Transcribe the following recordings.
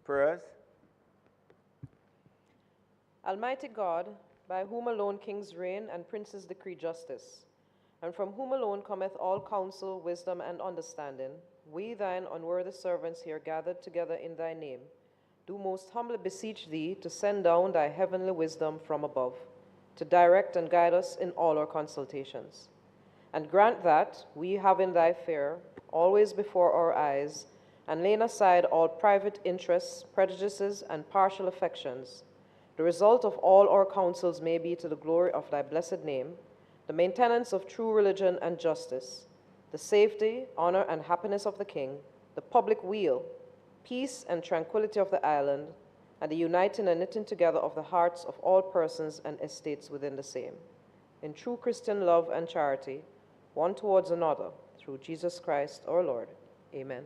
Prayers. Almighty God, by whom alone kings reign and princes decree justice, and from whom alone cometh all counsel, wisdom, and understanding, we thine unworthy servants here gathered together in thy name, do most humbly beseech thee to send down thy heavenly wisdom from above, to direct and guide us in all our consultations. And grant that, we having thy fear always before our eyes, and laying aside all private interests, prejudices, and partial affections, the result of all our counsels may be to the glory of thy blessed name, the maintenance of true religion and justice, the safety, honor, and happiness of the king, the public weal, peace and tranquility of the island, and the uniting and knitting together of the hearts of all persons and estates within the same, in true Christian love and charity, one towards another, through Jesus Christ our Lord. Amen.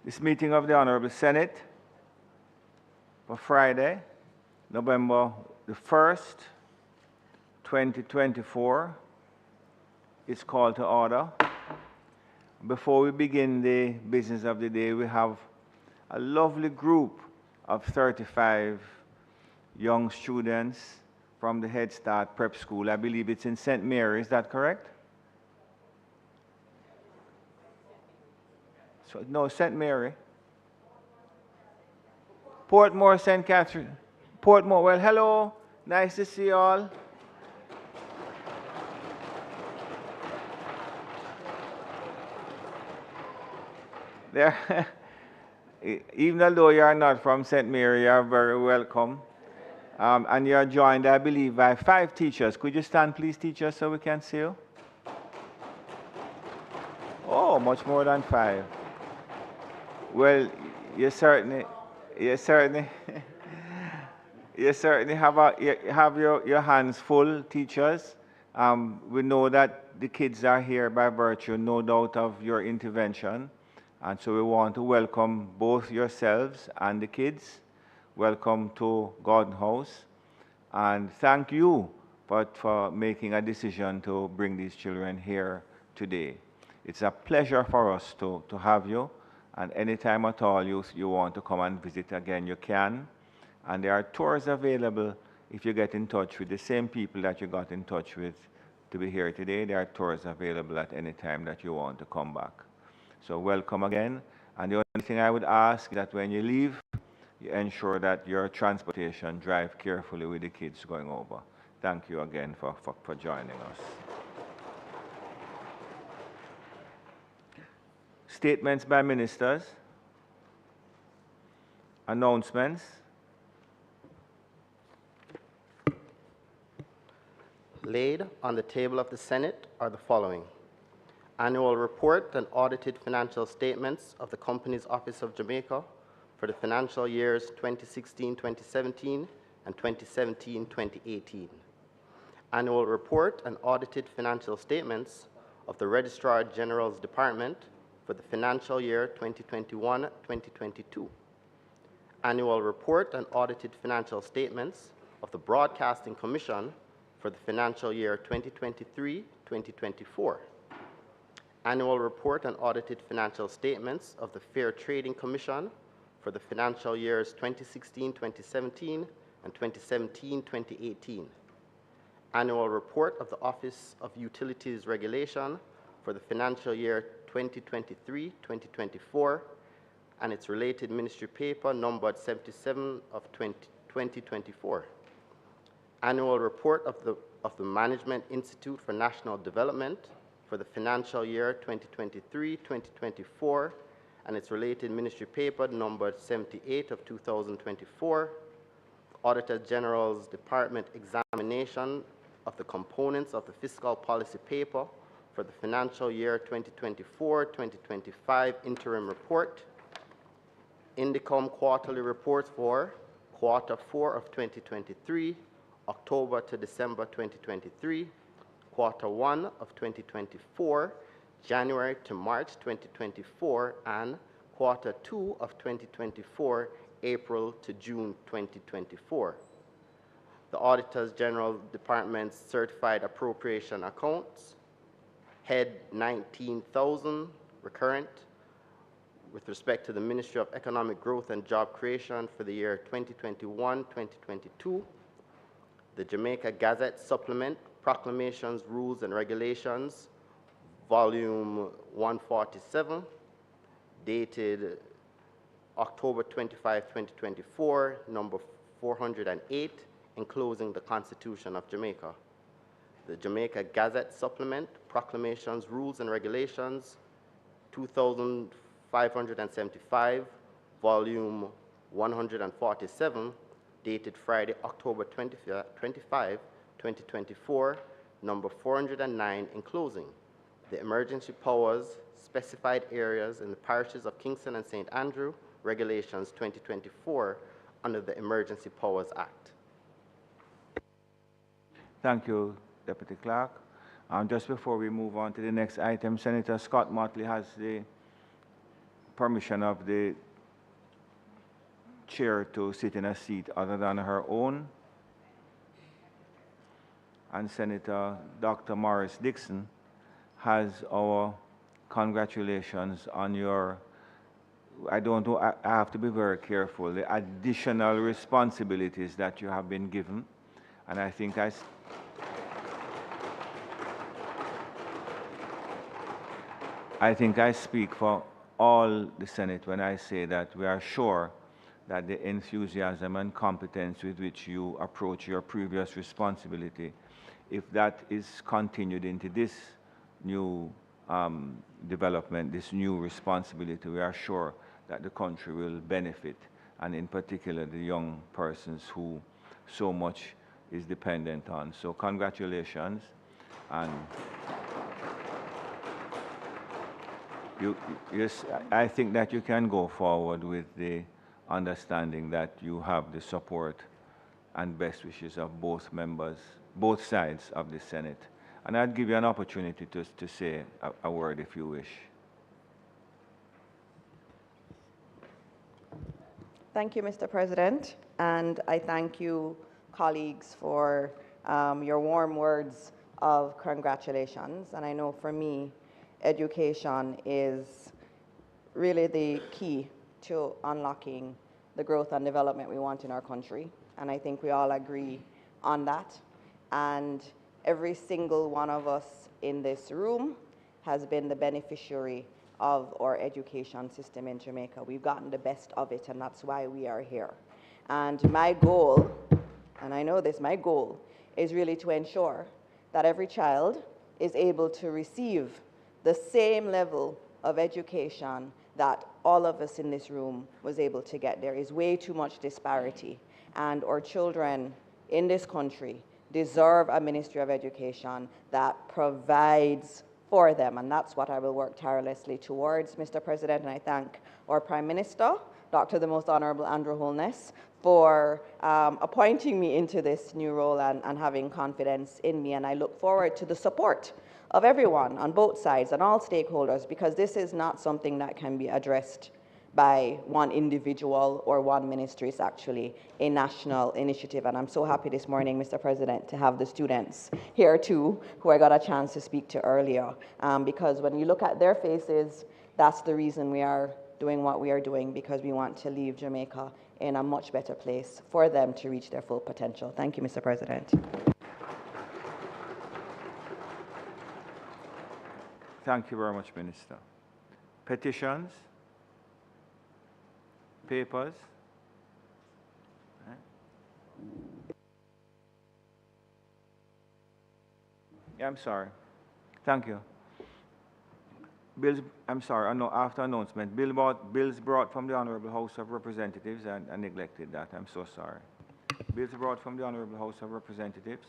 This meeting of the Honorable Senate for Friday, November the 1st, 2024 is called to order. Before we begin the business of the day, we have a lovely group of 35 young students from the Head Start Prep School. I believe it's in St. Mary, is that correct? So, no, St. Mary. Portmore, St. Catherine. Portmore, well, hello. Nice to see you all. There, even though you are not from St. Mary, you are very welcome. And you are joined, I believe, by 5 teachers. Could you stand, please, teachers, so we can see you? Oh, much more than 5. Well, you certainly have your hands full, teachers. We know that the kids are here by virtue, no doubt, of your intervention. And so we want to welcome both yourselves and the kids. Welcome to Gordon House. And thank you for making a decision to bring these children here today. It's a pleasure for us to have you. And anytime at all you want to come and visit again, you can. And there are tours available if you get in touch with the same people that you got in touch with to be here today. There are tours available at any time that you want to come back. So welcome again. And the only thing I would ask is that when you leave, you ensure that your transportation drive carefully with the kids going over. Thank you again for joining us. Statements by ministers. Announcements. Laid on the table of the Senate are the following: annual report and audited financial statements of the Company's Office of Jamaica for the financial years 2016-2017 and 2017-2018. Annual report and audited financial statements of the Registrar General's Department for the financial year 2021-2022. Annual report and audited financial statements of the Broadcasting Commission for the financial year 2023-2024. Annual report and audited financial statements of the Fair Trading Commission for the financial years 2016-2017 and 2017-2018. Annual report of the Office of Utilities Regulation for the financial year 2023-2024 and its related ministry paper numbered 77 of 2024. Annual report of the Management Institute for National Development for the financial year 2023-2024 and its related ministry paper numbered 78 of 2024. Auditor General's Department examination of the components of the fiscal policy paper for the financial year 2024-2025 interim report. Indicom quarterly reports for quarter 4 of 2023, October to December 2023, quarter 1 of 2024, January to March 2024, and quarter 2 of 2024, April to June 2024. The Auditors General Department's certified appropriation accounts, head 19,000, recurrent, with respect to the Ministry of Economic Growth and Job Creation for the year 2021-2022, the Jamaica Gazette Supplement, Proclamations, Rules and Regulations, Volume 147, dated October 25, 2024, number 408, enclosing the Constitution of Jamaica. The Jamaica Gazette Supplement, Proclamations, Rules and Regulations, 2575, Volume 147, dated Friday, October 25, 2024, number 409, enclosing the emergency powers, specified areas in the parishes of Kingston and St. Andrew, Regulations 2024, under the Emergency Powers Act. Thank you, Deputy Clerk. Just before we move on to the next item, Senator Scott Motley has the permission of the chair to sit in a seat other than her own. And Senator Dr. Morris Dixon has our congratulations on your, I don't know, I have to be very careful, the additional responsibilities that you have been given. And I think I speak for all the Senate when I say that we are sure that the enthusiasm and competence with which you approach your previous responsibility, if that is continued into this new development, this new responsibility, we are sure that the country will benefit, and in particular the young persons who so much is dependent on. So congratulations, and yes, I think that you can go forward with the understanding that you have the support and best wishes of both members, both sides of the Senate. And I'd give you an opportunity to say a word if you wish. Thank you, Mr. President, and I thank you, colleagues, for your warm words of congratulations. And I know for me, education is really the key to unlocking the growth and development we want in our country. And I think we all agree on that. And every single one of us in this room has been the beneficiary of our education system in Jamaica. We've gotten the best of it, and that's why we are here. And my goal, and I know this, my goal is really to ensure that every child is able to receive the same level of education that all of us in this room was able to get. There is way too much disparity, and our children in this country deserve a Ministry of Education that provides for them, and that's what I will work tirelessly towards, Mr. President. And I thank our Prime Minister, Dr. the Most Honorable Andrew Holness, for appointing me into this new role and having confidence in me, and I look forward to the support of everyone on both sides and all stakeholders, because this is not something that can be addressed by one individual or one ministry. It's actually a national initiative, and I'm so happy this morning, Mr. President, to have the students here too, who I got a chance to speak to earlier, because when you look at their faces, that's the reason we are doing what we are doing, because we want to leave Jamaica in a much better place for them to reach their full potential. Thank you, Mr. President. Thank you very much, Minister. Petitions? Papers? Yeah, I'm sorry. Thank you. Bills, I'm sorry, after announcement, bills brought from the Honorable House of Representatives, and I neglected that, I'm so sorry. Bills brought from the Honorable House of Representatives.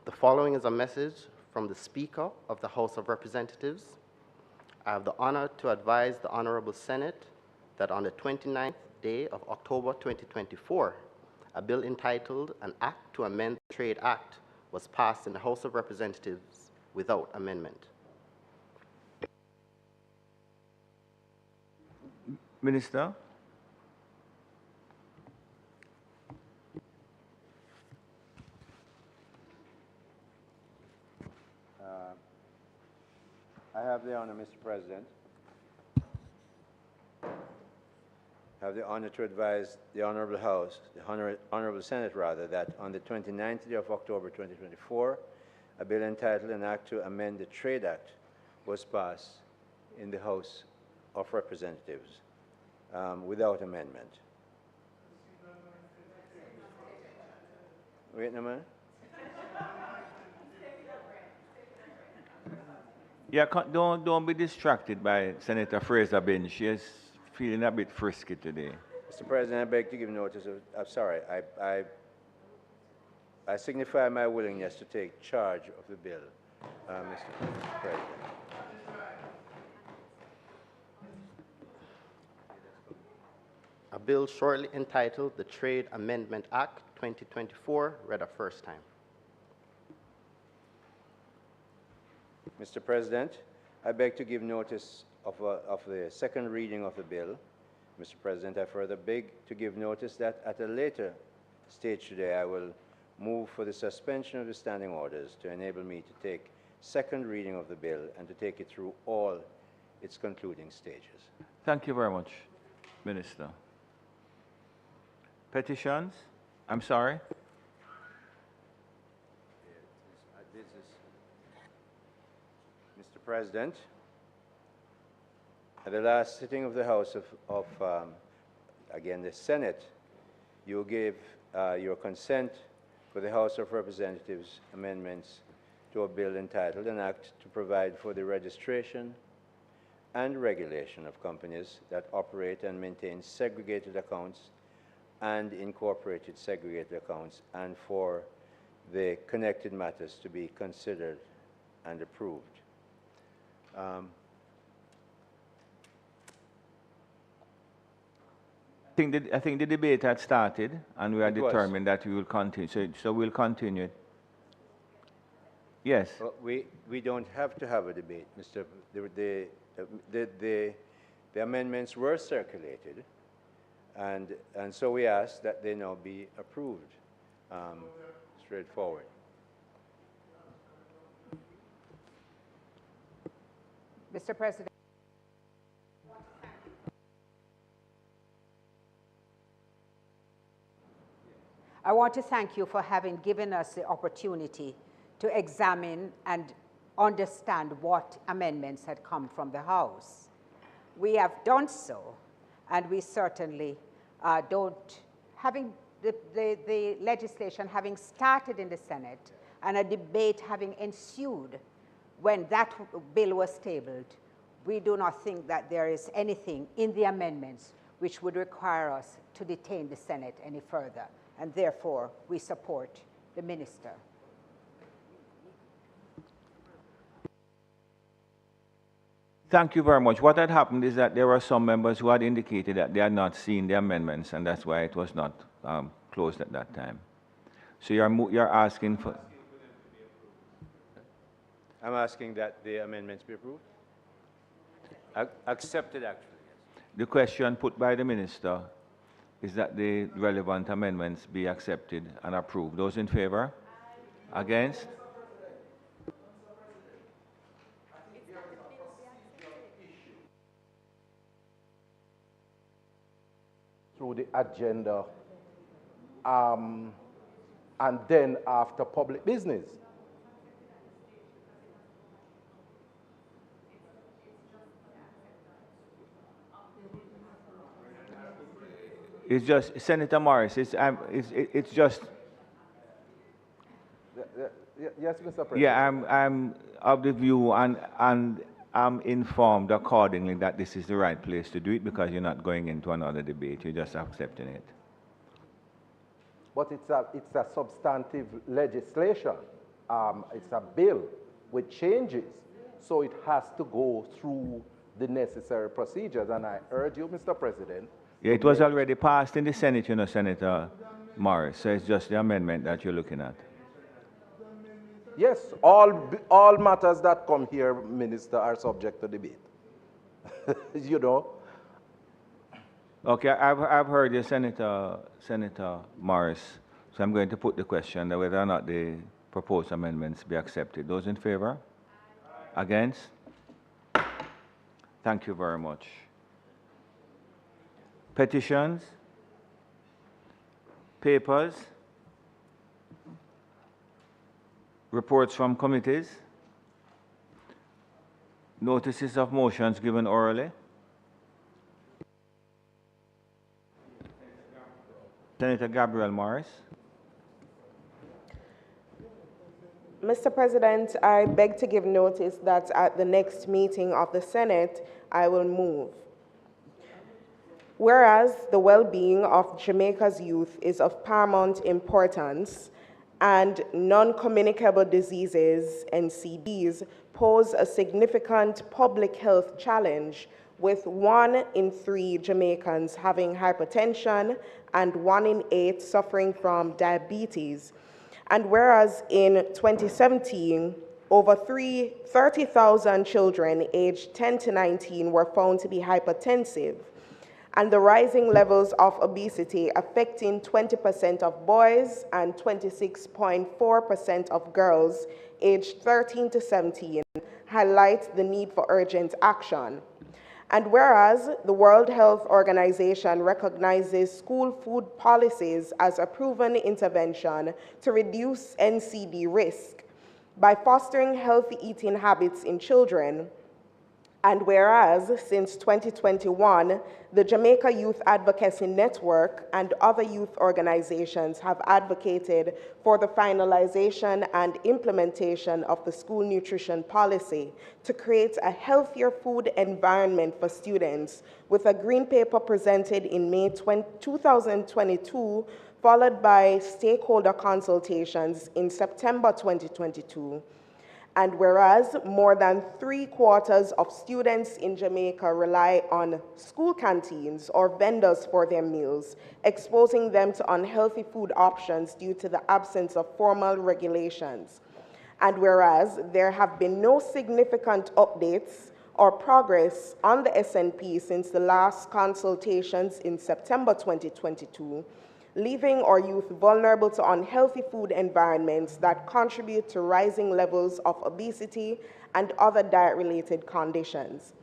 The following is a message from the Speaker of the House of Representatives. I have the honor to advise the Honorable Senate that on the 29th day of October 2024, a bill entitled An Act to Amend the Trade Act was passed in the House of Representatives without amendment. Minister? I have the honor, Mr. President. I have the honor to advise the Honorable House, the Honorable Senate rather, that on the 29th day of October 2024, a bill entitled An Act to Amend the Trade Act was passed in the House of Representatives without amendment. Wait a minute. Yeah, don't be distracted by Senator Fraser Benn. She is feeling a bit frisky today. Mr. President, I beg to give notice of, I'm sorry, I signify my willingness to take charge of the bill, Mr. President. A bill shortly entitled the Trade Amendment Act 2024 read a first time. Mr. President, I beg to give notice of the second reading of the bill. Mr. President, I further beg to give notice that at a later stage today, I will move for the suspension of the standing orders to enable me to take second reading of the bill and to take it through all its concluding stages. Thank you very much, Minister. Petitions? I'm sorry? Mr. President, at the last sitting of the House again, the Senate, you gave your consent for the House of Representatives amendments to a bill entitled An Act to Provide for the Registration and Regulation of Companies that Operate and Maintain Segregated Accounts and Incorporated Segregated Accounts, and for the connected matters to be considered and approved. I think the debate had started, and we are determined that we will continue. So we'll continue. Yes. Well, we don't have to have a debate, Mr. The amendments were circulated, and so we ask that they now be approved. Straightforward. Mr. President. I want to thank you for having given us the opportunity to examine and understand what amendments had come from the House. We have done so, and we certainly having the legislation having started in the Senate and a debate having ensued when that bill was tabled, we do not think that there is anything in the amendments which would require us to detain the Senate any further, and therefore we support the minister. Thank you very much. What had happened is that there were some members who had indicated that they had not seen the amendments, and that's why it was not closed at that time. So you're asking for... I'm asking that the amendments be approved. Accepted, actually, yes. The question put by the minister is that the relevant amendments be accepted and approved. Those in favor? Against? Through the agenda, and then after public business. It's just, Senator Morris, it's just... Yes, Mr. President. Yeah, I'm of the view, and I'm informed accordingly that this is the right place to do it, because you're not going into another debate, you're just accepting it. But it's a substantive legislation. It's a bill with changes, so it has to go through the necessary procedures. And I urge you, Mr. President. Yeah, it was already passed in the Senate, you know, Senator Morris. So it's just the amendment that you're looking at. Yes, all matters that come here, Minister, are subject to debate. You know. Okay, I've heard you, Senator Morris. So I'm going to put the question that whether or not the proposed amendments be accepted. Those in favor? Against? Thank you very much. Petitions? Papers? Reports from committees? Notices of motions given orally? Senator Gabriel Morris. Mr. President, I beg to give notice that at the next meeting of the Senate, I will move. Whereas the well-being of Jamaica's youth is of paramount importance and non-communicable diseases, NCDs, pose a significant public health challenge, with 1 in 3 Jamaicans having hypertension and 1 in 8 suffering from diabetes. And whereas in 2017, over 30,000 children aged 10 to 19 were found to be hypertensive, and the rising levels of obesity affecting 20% of boys and 26.4% of girls aged 13 to 17 highlights the need for urgent action. And whereas the World Health Organization recognizes school food policies as a proven intervention to reduce NCD risk by fostering healthy eating habits in children, and whereas since 2021, the Jamaica Youth Advocacy Network and other youth organizations have advocated for the finalization and implementation of the school nutrition policy to create a healthier food environment for students, with a green paper presented in May 2022, followed by stakeholder consultations in September 2022. And whereas more than 3/4 of students in Jamaica rely on school canteens or vendors for their meals, exposing them to unhealthy food options due to the absence of formal regulations. And whereas there have been no significant updates or progress on the SNP since the last consultations in September 2022, leaving our youth vulnerable to unhealthy food environments that contribute to rising levels of obesity and other diet-related conditions.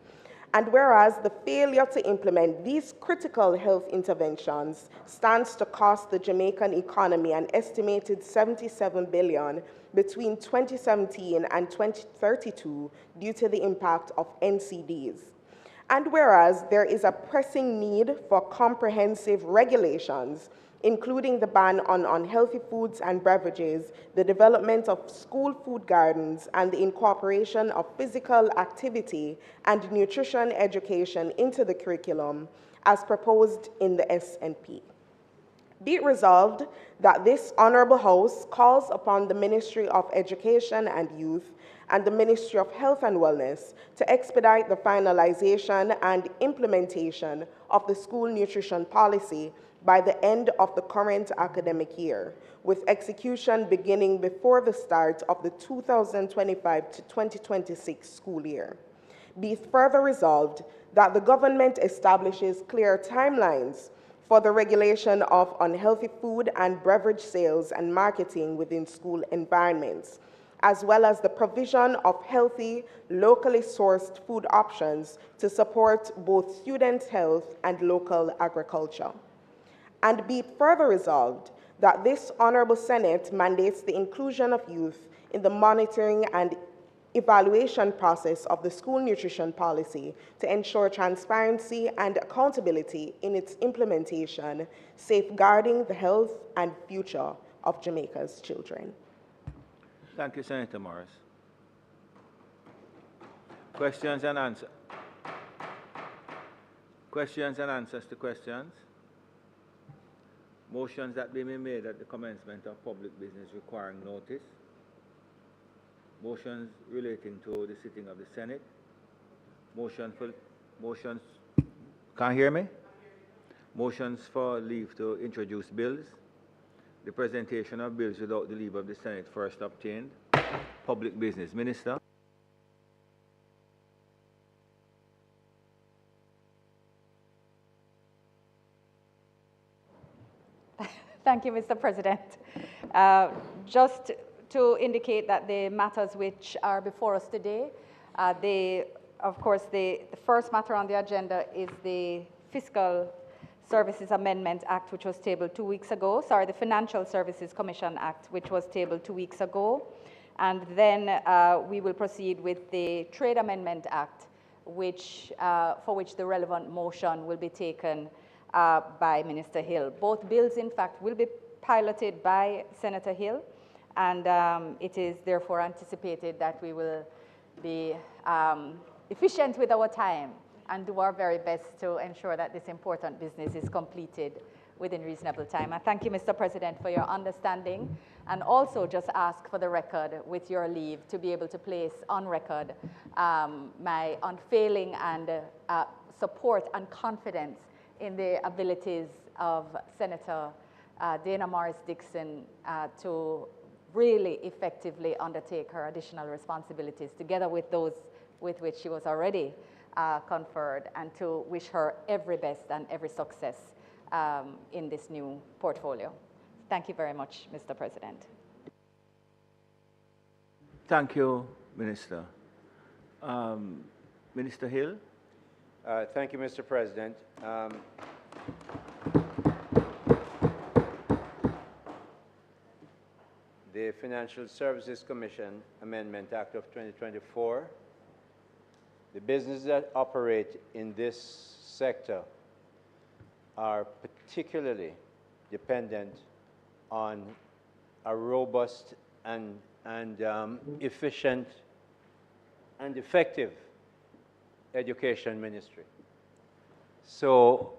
And whereas the failure to implement these critical health interventions stands to cost the Jamaican economy an estimated $77 billion between 2017 and 2032 due to the impact of NCDs. And whereas there is a pressing need for comprehensive regulations, including the ban on unhealthy foods and beverages, the development of school food gardens, and the incorporation of physical activity and nutrition education into the curriculum, as proposed in the SNP. Be it resolved that this Honorable House calls upon the Ministry of Education and Youth and the Ministry of Health and Wellness to expedite the finalization and implementation of the school nutrition policy by the end of the current academic year, with execution beginning before the start of the 2025 to 2026 school year. Be further resolved that the government establishes clear timelines for the regulation of unhealthy food and beverage sales and marketing within school environments, as well as the provision of healthy, locally sourced food options to support both students' health and local agriculture. And be further resolved that this Honorable Senate mandates the inclusion of youth in the monitoring and evaluation process of the school nutrition policy to ensure transparency and accountability in its implementation, safeguarding the health and future of Jamaica's children. Thank you, Senator Morris. Questions and answers. Questions and answers to questions. Motions that may be made at the commencement of public business requiring notice. Motions relating to the sitting of the Senate. Motions, can't hear me? Motions for leave to introduce bills. The presentation of bills without the leave of the Senate first obtained. Public business. Minister. Thank you, Mr. President. Just to indicate that the matters which are before us today, of course, the first matter on the agenda is the Fiscal Services Amendment Act, which was tabled 2 weeks ago. Sorry, the Financial Services Commission Act, which was tabled 2 weeks ago. And then we will proceed with the Trade Amendment Act, for which the relevant motion will be taken by Minister Hill. Both bills, in fact, will be piloted by Senator Hill, and it is therefore anticipated that we will be efficient with our time and do our very best to ensure that this important business is completed within reasonable time. I thank you, Mr. President, for your understanding, and also just ask for the record, with your leave, to be able to place on record my unfailing and support and confidence in the abilities of Senator Dana Morris-Dixon to really effectively undertake her additional responsibilities, together with those with which she was already conferred, and to wish her every best and every success in this new portfolio. Thank you very much, Mr. President. Thank you, Minister. Minister Hill. Thank you, Mr. President. The Financial Services Commission Amendment Act of 2024, the businesses that operate in this sector are particularly dependent on a robust and efficient and effective education ministry. So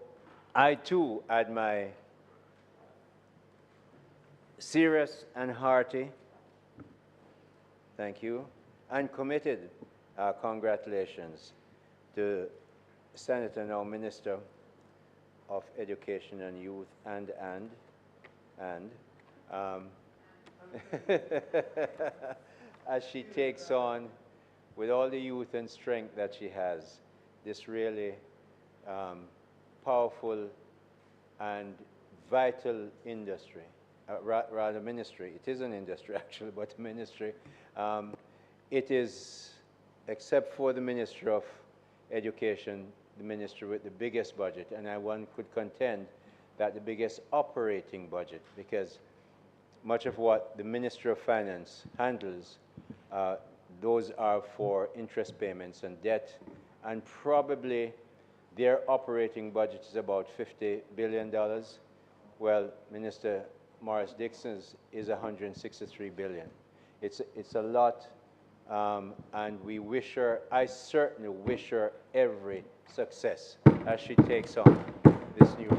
I too add my serious and hearty thank you and committed congratulations to Senator, now Minister of Education and Youth, and as she takes on, with all the youth and strength that she has, this really powerful and vital industry, rather ministry. It is an industry actually, but a ministry. It is, except for the Ministry of Education, the ministry with the biggest budget, and one could contend that the biggest operating budget, because much of what the Ministry of Finance handles, those are for interest payments and debt, and probably their operating budget is about $50 billion. Well, Minister Morris-Dixon's is $163 billion. It's a lot, and we wish her, I certainly wish her every success as she takes on this new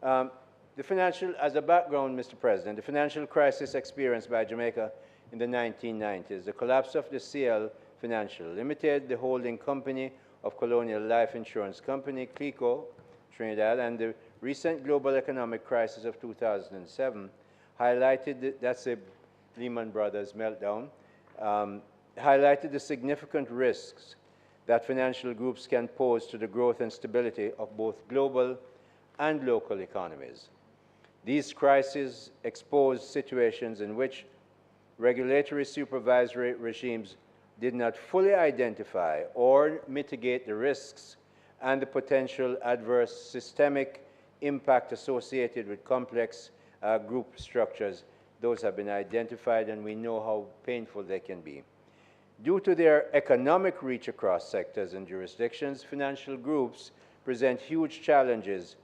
role. As a background, Mr. President, the financial crisis experienced by Jamaica in the 1990s, the collapse of the CL Financial Limited, the holding company of Colonial Life Insurance Company, CLICO, Trinidad, and the recent global economic crisis of 2007 highlighted, that's the Lehman Brothers meltdown, highlighted the significant risks that financial groups can pose to the growth and stability of both global and local economies. These crises expose situations in which regulatory supervisory regimes did not fully identify or mitigate the risks and the potential adverse systemic impact associated with complex group structures. Those have been identified, and we know how painful they can be. Due to their economic reach across sectors and jurisdictions, financial groups present huge challenges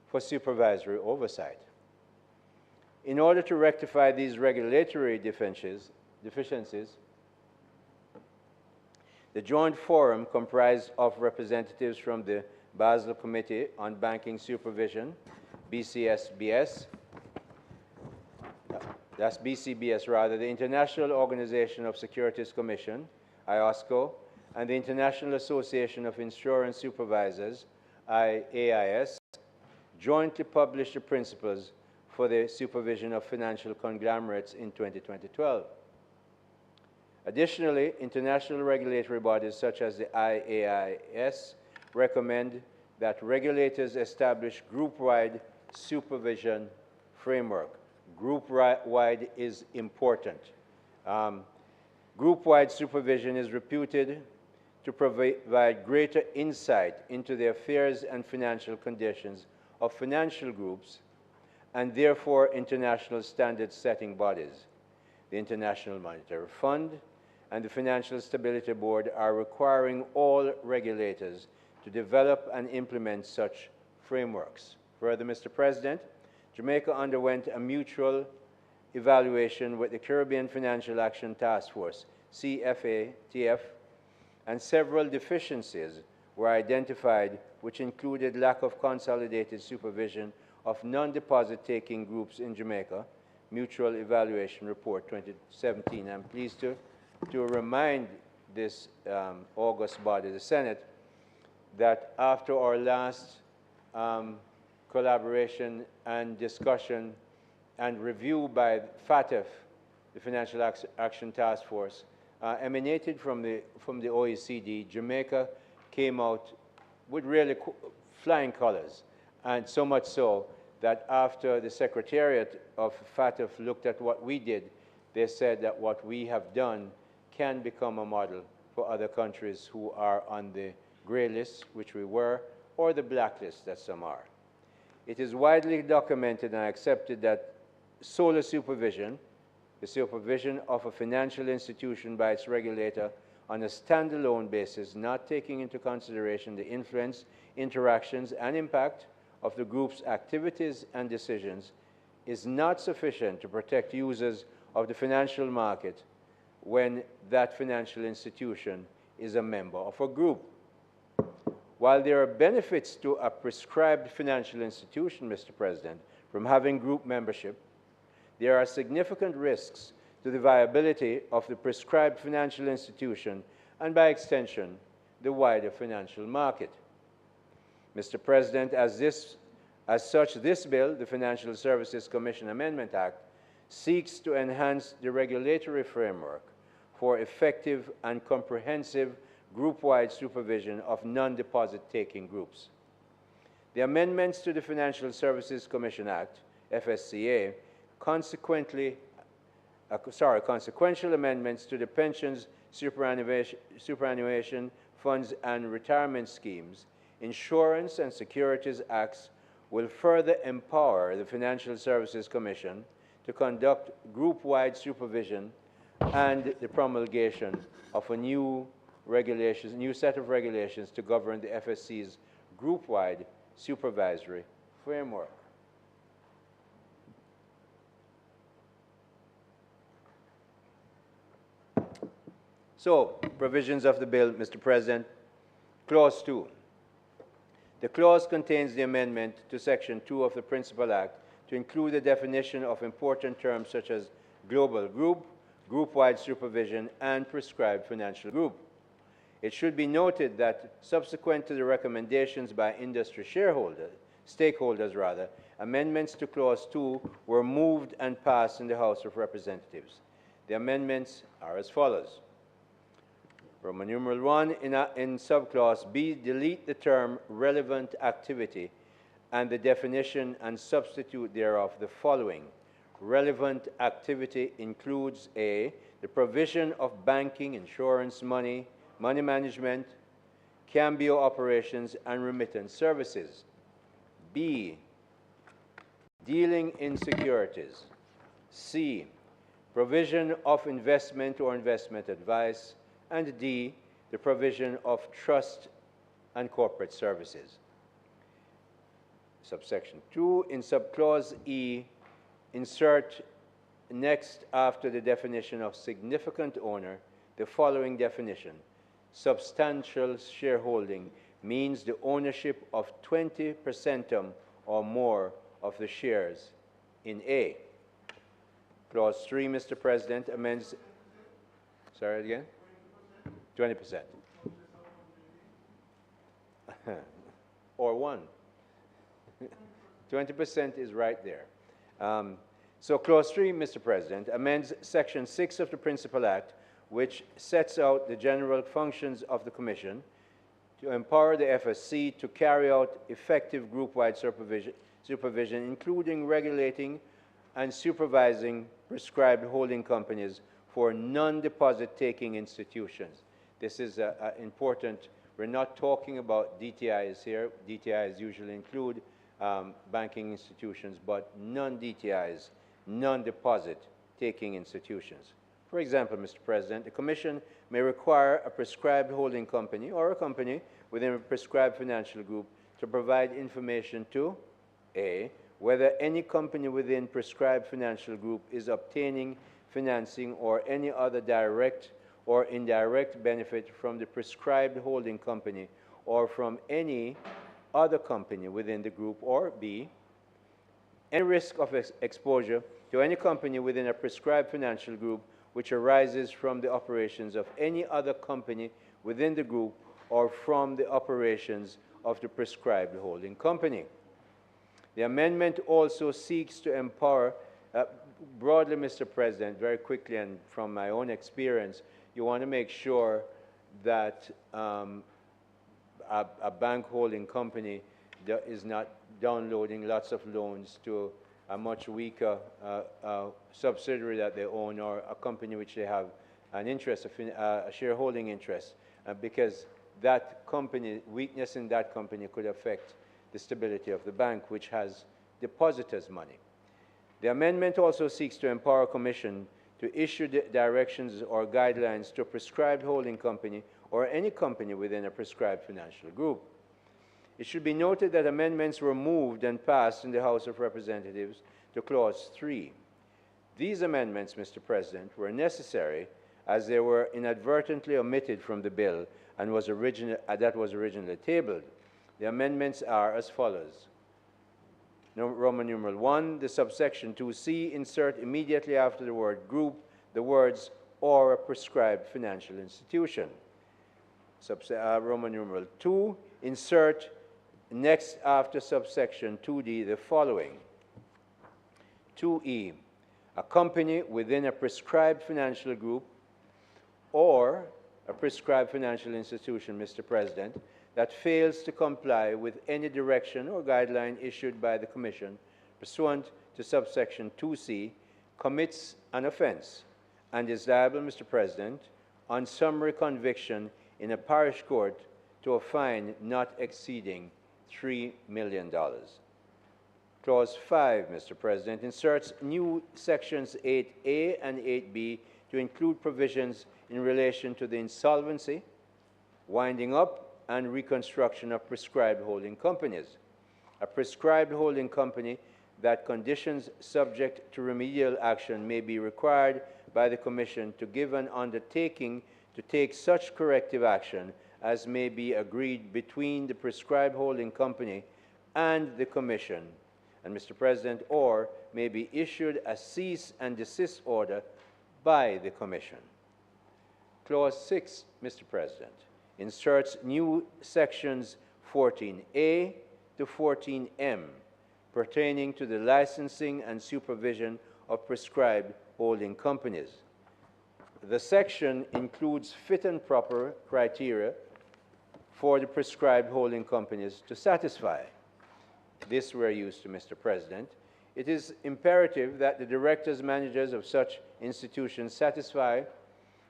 for supervisory oversight. In order to rectify these regulatory deficiencies, the Joint Forum, comprised of representatives from the Basel Committee on Banking Supervision, BCSBS, that's BCBS rather, the International Organization of Securities Commission, IOSCO, and the International Association of Insurance Supervisors, AIS, jointly published the principles for the supervision of financial conglomerates in 2012. Additionally, international regulatory bodies such as the IAIS recommend that regulators establish group-wide supervision framework. Group-wide is important. Group-wide supervision is reputed to provide greater insight into the affairs and financial conditions of financial groups and therefore international standard-setting bodies. The International Monetary Fund and the Financial Stability Board are requiring all regulators to develop and implement such frameworks. Further, Mr. President, Jamaica underwent a mutual evaluation with the Caribbean Financial Action Task Force, CFATF, and several deficiencies were identified, which included lack of consolidated supervision of non-deposit taking groups in Jamaica, Mutual Evaluation Report 2017. I'm pleased to remind this august body, the Senate, that after our last collaboration and discussion and review by FATF, the Financial Action Task Force, emanated from the OECD, Jamaica came out with really flying colors, and so much so that after the Secretariat of FATF looked at what we did, they said that what we have done can become a model for other countries who are on the gray list, which we were, or the blacklist that some are. It is widely documented and accepted that sole supervision, the supervision of a financial institution by its regulator on a standalone basis, not taking into consideration the influence, interactions, and impact of the group's activities and decisions, is not sufficient to protect users of the financial market when that financial institution is a member of a group. While there are benefits to a prescribed financial institution, Mr. President, from having group membership, there are significant risks to the viability of the prescribed financial institution and, by extension, the wider financial market. Mr. President, as such, this bill, the Financial Services Commission Amendment Act, seeks to enhance the regulatory framework for effective and comprehensive group-wide supervision of non-deposit taking groups. The amendments to the Financial Services Commission Act, FSCA, consequential amendments to the Pensions, Superannuation Funds and Retirement Schemes, Insurance and Securities Acts will further empower the Financial Services Commission to conduct group-wide supervision and the promulgation of a new set of regulations to govern the FSC's group-wide supervisory framework. So, provisions of the bill, Mr. President. Clause 2. The clause contains the amendment to Section 2 of the Principal Act to include a definition of important terms such as global group, group-wide supervision, and prescribed financial group. It should be noted that subsequent to the recommendations by industry stakeholders, amendments to Clause 2 were moved and passed in the House of Representatives. The amendments are as follows. Roman numeral 1, in subclause B, delete the term relevant activity and the definition and substitute thereof the following. Relevant activity includes A, the provision of banking, insurance, money management, cambio operations, and remittance services. B, dealing in securities. C, provision of investment or investment advice. And D, the provision of trust and corporate services. Subsection 2, in subclause E, insert next after the definition of significant owner the following definition. Substantial shareholding means the ownership of 20% or more of the shares in A. Clause 3, Mr. President, amends, sorry again? 20%. or 1. 20% is right there. So clause 3, Mr. President, amends section 6 of the Principal Act, which sets out the general functions of the Commission to empower the FSC to carry out effective group-wide supervision, including regulating and supervising prescribed holding companies for non-deposit taking institutions. This is important. We're not talking about DTIs here. DTIs usually include banking institutions, but non-DTIs, non-deposit taking institutions. For example, Mr. President, the Commission may require a prescribed holding company or a company within a prescribed financial group to provide information to A, whether any company within prescribed financial group is obtaining financing or any other direct or indirect benefit from the prescribed holding company or from any other company within the group, or B, any risk of exposure to any company within a prescribed financial group which arises from the operations of any other company within the group or from the operations of the prescribed holding company. The amendment also seeks to empower, broadly, Mr. President, very quickly, and from my own experience, you want to make sure that a bank holding company is not downloading lots of loans to a much weaker subsidiary that they own, or a company which they have an interest, a shareholding interest, because that company, weakness in that company could affect the stability of the bank, which has depositors' money. The amendment also seeks to empower Commission to issue directions or guidelines to a prescribed holding company or any company within a prescribed financial group. It should be noted that amendments were moved and passed in the House of Representatives to Clause 3. These amendments, Mr. President, were necessary as they were inadvertently omitted from the bill and that was originally tabled. The amendments are as follows. Roman numeral 1, the subsection 2C, insert immediately after the word group the words or a prescribed financial institution. Roman numeral 2, insert next after subsection 2D the following. 2E, a company within a prescribed financial group or a prescribed financial institution, Mr. President, that fails to comply with any direction or guideline issued by the Commission pursuant to subsection 2C commits an offense and is liable, Mr. President, on summary conviction in a parish court to a fine not exceeding $3 million. Clause 5, Mr. President, inserts new sections 8A and 8B to include provisions in relation to the insolvency, winding up, and reconstruction of prescribed holding companies. A prescribed holding company that conditions subject to remedial action may be required by the Commission to give an undertaking to take such corrective action as may be agreed between the prescribed holding company and the Commission, and Mr. President, or may be issued a cease and desist order by the Commission. Clause 6, Mr. President, inserts new sections 14A to 14M pertaining to the licensing and supervision of prescribed holding companies. The section includes fit and proper criteria for the prescribed holding companies to satisfy. This we're used to, Mr. President. It is imperative that the directors, managers of such institutions satisfy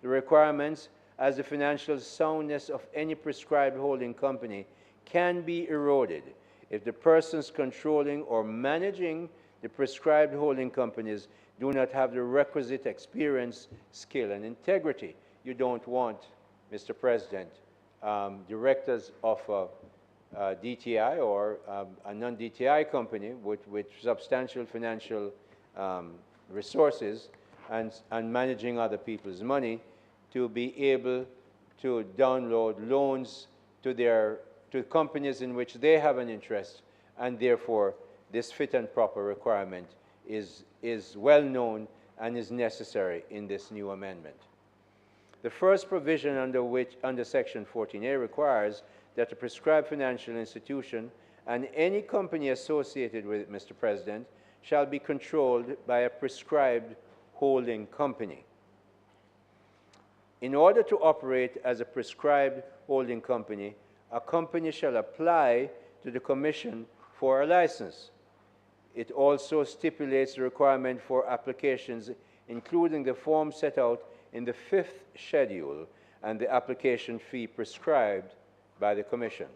the requirements, as the financial soundness of any prescribed holding company can be eroded if the persons controlling or managing the prescribed holding companies do not have the requisite experience, skill, and integrity. You don't want, Mr. President, directors of a DTI or a non-DTI company with substantial financial resources and managing other people's money to be able to download loans to companies in which they have an interest, and therefore this fit and proper requirement is well known and is necessary in this new amendment. The first provision under Section 14A requires that a prescribed financial institution and any company associated with it, Mr. President, shall be controlled by a prescribed holding company. In order to operate as a prescribed holding company, a company shall apply to the Commission for a license. It also stipulates the requirement for applications, including the form set out in the 5th schedule and the application fee prescribed by the Commission.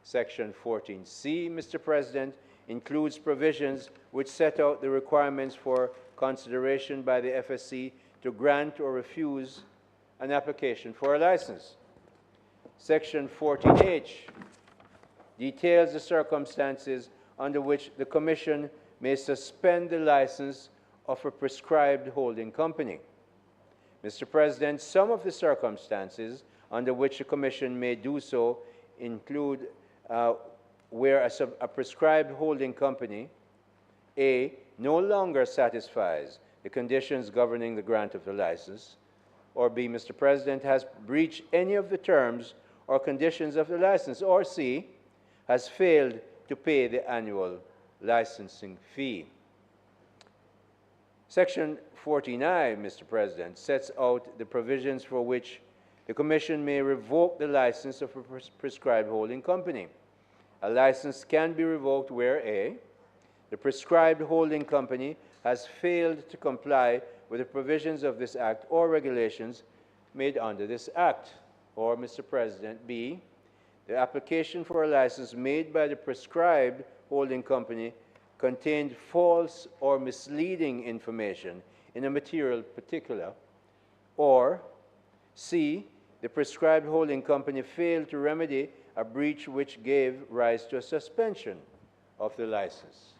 Section 14C, Mr. President, includes provisions which set out the requirements for consideration by the FSC to grant or refuse an application for a license. Section 14H details the circumstances under which the Commission may suspend the license of a prescribed holding company. Mr. President, some of the circumstances under which the Commission may do so include where a prescribed holding company, A, no longer satisfies the conditions governing the grant of the license, or B, Mr. President, has breached any of the terms or conditions of the license, or C, has failed to pay the annual licensing fee. Section 49, Mr. President, sets out the provisions for which the Commission may revoke the license of a prescribed holding company. A license can be revoked where A, the prescribed holding company has failed to comply with the provisions of this Act or regulations made under this Act, or, Mr. President, B, the application for a license made by the prescribed holding company contained false or misleading information in a material particular, or C, the prescribed holding company failed to remedy a breach which gave rise to a suspension of the license.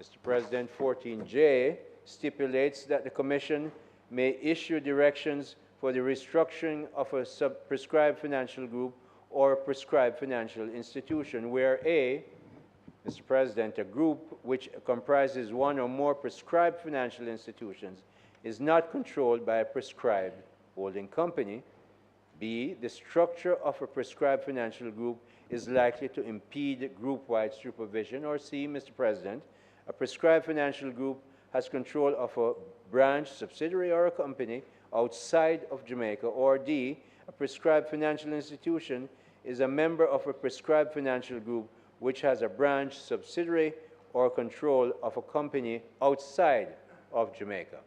Mr. President, 14J stipulates that the Commission may issue directions for the restructuring of a prescribed financial group or a prescribed financial institution where A, Mr. President, a group which comprises one or more prescribed financial institutions is not controlled by a prescribed holding company. B, the structure of a prescribed financial group is likely to impede group-wide supervision. Or C, Mr. President, a prescribed financial group has control of a branch, subsidiary, or a company outside of Jamaica. Or D, a prescribed financial institution is a member of a prescribed financial group which has a branch, subsidiary, or control of a company outside of Jamaica.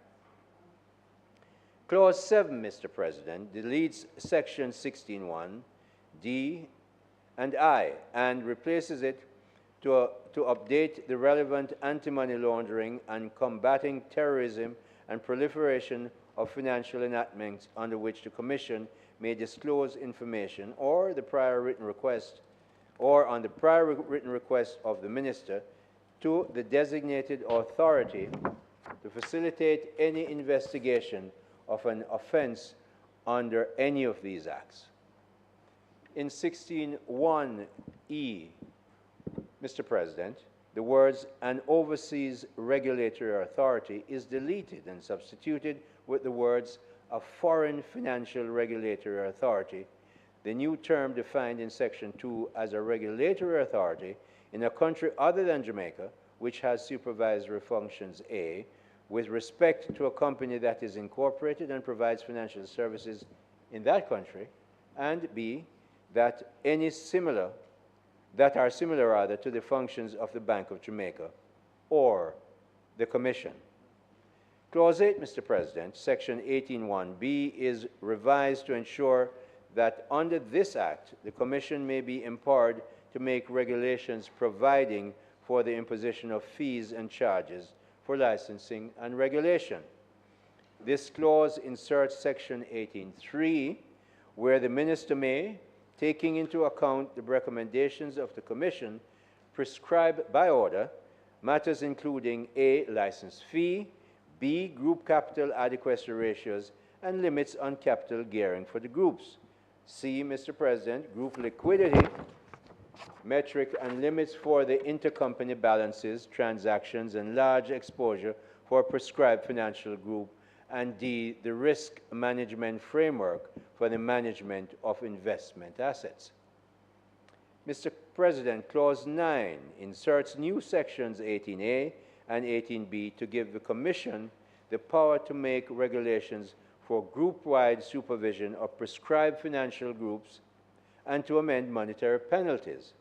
Clause 7, Mr. President, deletes Section 16(1), D, and I, and replaces it to update the relevant anti-money laundering and combating terrorism and proliferation of financial enactments under which the Commission may disclose information or the prior written request or on the prior written request of the Minister to the designated authority to facilitate any investigation of an offense under any of these acts. In 16(1)(e), Mr. President, the words "an overseas regulatory authority" is deleted and substituted with the words "a foreign financial regulatory authority," the new term defined in Section 2 as a regulatory authority in a country other than Jamaica, which has supervisory functions, A, with respect to a company that is incorporated and provides financial services in that country, and B, that are similar to the functions of the Bank of Jamaica or the Commission. Clause 8, Mr. President, Section 18(1)(b) is revised to ensure that under this Act, the Commission may be empowered to make regulations providing for the imposition of fees and charges for licensing and regulation. This clause inserts Section 18(3), where the Minister may, taking into account the recommendations of the Commission, prescribe by order matters including A, license fee, B, group capital adequacy ratios, and limits on capital gearing for the groups. C, Mr. President, group liquidity metric and limits for the intercompany balances, transactions, and large exposure for a prescribed financial group, and D, the risk management framework for the management of investment assets. Mr. President, Clause 9 inserts new sections 18A and 18B to give the Commission the power to make regulations for group-wide supervision of prescribed financial groups and to amend monetary penalties.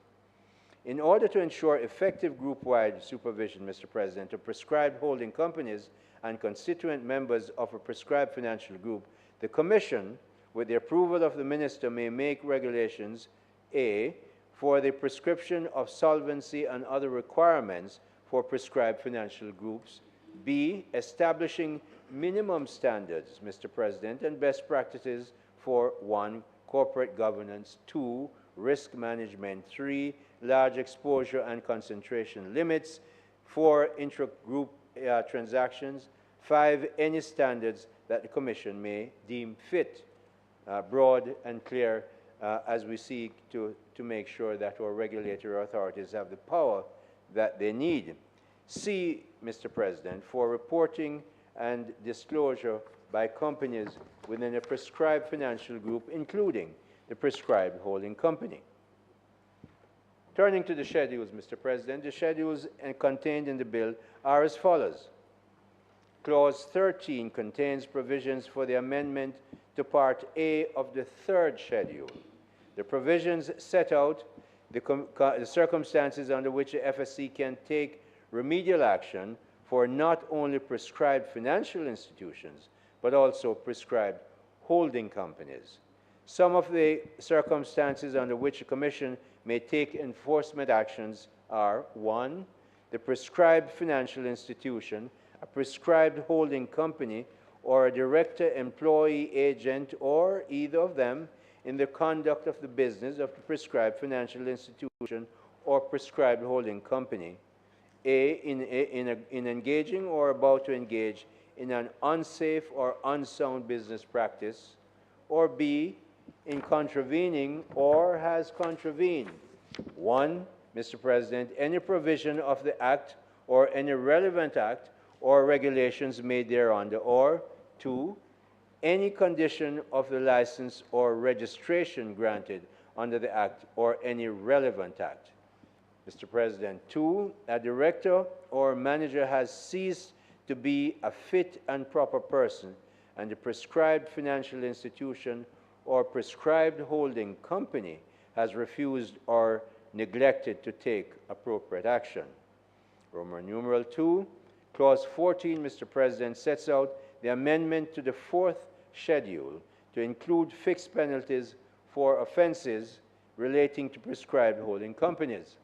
In order to ensure effective group-wide supervision, Mr. President, of prescribed holding companies and constituent members of a prescribed financial group, the Commission, with the approval of the Minister, may make regulations, A, for the prescription of solvency and other requirements for prescribed financial groups, B, establishing minimum standards, Mr. President, and best practices for 1, corporate governance, 2, risk management, 3, large exposure and concentration limits, 4, intra-group transactions, 5, any standards that the Commission may deem fit, broad and clear, as we seek to make sure that our regulatory authorities have the power that they need. C, Mr. President, for reporting and disclosure by companies within a prescribed financial group, including the prescribed holding company. Turning to the schedules, Mr. President, the schedules contained in the bill are as follows. Clause 13 contains provisions for the amendment to Part A of the third schedule. The provisions set out the circumstances under which the FSC can take remedial action for not only prescribed financial institutions, but also prescribed holding companies. Some of the circumstances under which the Commission may take enforcement actions are 1, the prescribed financial institution, a prescribed holding company, or a director, employee, agent, or either of them in the conduct of the business of the prescribed financial institution or prescribed holding company, A, in engaging or about to engage in an unsafe or unsound business practice, or B, in contravening or has contravened 1, Mr. President, any provision of the Act or any relevant act or regulations made thereunder, or 2, any condition of the license or registration granted under the Act or any relevant act. Mr. President, 2, a director or manager has ceased to be a fit and proper person, and the prescribed financial institution or prescribed holding company has refused or neglected to take appropriate action. Roman numeral 2, Clause 14, Mr. President, sets out the amendment to the fourth schedule to include fixed penalties for offenses relating to prescribed holding companies.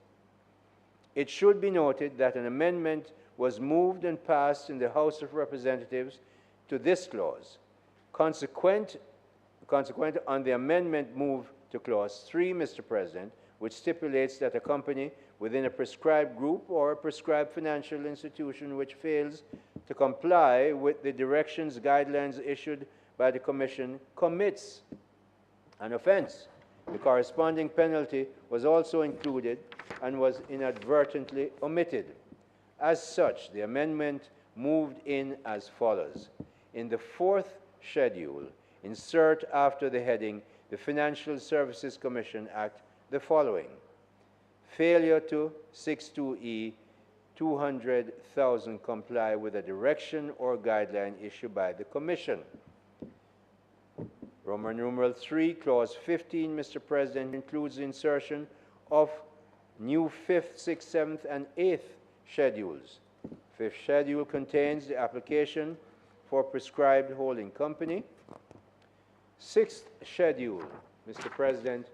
It should be noted that an amendment was moved and passed in the House of Representatives to this clause. Consequent on the amendment moved to Clause 3, Mr. President, which stipulates that a company within a prescribed group or a prescribed financial institution which fails to comply with the directions, guidelines issued by the Commission commits an offense. The corresponding penalty was also included and was inadvertently omitted. As such, the amendment moved in as follows. In the fourth schedule, insert after the heading, the Financial Services Commission Act, the following. Failure to 62E 200,000 comply with a direction or guideline issued by the Commission. Roman numeral 3, Clause 15, Mr. President, includes the insertion of new 5th, 6th, 7th, and 8th schedules. 5th schedule contains the application for prescribed holding company. 6th schedule, Mr. President,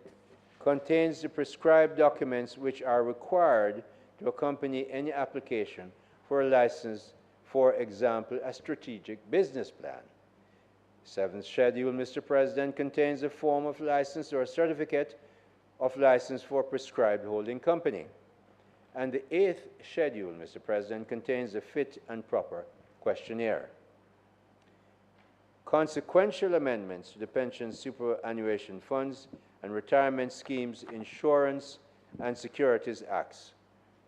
contains the prescribed documents which are required to accompany any application for a license, for example, a strategic business plan. 7th schedule, Mr. President, contains a form of license or a certificate of license for prescribed holding company. And the 8th schedule, Mr. President, contains a fit and proper questionnaire. Consequential amendments to the pension superannuation funds and retirement schemes, insurance, and securities acts.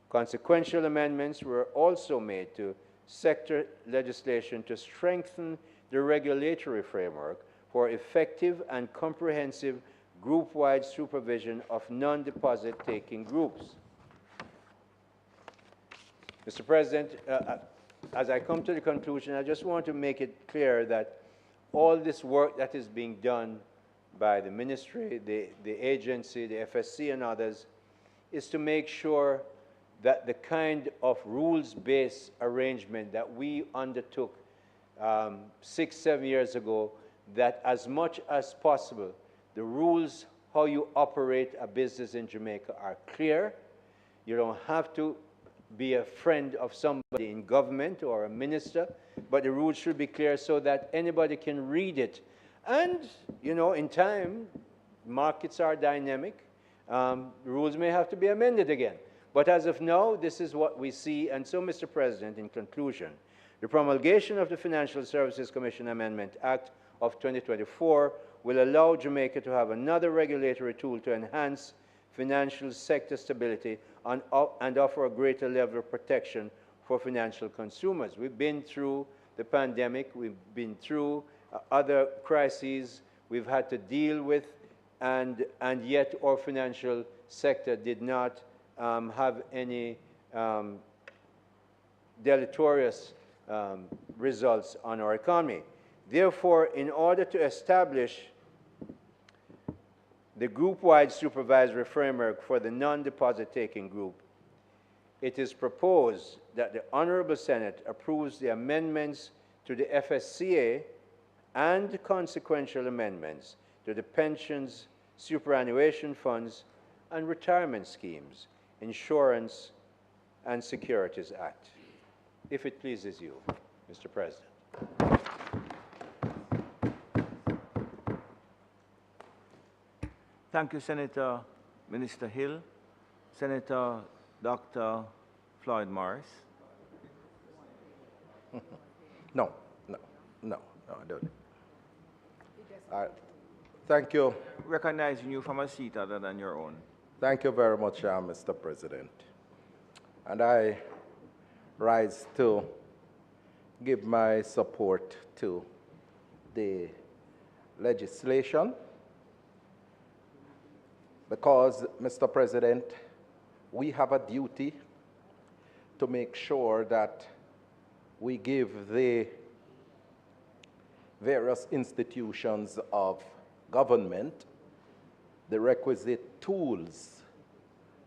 Consequential amendments were also made to sector legislation to strengthen the regulatory framework for effective and comprehensive group-wide supervision of non-deposit-taking groups. Mr. President, as I come to the conclusion, I just want to make it clear that all this work that is being done by the ministry, the agency, the FSC and others, is to make sure that the kind of rules-based arrangement that we undertook 6, 7 years ago, that as much as possible, the rules, how you operate a business in Jamaica are clear. You don't have to be a friend of somebody in government or a minister, but the rules should be clear so that anybody can read it. And, you know, in time, markets are dynamic. The rules may have to be amended again. But as of now, this is what we see. And so, Mr. President, in conclusion, the promulgation of the Financial Services Commission Amendment Act of 2024 will allow Jamaica to have another regulatory tool to enhance financial sector stability and offer a greater level of protection for financial consumers. We've been through the pandemic, we've been through other crises we've had to deal with, and yet our financial sector did not have any deleterious results on our economy. Therefore, in order to establish the group-wide supervisory framework for the non-deposit-taking group, it is proposed that the Honorable Senate approves the amendments to the FSCA and consequential amendments to the Pensions, Superannuation Funds, and Retirement Schemes, Insurance and Securities Act. If it pleases you, Mr. President. Thank you, Senator Minister Hill. Senator Dr. Floyd Morris. No, I don't. Thank you. Recognizing you from a seat other than your own. Thank you very much, Mr. President. And I rise to give my support to the legislation because, Mr. President, we have a duty to make sure that we give the various institutions of government the requisite tools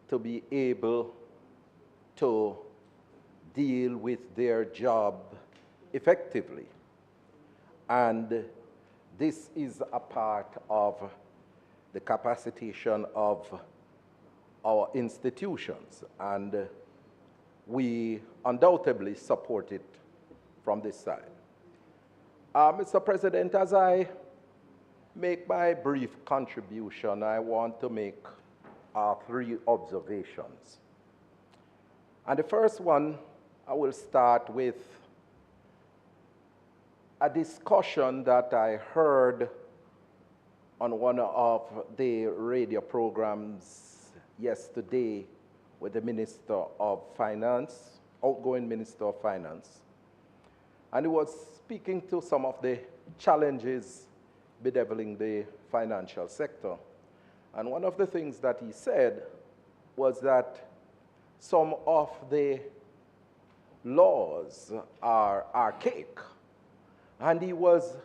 to be able to deal with their job effectively. And this is a part of the capacitation of our institutions, and we undoubtedly support it from this side. Mr. President, as I make my brief contribution, I want to make 3 observations. And the first one, I will start with a discussion that I heard on one of the radio programs yesterday with the Minister of Finance, outgoing Minister of Finance. And he was speaking to some of the challenges bedeviling the financial sector. And one of the things that he said was that some of the laws are archaic. And he was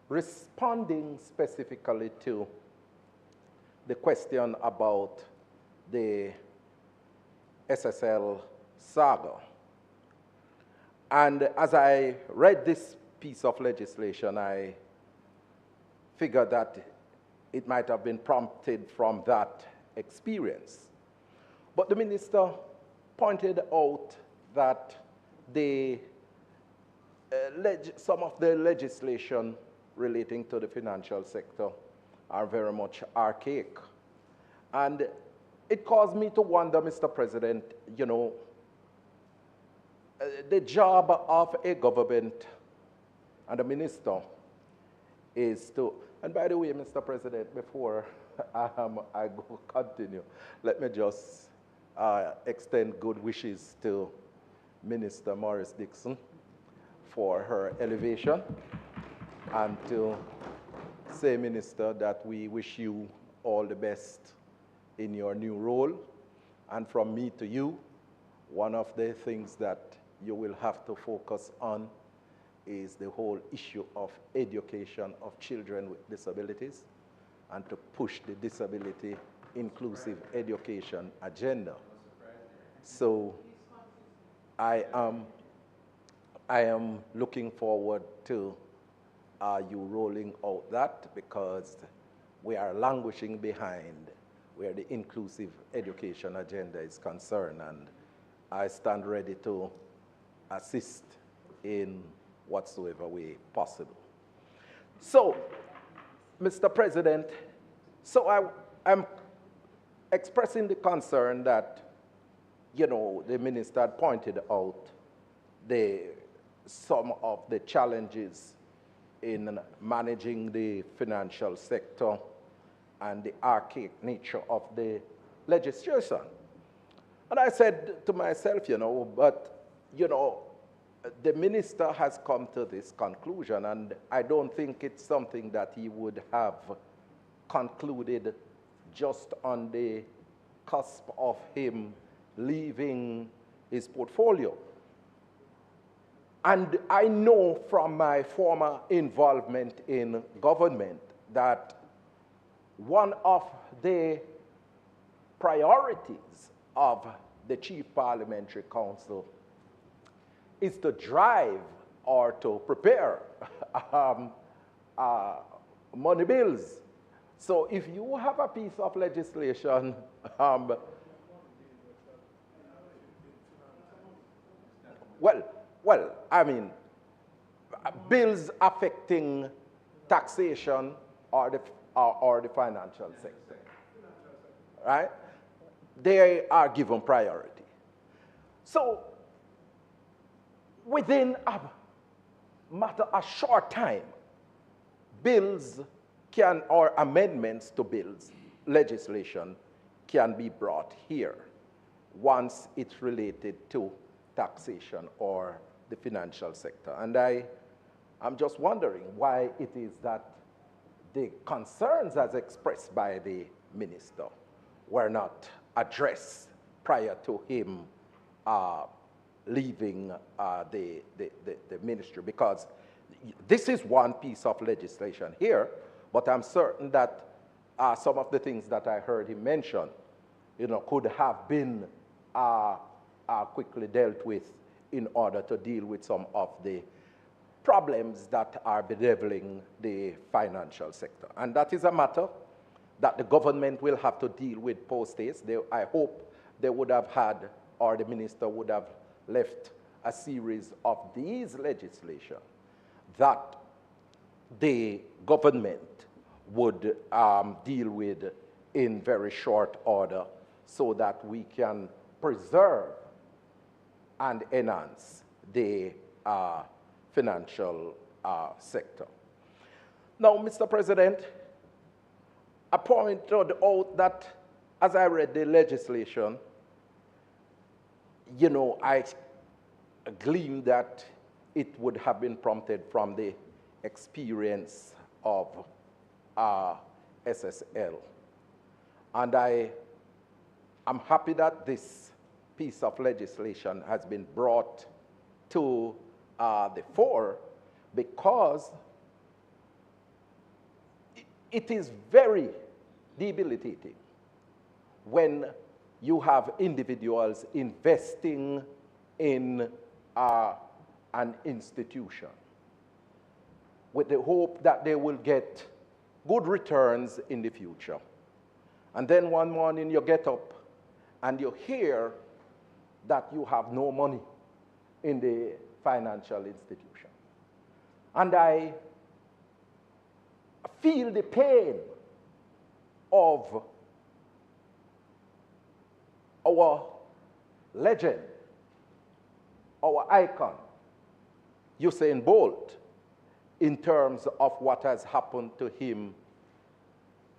responding specifically to the question about the SSL saga. And as I read this piece of legislation, I figured that it might have been prompted from that experience. But the minister pointed out that some of the legislation relating to the financial sector are very much archaic. And it caused me to wonder, Mr. President, you know, the job of a government and a minister is to, and by the way, Mr. President, before I go continue, let me just extend good wishes to Minister Morris Dixon for her elevation. and to say, Minister, that we wish you all the best in your new role. And from me to you, one of the things that you will have to focus on is the whole issue of education of children with disabilities and to push the disability inclusive education agenda. So I am looking forward to you rolling out that, because we are languishing behind where the inclusive education agenda is concerned, and I stand ready to assist in whatsoever way possible. So, Mr. President, so I'm expressing the concern that, you know, the minister had pointed out some of the challenges in managing the financial sector and the archaic nature of the legislation. And I said to myself, you know, but, you know, the minister has come to this conclusion, and I don't think it's something that he would have concluded just on the cusp of him leaving his portfolio. And I know from my former involvement in government that one of the priorities of the Chief Parliamentary Council is to drive or to prepare money bills. So if you have a piece of legislation, well, I mean, bills affecting taxation or the financial sector, right? They are given priority. So within a short time, bills can, or amendments to bills, legislation can be brought here once it's related to taxation or the financial sector. And I'm just wondering why it is that the concerns as expressed by the minister were not addressed prior to him leaving the ministry, because this is one piece of legislation here, but I'm certain that some of the things that I heard him mention, you know, could have been quickly dealt with in order to deal with some of the problems that are bedeviling the financial sector. And that is a matter that the government will have to deal with post-haste. I hope they would have had, or the minister would have left a series of these legislation that the government would deal with in very short order, so that we can preserve and enhance the financial sector. Now, Mr. President, I pointed out that as I read the legislation, you know, I gleaned that it would have been prompted from the experience of SSL. And I'm happy that this piece of legislation has been brought to the fore, because it is very debilitating when you have individuals investing in an institution with the hope that they will get good returns in the future. And then one morning you get up and you hear that you have no money in the financial institution. And I feel the pain of our legend, our icon, Usain Bolt, in terms of what has happened to him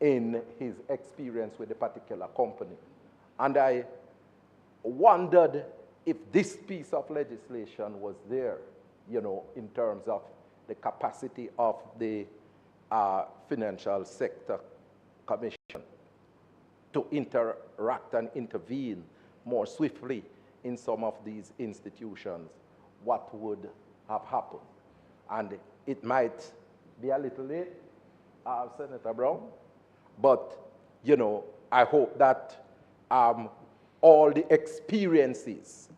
in his experience with a particular company. And I wondered if this piece of legislation was there, you know, in terms of the capacity of the Financial Sector Commission to interact and intervene more swiftly in some of these institutions, what would have happened? And it might be a little late, Senator Brown, but, you know, I hope that all the experiences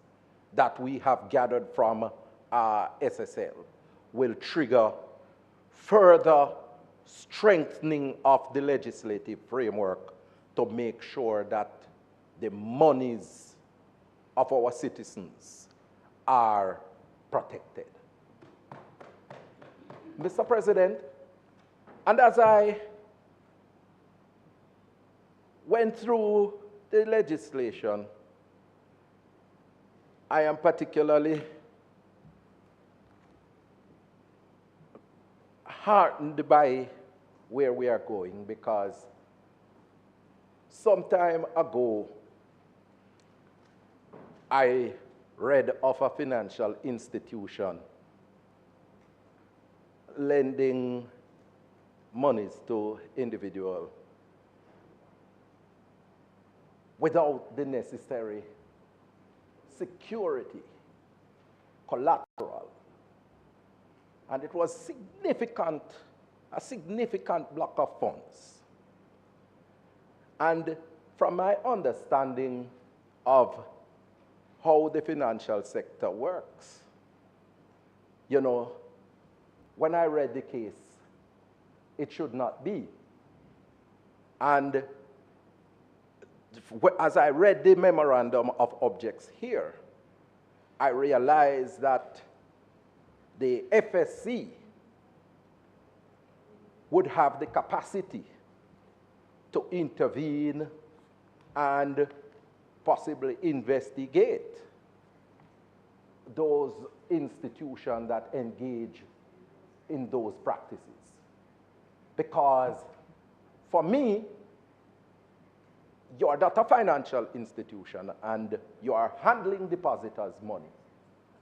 that we have gathered from SSL will trigger further strengthening of the legislative framework to make sure that the monies of our citizens are protected. Mr. President, and as I went through the legislation, I am particularly heartened by where we are going, because some time ago, I read of a financial institution lending monies to individuals without the necessary security, collateral. And it was a significant block of funds. And from my understanding of how the financial sector works, you know, when I read the case, it should not be. And as I read the memorandum of objects here, I realized that the FSC would have the capacity to intervene and possibly investigate those institutions that engage in those practices. Because for me, you're not a financial institution and you are handling depositors' money.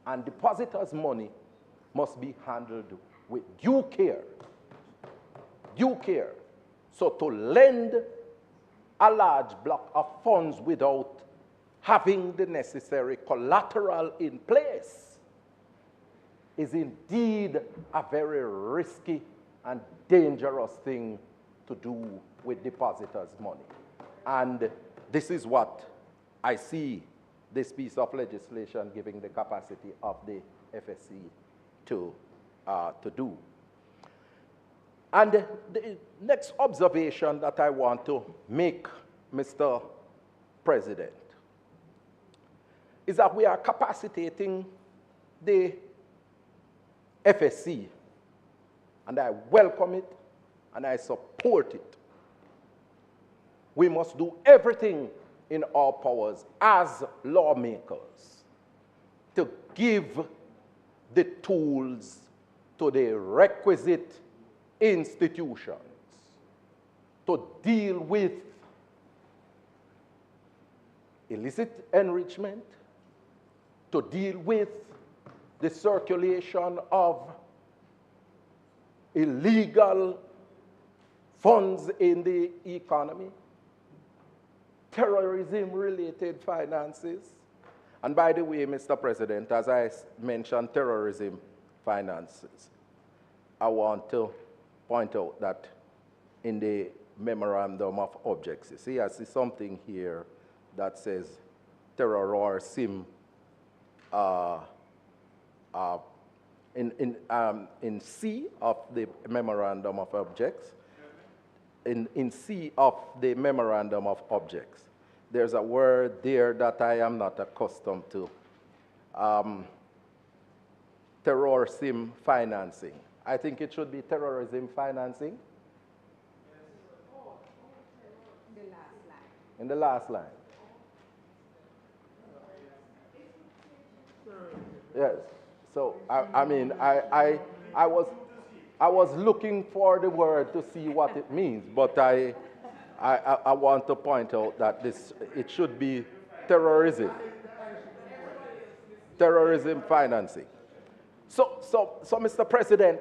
And depositors' money must be handled with due care. Due care. So to lend a large block of funds without having the necessary collateral in place is indeed a very risky and dangerous thing to do with depositors' money. And this is what I see this piece of legislation giving the capacity of the FSC to do. And the next observation that I want to make, Mr. President, is that we are capacitating the FSC, and I welcome it and I support it. We must do everything in our powers as lawmakers to give the tools to the requisite institutions to deal with illicit enrichment, to deal with the circulation of illegal funds in the economy, terrorism-related finances. And by the way, Mr. President, as I mentioned terrorism finances, I want to point out that in the memorandum of objects, you see, I see something here that says terrorism in C of the memorandum of objects. In C of the memorandum of objects, there's a word there that I am not accustomed to. Terrorism financing. I think it should be terrorism financing. In the last line. Yes. So I mean, I was looking for the word to see what it means, but I want to point out that it should be terrorism. Terrorism financing. So Mr. President,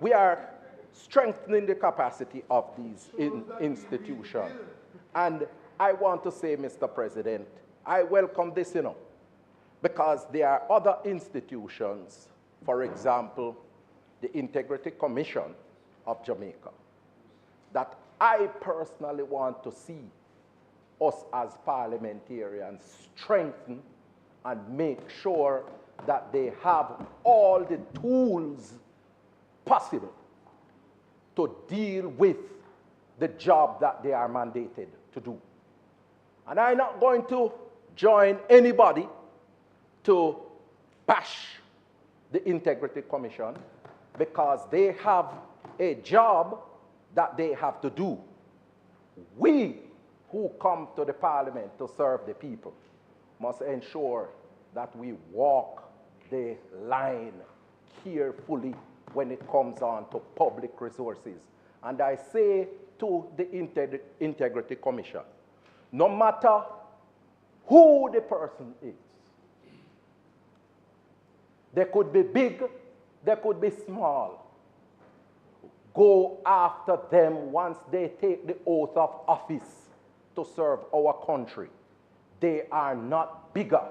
We are strengthening the capacity of these institutions. And I want to say, Mr. President, I welcome this, because there are other institutions, for example, the Integrity Commission of Jamaica, that I personally want to see us as parliamentarians strengthen and make sure that they have all the tools possible to deal with the job that they are mandated to do. And I'm not going to join anybody to bash the Integrity Commission, because they have a job that they have to do. We who come to the parliament to serve the people must ensure that we walk the line carefully when it comes on to public resources. And I say to the Integrity Commission, no matter who the person is, they could be big, they could be small. Go after them once they take the oath of office to serve our country. They are not bigger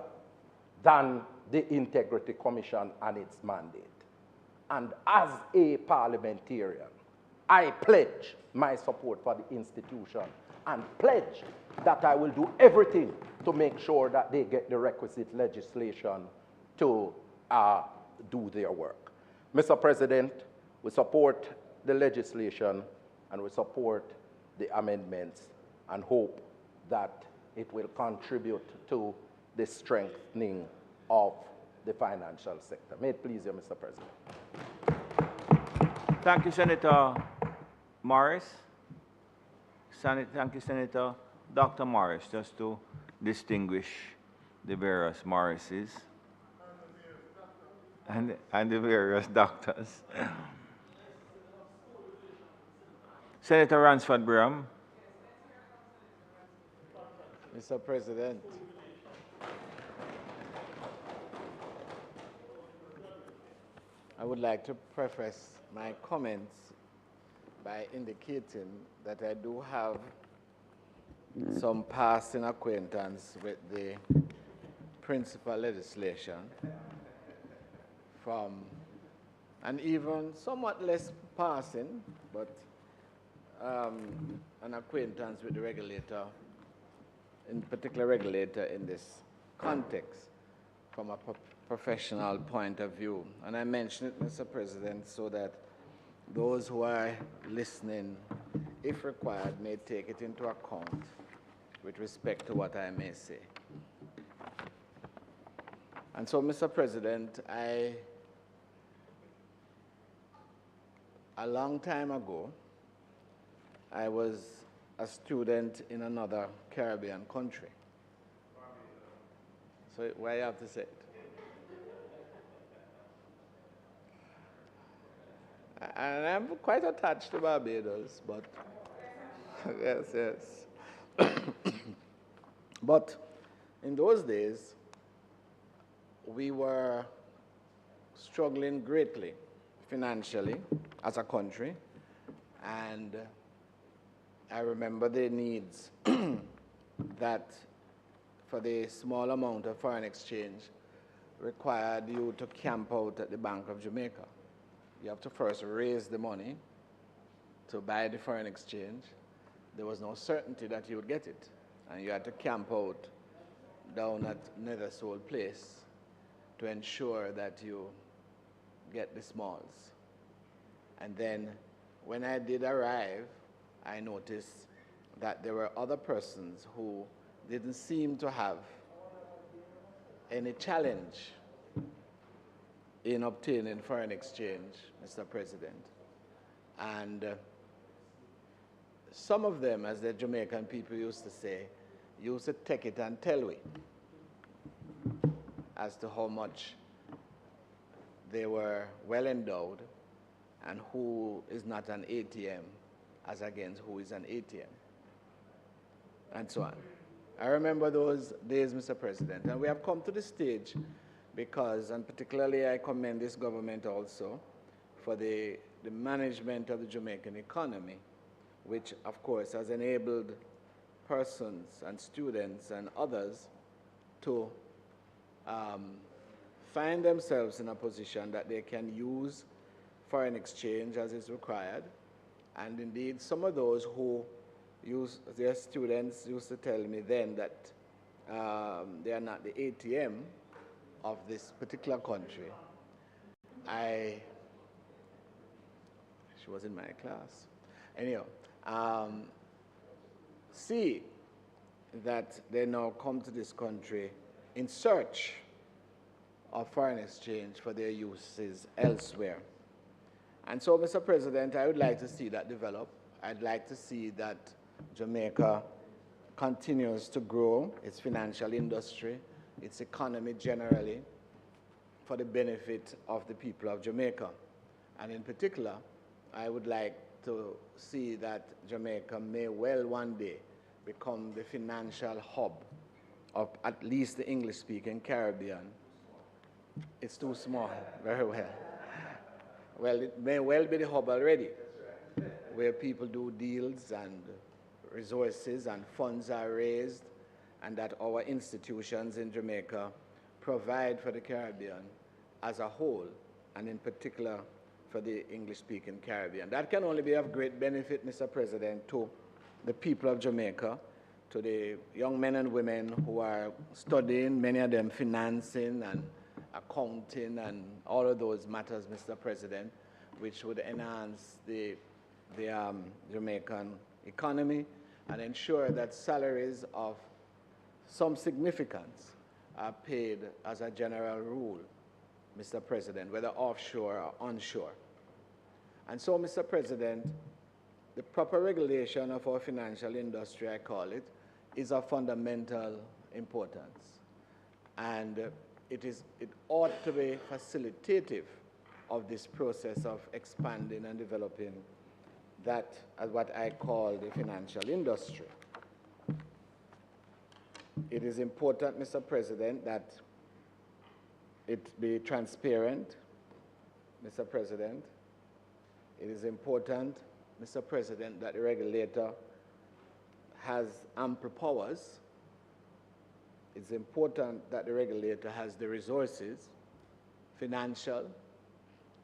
than the Integrity Commission and its mandate. And as a parliamentarian, I pledge my support for the institution and pledge that I will do everything to make sure that they get the requisite legislation to do their work. Mr. President, we support the legislation and we support the amendments and hope that it will contribute to the strengthening of the financial sector. May it please you, Mr. President. Thank you, Senator Morris. Thank you, Senator Dr. Morris, just to distinguish the various Morrises and the various doctors. Senator Ransford Bram. Mr. President, I would like to preface my comments by indicating that I do have some passing acquaintance with the principal legislation from, and even somewhat less passing, but an acquaintance with the regulator, in particular regulator in this context from a professional point of view. And I mention it, Mr. President, so that those who are listening, if required, may take it into account with respect to what I may say. And so, Mr. President, a long time ago, I was a student in another Caribbean country. So why you have to say it? And I'm quite attached to Barbados, but yes. But in those days, we were struggling greatly financially as a country, and I remember the needs that for the small amount of foreign exchange required you to camp out at the Bank of Jamaica. You have to first raise the money to buy the foreign exchange. There was no certainty that you would get it, and you had to camp out down at Nethersole Place to ensure that you get the smalls. And then when I did arrive, I noticed that there were other persons who didn't seem to have any challenge in obtaining foreign exchange, Mr. President. And some of them, as the Jamaican people used to say, used to take it and tell we as to how much they were well endowed and who is not an ATM as against who is an ATM, and so on. I remember those days, Mr. President, and we have come to the stage because, and particularly I commend this government also for the the management of the Jamaican economy, which of course has enabled persons and students and others to find themselves in a position that they can use foreign exchange as is required. And indeed, some of those who use, their students used to tell me then that they are not the ATM of this particular country. She was in my class. Anyhow, see that they now come to this country in search of foreign exchange for their uses elsewhere. And so, Mr. President, I would like to see that develop. I'd like to see that Jamaica continues to grow its financial industry, its economy generally, for the benefit of the people of Jamaica. And in particular, I would like to see that Jamaica may well one day become the financial hub of at least the English-speaking Caribbean. It's too small, very well. Well, it may well be the hub already, where people do deals and resources and funds are raised, and that our institutions in Jamaica provide for the Caribbean as a whole, and in particular for the English-speaking Caribbean. That can only be of great benefit, Mr. President, to the people of Jamaica, to the young men and women who are studying, many of them financing and accounting and all of those matters, Mr. President, which would enhance the Jamaican economy and ensure that salaries of some significance are paid as a general rule, Mr. President, whether offshore or onshore. And so, Mr. President, the proper regulation of our financial industry, I call it, is of fundamental importance. And it ought to be facilitative of this process of expanding and developing that as what I call the financial industry. It is important, Mr. President, that it be transparent, Mr. President. It is important, Mr. President, that the regulator has ample powers. It's important that the regulator has the resources, financial,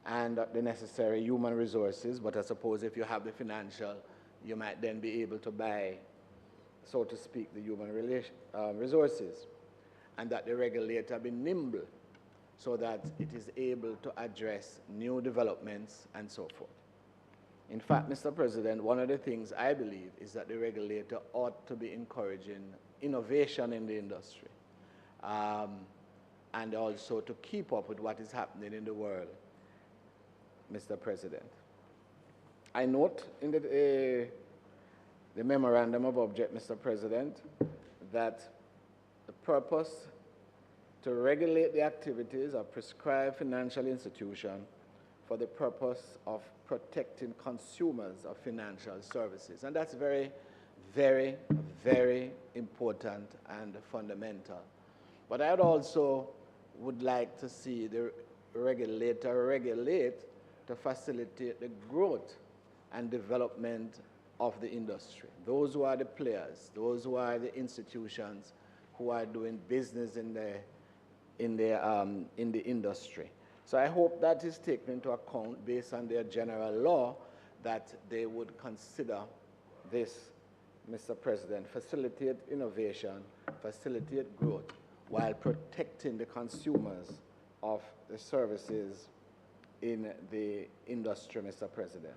and the necessary human resources. But I suppose if you have the financial, you might then be able to buy, so to speak, the human resources. And that the regulator be nimble so that it is able to address new developments and so forth. In fact, Mr. President, one of the things I believe is that the regulator ought to be encouraging innovation in the industry, and also to keep up with what is happening in the world, Mr. President. I note in the memorandum of object, Mr. President, that the purpose to regulate the activities of prescribed financial institution for the purpose of protecting consumers of financial services. And that's very, very, very important and fundamental. But I also would like to see the regulator regulate to facilitate the growth and development of the industry. Those who are the players, those who are the institutions who are doing business in the industry. So I hope that is taken into account based on their general law, that they would consider this, Mr. President, facilitate innovation, facilitate growth, while protecting the consumers of the services in the industry, Mr. President.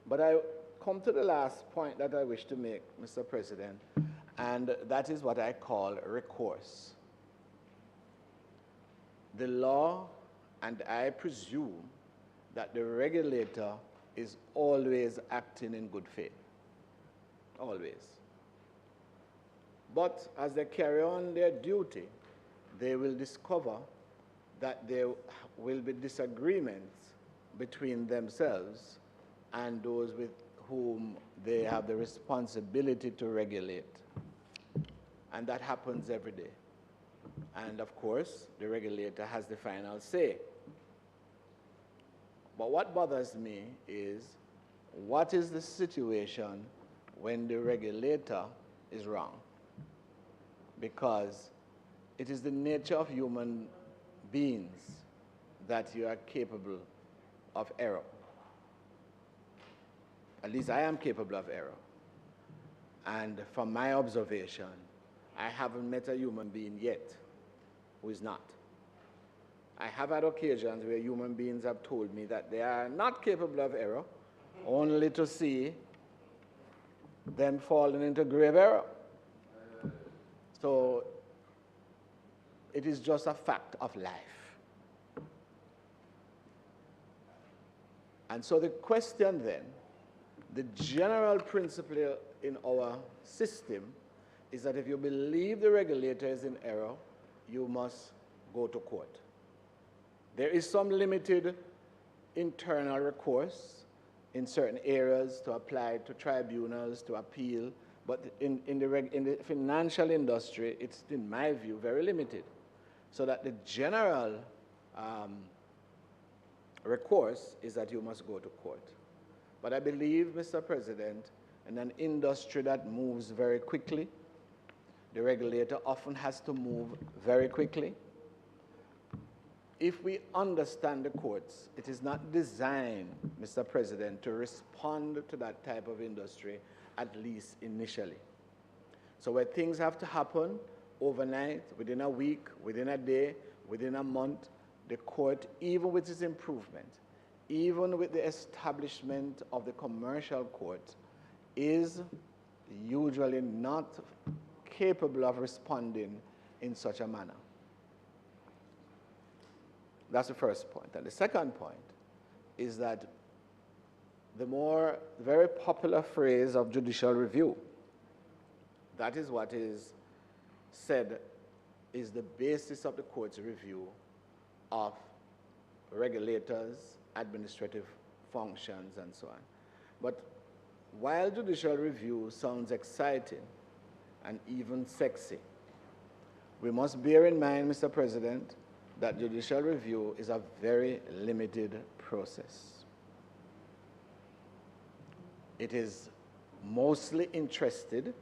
But I come to the last point that I wish to make, Mr. President, and that is what I call recourse. The law, and I presume that the regulator is always acting in good faith, always. But as they carry on their duty, they will discover that there will be disagreements between themselves and those with whom they have the responsibility to regulate. And that happens every day. And of course, the regulator has the final say. But what bothers me is, what is the situation when the regulator is wrong? Because it is the nature of human beings that you are capable of error. At least I am capable of error. And from my observation, I haven't met a human being yet who is not. I have had occasions where human beings have told me that they are not capable of error, only to see them falling into grave error. So it is just a fact of life. And so the question then, the general principle in our system is that if you believe the regulator is in error, you must go to court. There is some limited internal recourse in certain areas to apply to tribunals, to appeal, but in the financial industry, it's, in my view, very limited. So that the general recourse is that you must go to court. But I believe, Mr. President, in an industry that moves very quickly, the regulator often has to move very quickly. If we understand the courts, it is not designed, Mr. President, to respond to that type of industry, at least initially. So where things have to happen overnight, within a week, within a day, within a month, the court, even with its improvement, even with the establishment of the commercial court, is usually not capable of responding in such a manner. That's the first point. And the second point is that the very popular phrase of judicial review, that is what is said is the basis of the court's review of regulators, administrative functions, and so on. But while judicial review sounds exciting and even sexy, we must bear in mind, Mr. President, that judicial review is a very limited process. It is mostly interested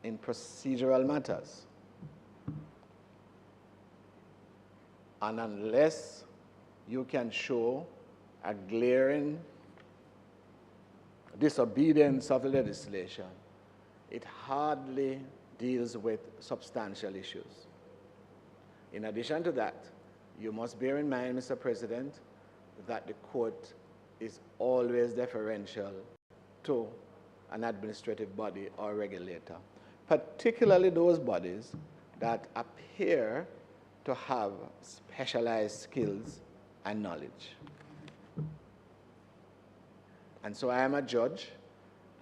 in procedural matters. And unless you can show a glaring disobedience of the legislation, it hardly deals with substantial issues. In addition to that, you must bear in mind, Mr. President, that the court is always deferential to an administrative body or regulator, particularly those bodies that appear to have specialized skills and knowledge. And so I am a judge,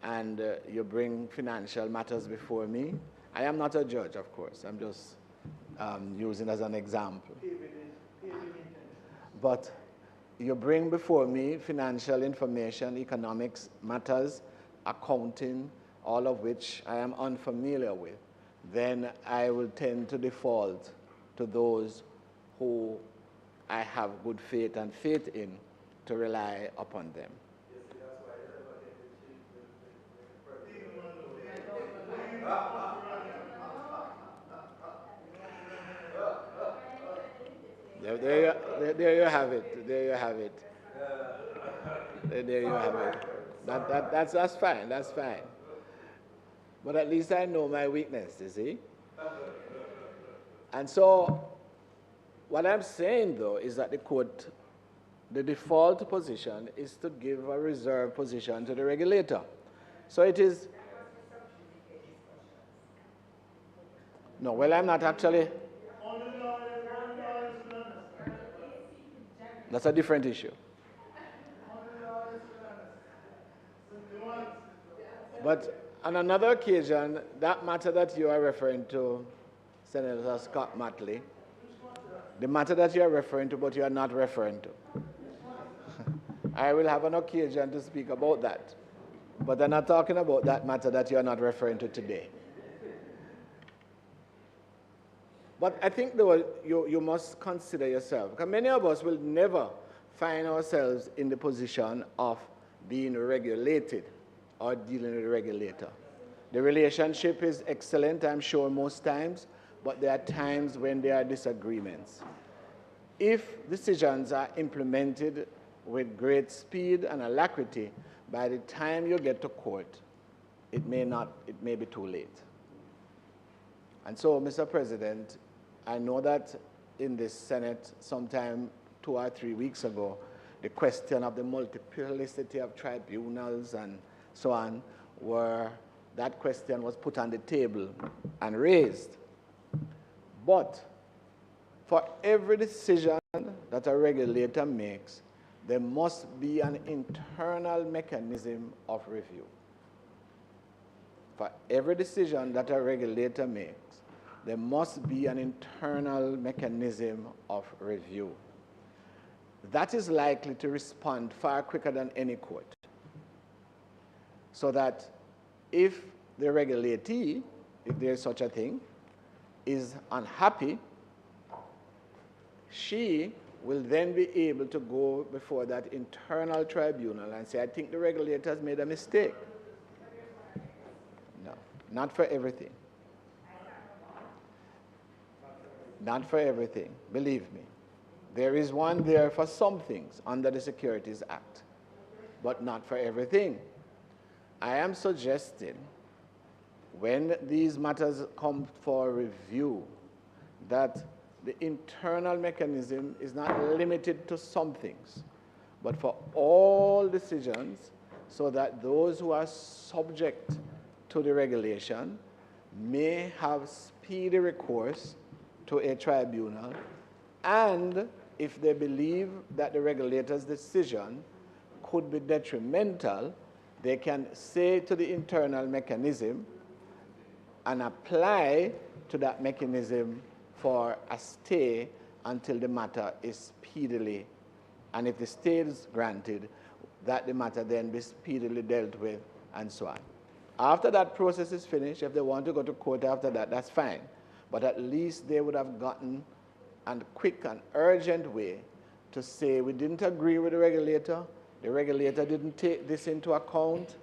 and you bring financial matters before me. I am not a judge, of course. I'm just using as an example. But you bring before me financial information, economics matters, accounting, all of which I am unfamiliar with. Then I will tend to default to those who I have good faith and faith in to rely upon them. There you have it. There you have it. There you have it. That's fine. That's fine. But at least I know my weakness, you see? And so what I'm saying, though, is that the court, the default position is to give a reserve position to the regulator. So it is... No, well, I'm not actually... That's a different issue. But on another occasion, that matter that you are referring to, Senator Scott Matley, the matter that you are referring to but you are not referring to, I will have an occasion to speak about that. But I'm not talking about that matter that you are not referring to today. But I think, though, you must consider yourself, because many of us will never find ourselves in the position of being regulated or dealing with a regulator. The relationship is excellent, I'm sure, most times, but there are times when there are disagreements. If decisions are implemented with great speed and alacrity, by the time you get to court, it may be too late. And so, Mr. President, I know that in this Senate sometime 2 or 3 weeks ago, the question of the multiplicity of tribunals and so on, that question was put on the table and raised. But for every decision that a regulator makes, there must be an internal mechanism of review. For every decision that a regulator makes, there must be an internal mechanism of review. That is likely to respond far quicker than any court. So that if the regulatee, if there is such a thing, is unhappy, she will then be able to go before that internal tribunal and say, I think the regulator has made a mistake. No, not for everything. Not for everything, believe me. There is one there for some things under the Securities Act, but not for everything. I am suggesting when these matters come for review that the internal mechanism is not limited to some things, but for all decisions, so that those who are subject to the regulation may have speedy recourse to a tribunal, and if they believe that the regulator's decision could be detrimental, they can say to the internal mechanism and apply to that mechanism for a stay until the matter is speedily, and if the stay is granted, that the matter then be speedily dealt with, and so on. After that process is finished, if they want to go to court after that, that's fine. But at least they would have gotten a quick and urgent way to say, we didn't agree with the regulator didn't take this into account,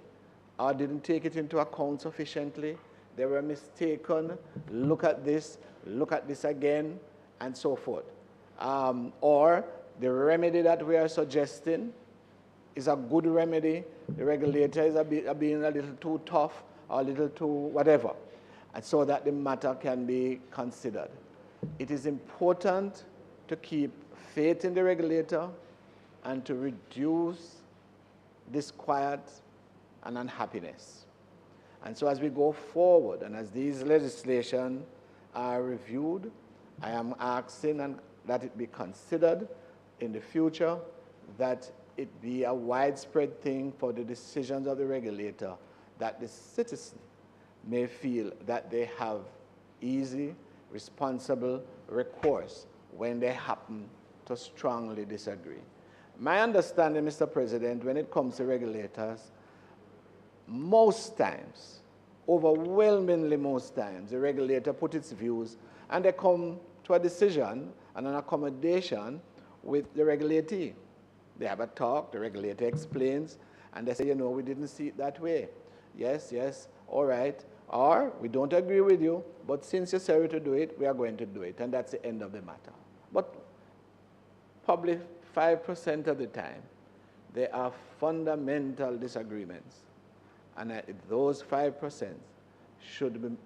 or didn't take it into account sufficiently, they were mistaken, look at this again, and so forth. Or the remedy that we are suggesting is a good remedy, the regulator is being a little too tough, or a little too whatever, and so that the matter can be considered. It is important to keep faith in the regulator and to reduce disquiet and unhappiness. And so as we go forward and as these legislation are reviewed, I am asking that it be considered in the future, that it be a widespread thing for the decisions of the regulator, that the citizen may feel that they have easy, responsible recourse when they happen to strongly disagree. My understanding, Mr. President, when it comes to regulators, most times, overwhelmingly most times, the regulator puts its views and they come to a decision and an accommodation with the regulatee. They have a talk, the regulator explains, and they say, we didn't see it that way. Yes, all right. Or, we don't agree with you, but since you said to do it, we are going to do it, and that's the end of the matter. But probably 5% of the time, there are fundamental disagreements, and those 5%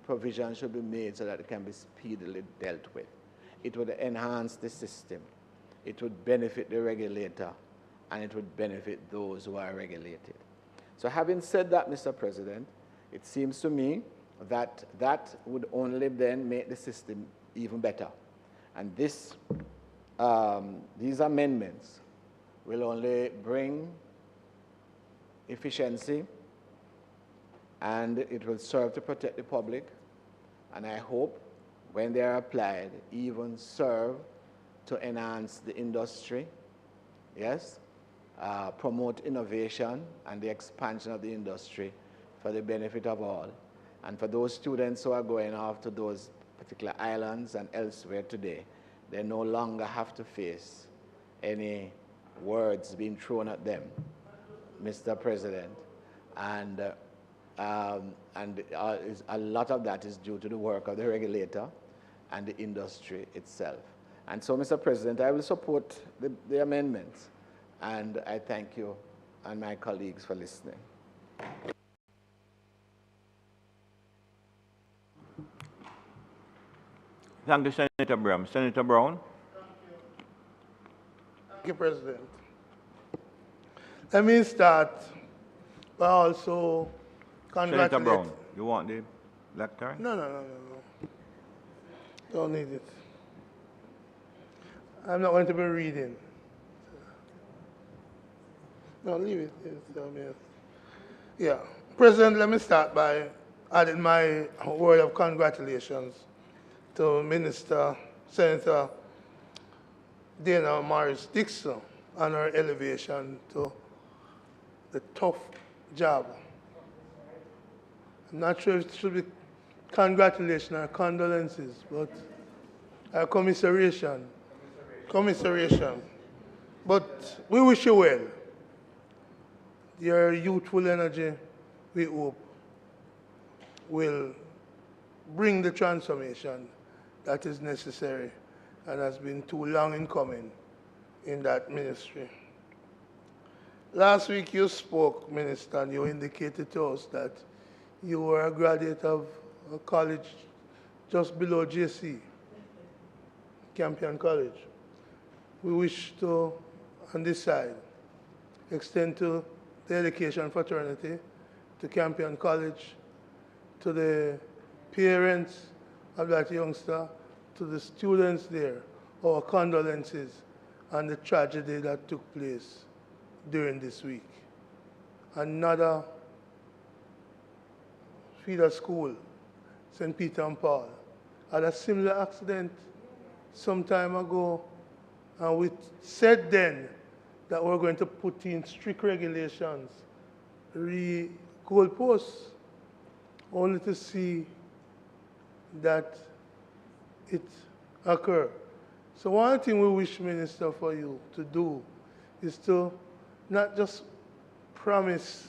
provision should be made so that it can be speedily dealt with. It would enhance the system. It would benefit the regulator, and it would benefit those who are regulated. So having said that, Mr. President, it seems to me that that would only then make the system even better. And these amendments will only bring efficiency, and it will serve to protect the public, and I hope when they are applied, even serve to enhance the industry, yes, promote innovation and the expansion of the industry for the benefit of all. And for those students who are going off to those particular islands and elsewhere today, they no longer have to face any words being thrown at them, Mr. President, and a lot of that is due to the work of the regulator and the industry itself. And so, Mr. President, I will support the amendments, and I thank you and my colleagues for listening. Thank you, Senator Brown. Senator Brown? Thank you, President. Let me start by also congratulating... Senator Brown, you want the lectern? No. Don't need it. I'm not going to be reading. No, leave it. Yeah. President, let me start by adding my word of congratulations to Minister, Senator Dana Morris Dixon on her elevation to the tough job. I'm not sure if it should be congratulations or condolences, but commiseration. But we wish you well. Your youthful energy, we hope, will bring the transformation that is necessary and has been too long in coming in that ministry. Last week you spoke, Minister, and you indicated to us that you were a graduate of a college just below JC, Campion College. We wish to, on this side, extend to the education fraternity, to Campion College, to the parents of that youngster, to the students there, our condolences on the tragedy that took place during this week. Another feeder school, St. Peter and Paul, had a similar accident some time ago, and we said then that we're going to put in strict regulations, goalposts, only to see that it occur. So one thing we wish, Minister, for you to do is to not just promise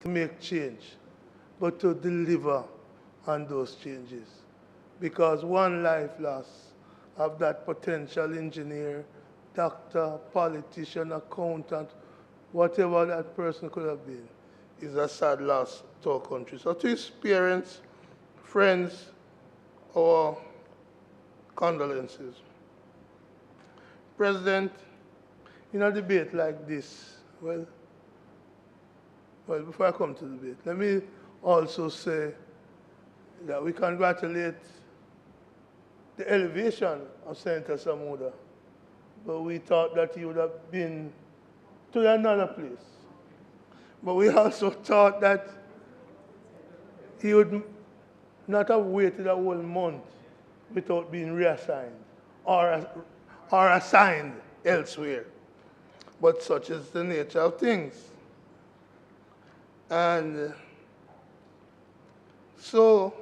to make change, but to deliver on those changes. Because one life lost of that potential engineer, doctor, politician, accountant, whatever that person could have been, is a sad loss to our country. So to his parents, friends, our condolences. President, in a debate like this, well, before I come to the debate, let me also say that we congratulate the elevation of Senator Samuda, but we thought that he would have been to another place. But we also thought that he would not have waited a whole month without being reassigned or assigned elsewhere. But such is the nature of things. And so,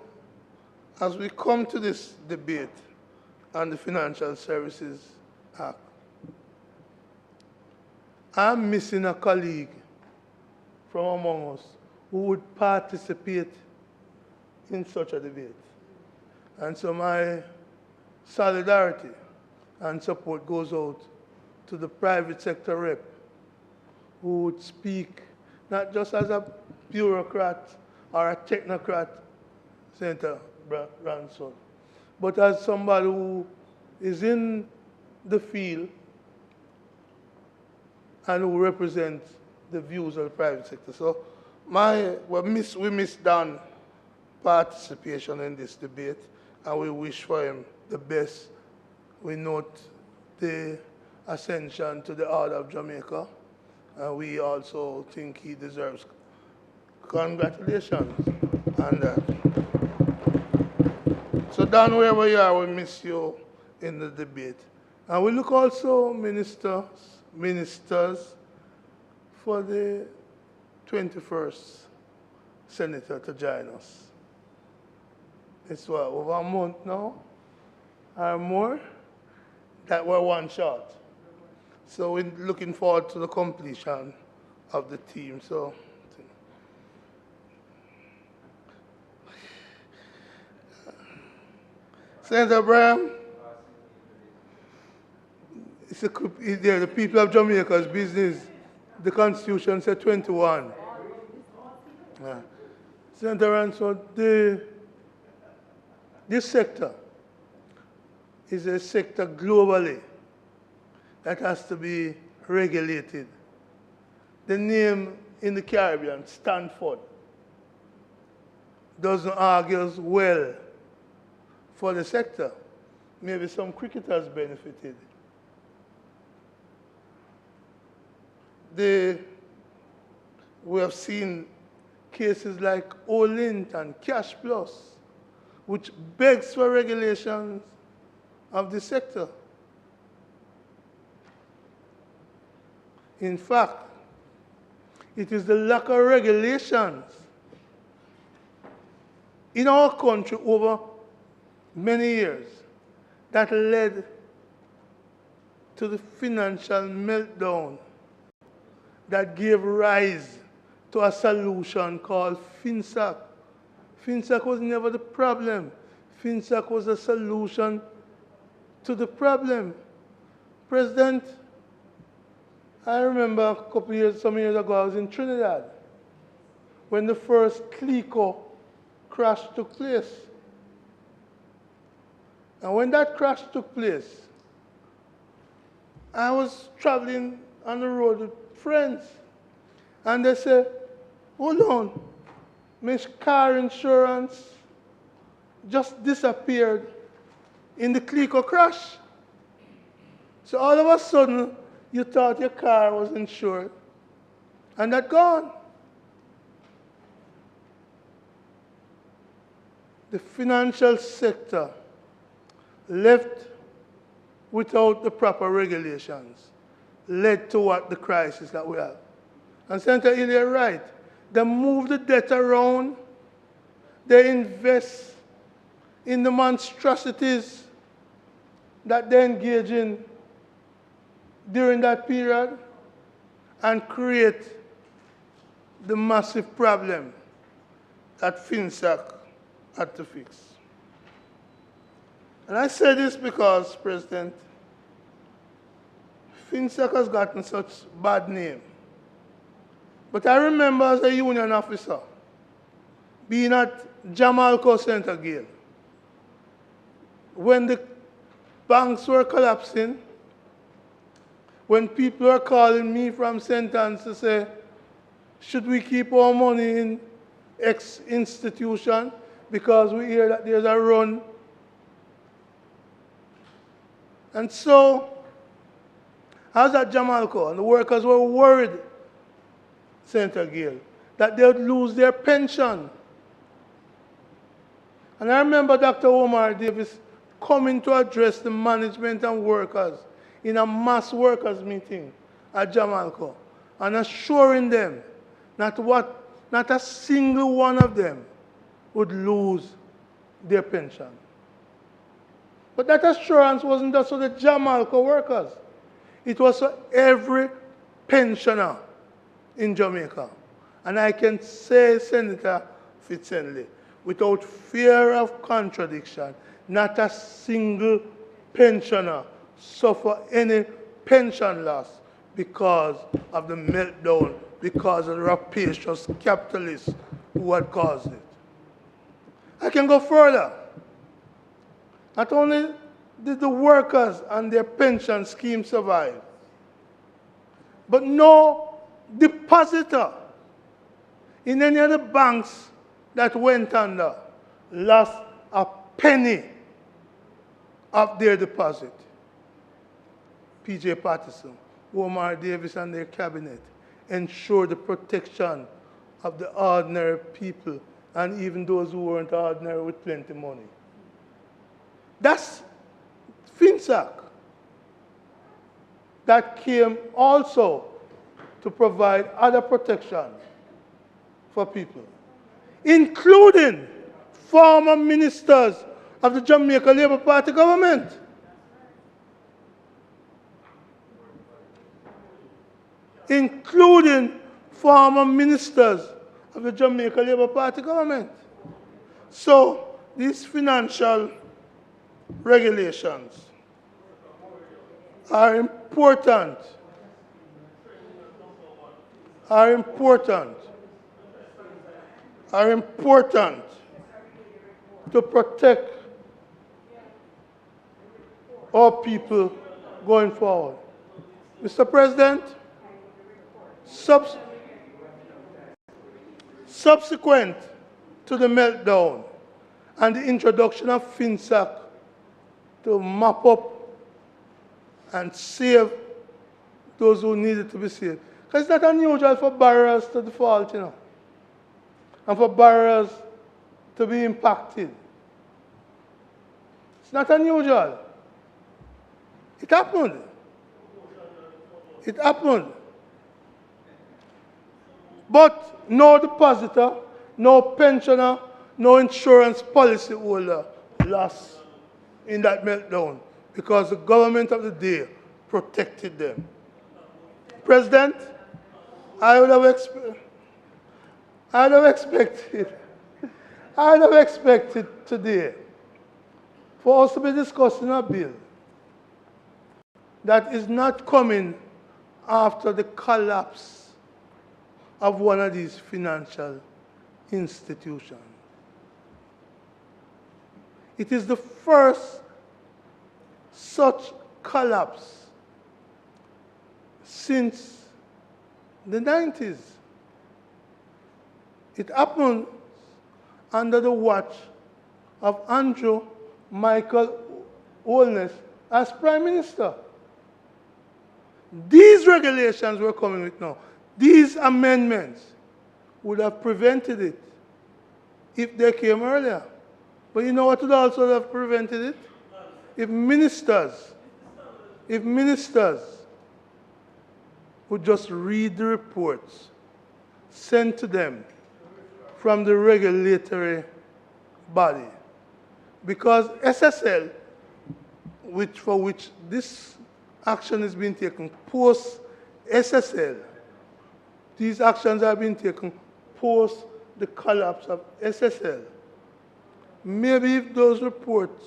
as we come to this debate on the Financial Services Act, I'm missing a colleague from among us who would participate in such a debate. And so my solidarity and support goes out to the private sector rep who would speak not just as a bureaucrat or a technocrat, Senator Branson, but as somebody who is in the field and who represents the views of the private sector. So we miss Dan's participation in this debate, and we wish for him the best. We note the ascension to the Order of Jamaica, and we also think he deserves congratulations on that. So Dan, wherever you are, we miss you in the debate. And we look also, ministers for the 21st senator to join us. It's what, over a month now or more that we're one short. So we're looking forward to the completion of the team. So, Senator Abraham, they're the people of Jamaica's business. The Constitution said 21. Senator Ransom, this sector is a sector globally that has to be regulated. The name in the Caribbean, Stanford, doesn't argue well for the sector. Maybe some cricketers benefited. We have seen cases like Olint and Cash Plus, which begs for regulations of the sector. In fact, it is the lack of regulations in our country over many years that led to the financial meltdown that gave rise to a solution called FinSAC. FinSAC was never the problem. FinSAC was a solution to the problem. President, I remember some years ago, I was in Trinidad when the first CLICO crash took place. And when that crash took place, I was traveling on the road with friends, and they said, hold on, my car insurance just disappeared in the CLICO crash. So all of a sudden, you thought your car was insured, and that gone. The financial sector left without the proper regulations led to what the crisis that we have. And Senator Ely, you're right. They move the debt around. They invest in the monstrosities that they engage in during that period and create the massive problem that FinSAC had to fix. And I say this because, President, FinSAC has gotten such bad name. But I remember as a union officer being at Jamalco Center Gale when the banks were collapsing, when people were calling me from sentence to say, should we keep our money in X institution because we hear that there's a run. And so, I was at Jamalco, and the workers were worried, Senator Gale, that they would lose their pension. And I remember Dr. Omar Davis coming to address the management and workers in a mass workers meeting at Jamalco and assuring them that not a single one of them would lose their pension. But that assurance wasn't just for the Jamalco workers. It was for every pensioner in Jamaica. And I can say, Senator Fitzhenley, without fear of contradiction, not a single pensioner suffer any pension loss because of the meltdown, because of the rapacious capitalists who had caused it. I can go further. Not only did the workers and their pension scheme survive, but no depositor in any of the banks that went under lost a penny of their deposit. P.J. Patterson, Omar Davis and their cabinet ensured the protection of the ordinary people and even those who weren't ordinary with plenty of money. That's FinSAC. That came also to provide other protection for people, including former ministers of the Jamaica Labour Party government. including former ministers of the Jamaica Labour Party government. So these financial regulations are important, to protect our people going forward. Mr. President, subsequent to the meltdown and the introduction of FinSAC to mop up and save those who needed to be saved. Because it's not unusual for borrowers to default, you know, and for borrowers to be impacted. It's not unusual. It happened. It happened. But no depositor, no pensioner, no insurance policy holder lost in that meltdown because the government of the day protected them. President, I would have expected today for us to be discussing a bill that is not coming after the collapse of one of these financial institutions. It is the first such collapse since the 90s. It happened under the watch of Andrew Michael Holness as Prime Minister. These regulations we're coming with now, these amendments would have prevented it if they came earlier. But you know what would also have prevented it? If ministers would just read the reports sent to them from the regulatory body. Because SSL, for which this action is being taken post SSL, these actions are being taken post the collapse of SSL. Maybe if those reports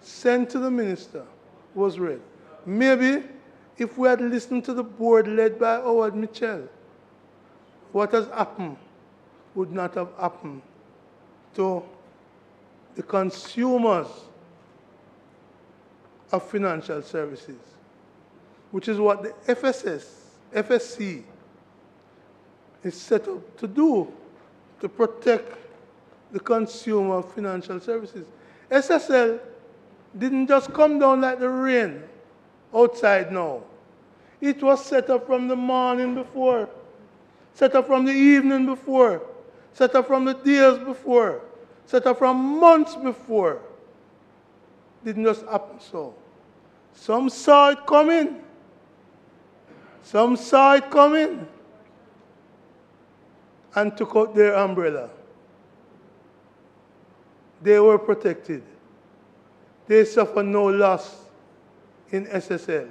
sent to the minister was read, maybe if we had listened to the board led by Howard Mitchell, what has happened would not have happened to the consumers of financial services, which is what the FSC is set up to do, to protect the consumer of financial services. SSL didn't just come down like the rain outside now. It was set up from the morning before, set up from the evening before, set up from the days before, set up from months before. Didn't just happen so. Some saw it coming. Some saw it coming and took out their umbrella. They were protected. They suffered no loss in SSL.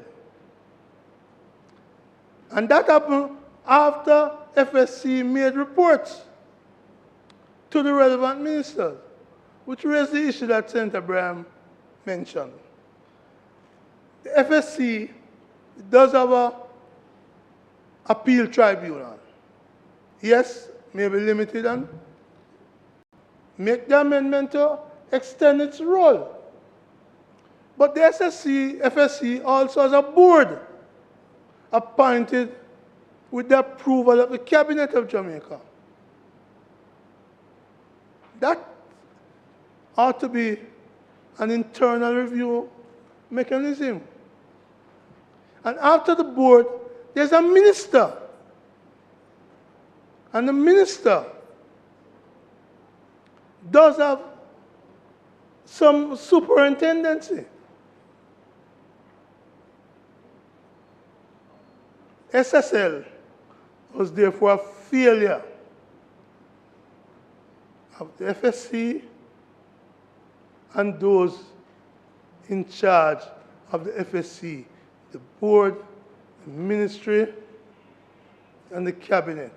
And that happened after FSC made reports to the relevant ministers, which raised the issue that Senator Braham mentioned. The FSC does have an appeal tribunal. Yes, maybe limited, and make the amendment to extend its role. But the FSC also has a board appointed with the approval of the Cabinet of Jamaica. That ought to be an internal review mechanism. And after the board, there's a minister. And the minister does have some superintendency. SSL was therefore a failure of the FSC and those in charge of the FSC, the board, the ministry, and the cabinet.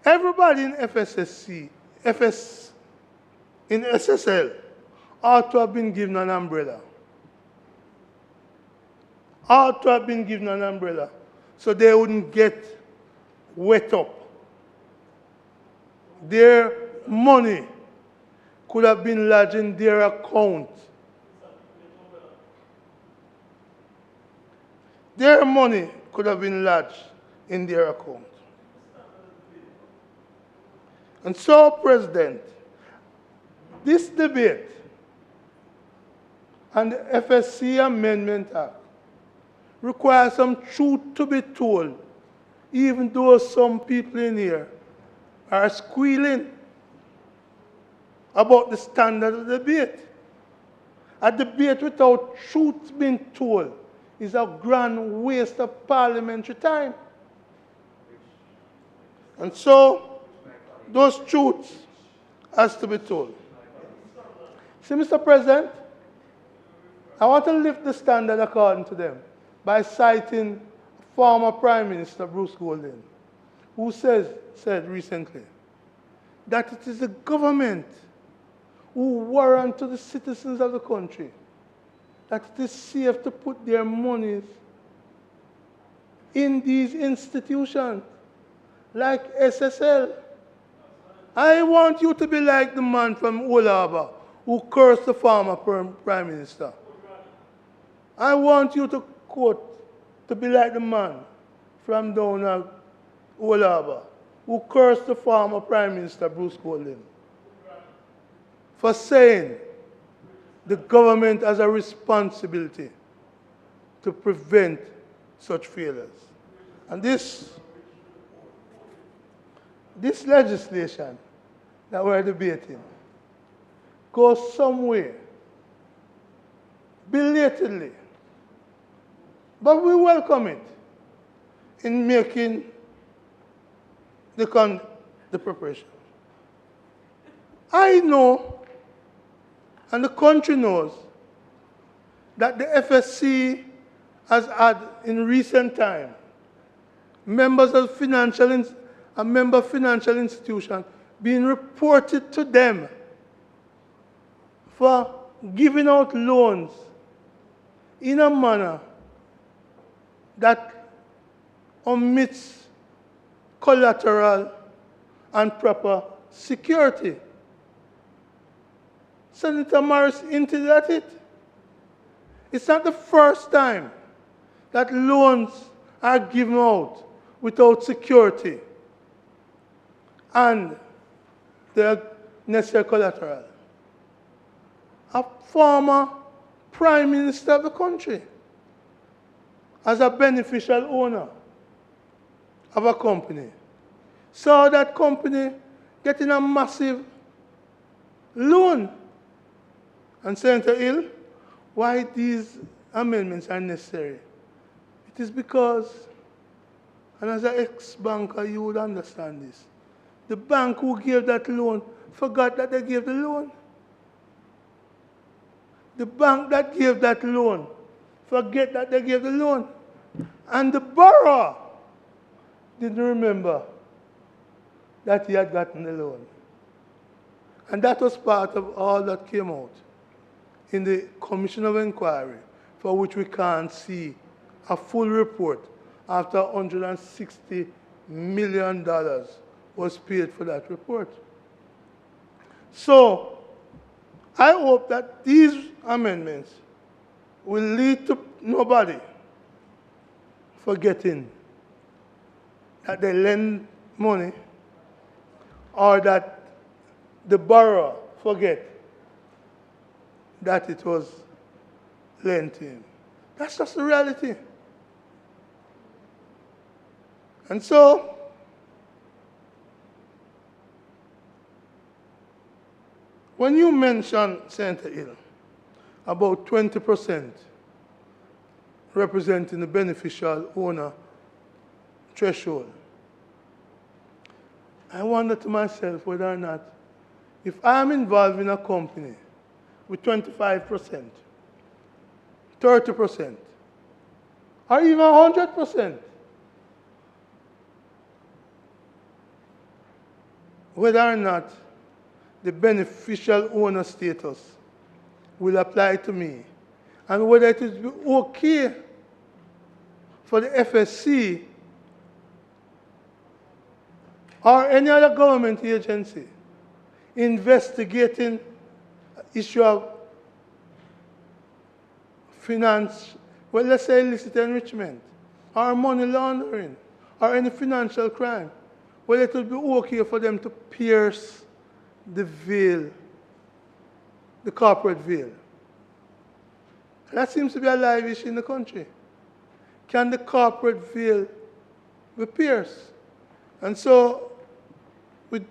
Everybody in in SSL ought to have been given an umbrella. Ought to have been given an umbrella so they wouldn't get wet up. Their money could have been lodged in their account. Their money could have been lodged in their account. And so, President, this debate and the FSC Amendment Act requires some truth to be told, even though some people in here are squealing about the standard of debate. A debate without truth being told is a grand waste of parliamentary time. And so, those truths has to be told. See, Mr. President, I want to lift the standard according to them by citing former Prime Minister Bruce Golding, who said recently that it is the government who warrant to the citizens of the country that it is safe to put their monies in these institutions like SSL. I want you to be like the man from Olaba who cursed the former Prime Minister. I want you to be like the man from down at Olaba who cursed the former Prime Minister Bruce Golding for saying the government has a responsibility to prevent such failures. And this legislation that we're debating goes somewhere belatedly, but we welcome it in making the preparation. I know, and the country knows, that the FSC has had in recent time members of financial institutions being reported to them for giving out loans in a manner that omits collateral and proper security. Senator Morris hinted at it. It's not the first time that loans are given out without security and the necessary collateral. A former Prime Minister of the country, as a beneficial owner of a company, saw that company getting a massive loan. And Senator Hill, why these amendments are necessary? It is because, and as an ex-banker you would understand this, the bank who gave that loan forgot that they gave the loan. The bank that gave that loan forget that they gave the loan. And the borrower didn't remember that he had gotten the loan. And that was part of all that came out in the Commission of Inquiry, for which we can't see a full report after $160 million was paid for that report. So, I hope that these amendments will lead to nobody forgetting that they lend money or that the borrower forget that it was lent to him. That's just the reality. And so, when you mention, Senator Hill, about 20% representing the beneficial owner threshold, I wonder to myself whether or not, if I'm involved in a company with 25%, 30%, or even 100%, whether or not the beneficial owner status will apply to me, and whether it is okay for the FSC or any other government agency investigating issue of finance, well, let's say illicit enrichment, or money laundering, or any financial crime, well, it would be okay for them to pierce the veil, the corporate veil. That seems to be a live issue in the country. Can the corporate veil be pierced? And so we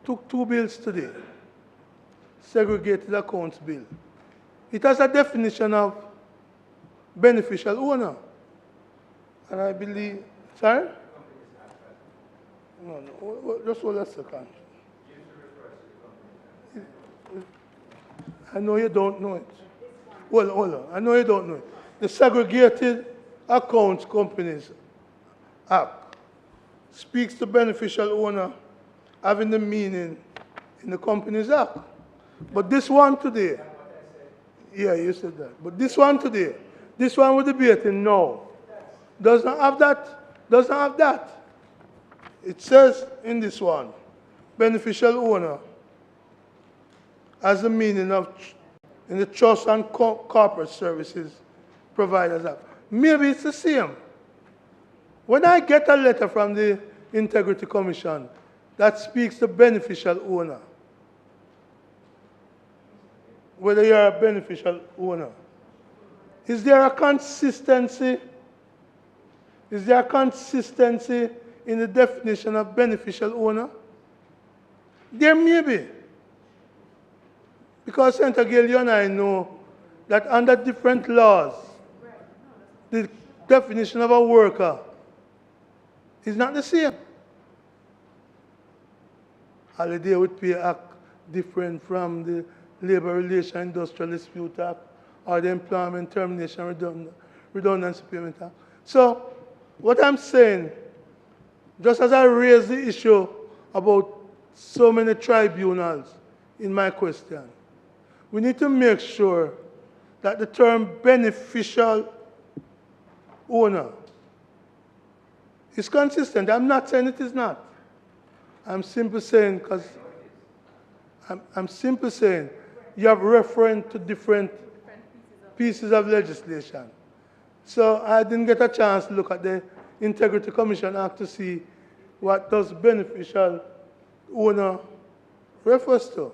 took two bills today. Segregated accounts bill. It has a definition of beneficial owner. And I believe, sorry? No, just hold a second. I know you don't know it. Hold on. I know you don't know it. The Segregated Accounts Companies Act speaks to beneficial owner having the meaning in the Companies Act. But this one today, yeah, you said that. But this one today, this one we're debating now, does not have that. It says in this one, beneficial owner has the meaning of in the trust and corporate services providers act. Maybe it's the same. When I get a letter from the Integrity Commission that speaks to beneficial owner, whether you're a beneficial owner, is there a consistency? Is there a consistency in the definition of beneficial owner? There may be. Because, Senator Gill, you and I know that under different laws, the definition of a worker is not the same. Holiday with Pay Act different from the Labor Relation Industrial Dispute Act or the Employment Termination Redundancy Payment Act. So, what I'm saying, just as I raised the issue about so many tribunals in my question, we need to make sure that the term beneficial owner is consistent. I'm not saying it is not. I'm simply saying, because I'm simply saying you have reference to different pieces of legislation. So I didn't get a chance to look at the Integrity Commission Act to see what does beneficial owner refers to.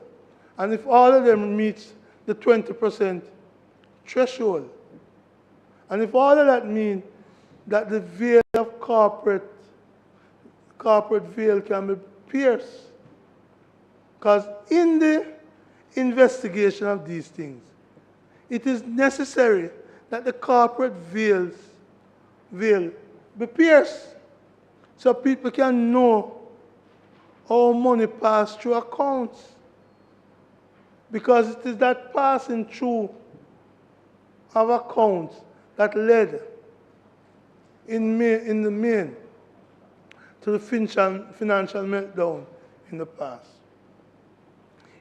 And if all of them meets the 20% threshold, and if all of that means that the veil of corporate veil can be pierced, because in the investigation of these things, it is necessary that the corporate veil be pierced so people can know how money passes through accounts. Because it is that passing through of accounts that led in the main to the financial meltdown in the past.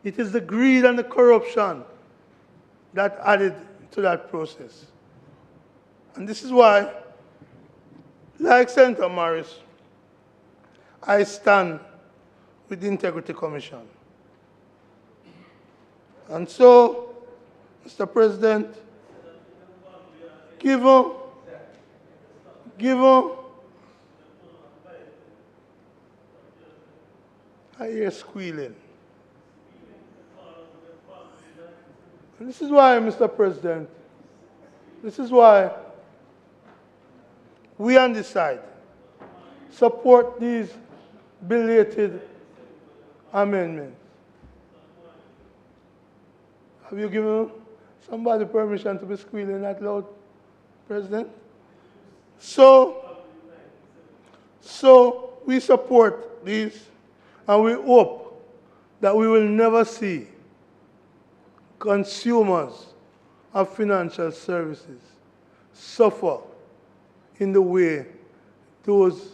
It is the greed and the corruption that added to that process. And this is why, like Senator Morris, I stand with the Integrity Commission. And so, Mr. President, given I hear squealing. And this is why, Mr. President, this is why we on this side support these belated amendments. Have you given somebody permission to be squealing that loud, President? So we support these, and we hope that we will never see consumers of financial services suffer in the way those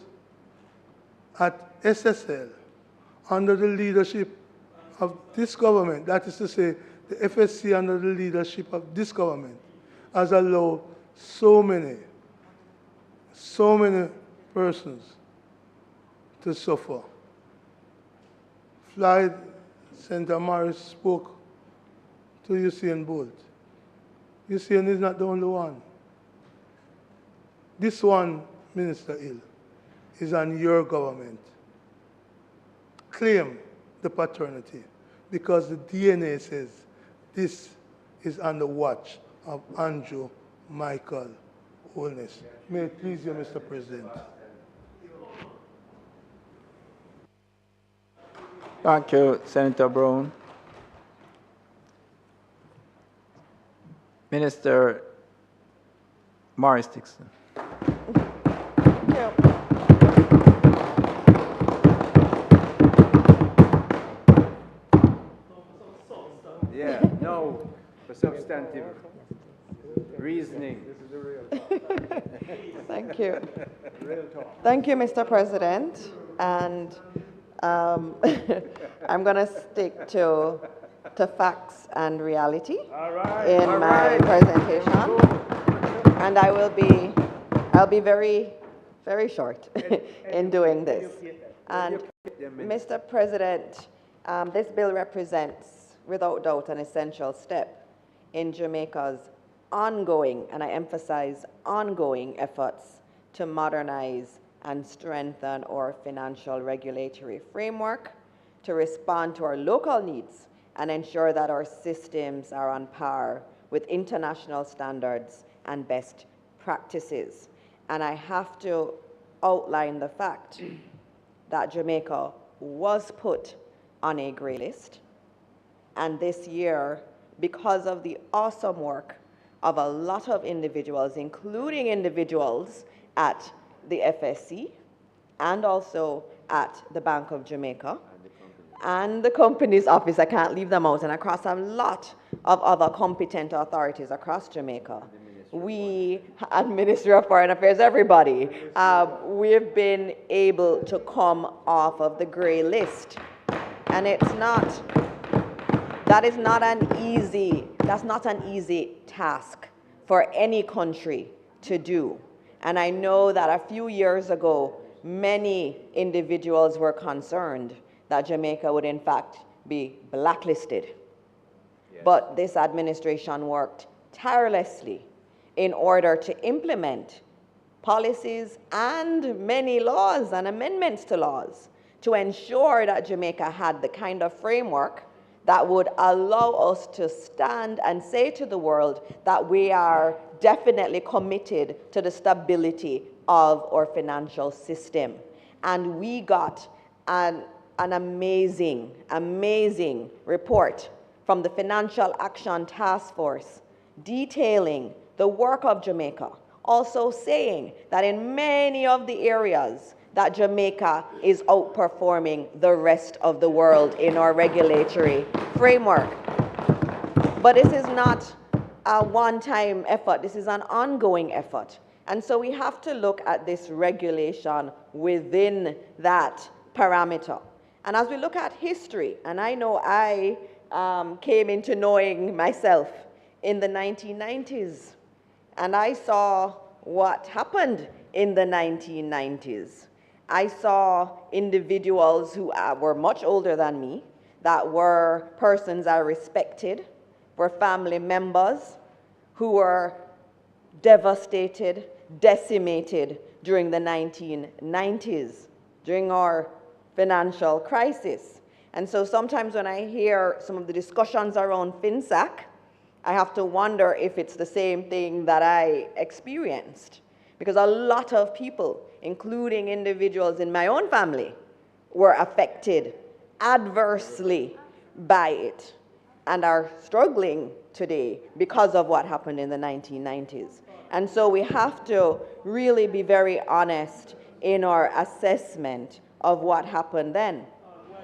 at SSL under the leadership of this government, that is to say, the FSC under the leadership of this government, has allowed so many persons to suffer. Floyd St. Morris spoke to Usain Bolt. Usain is not the only one. This one, Minister Hill, is on your government. Claim the paternity, because the DNA says this is on the watch of Andrew Michael Holness. May it please you, Mr. President. Thank you, Senator Brown. Minister Morris Dixon. Thank you. Yeah, no, for substantive reasoning. Thank you. Thank you, Mr. President. And I'm going to stick to facts and reality in my presentation. And I'll be very, very short in doing this. And Mr. President, this bill represents, without doubt, an essential step in Jamaica's ongoing, and I emphasize ongoing, efforts to modernize and strengthen our financial regulatory framework to respond to our local needs and ensure that our systems are on par with international standards and best practices. And I have to outline the fact that Jamaica was put on a grey list. And this year, because of the awesome work of a lot of individuals, including individuals at the FSC and also at the Bank of Jamaica and the company's office, I can't leave them out, and across a lot of other competent authorities across Jamaica. We, and Ministry of Foreign Affairs, everybody, we've been able to come off of the grey list. And that's not an easy task for any country to do. And I know that a few years ago, many individuals were concerned that Jamaica would in fact be blacklisted. Yes. But this administration worked tirelessly in order to implement policies and many laws and amendments to laws to ensure that Jamaica had the kind of framework that would allow us to stand and say to the world that we are definitely committed to the stability of our financial system. And we got an amazing, amazing report from the Financial Action Task Force detailing the work of Jamaica, also saying that in many of the areas that Jamaica is outperforming the rest of the world in our regulatory framework. But this is not a one-time effort. This is an ongoing effort. And so we have to look at this regulation within that parameter. And as we look at history, and I know I came into knowing myself in the 1990s, and I saw what happened in the 1990s. I saw individuals who were much older than me, that were persons I respected, were family members who were devastated, decimated during the 1990s, during our financial crisis. And so sometimes when I hear some of the discussions around FinSAC, I have to wonder if it's the same thing that I experienced. Because a lot of people, including individuals in my own family, were affected adversely by it and are struggling today because of what happened in the 1990s. And so we have to really be very honest in our assessment of what happened then.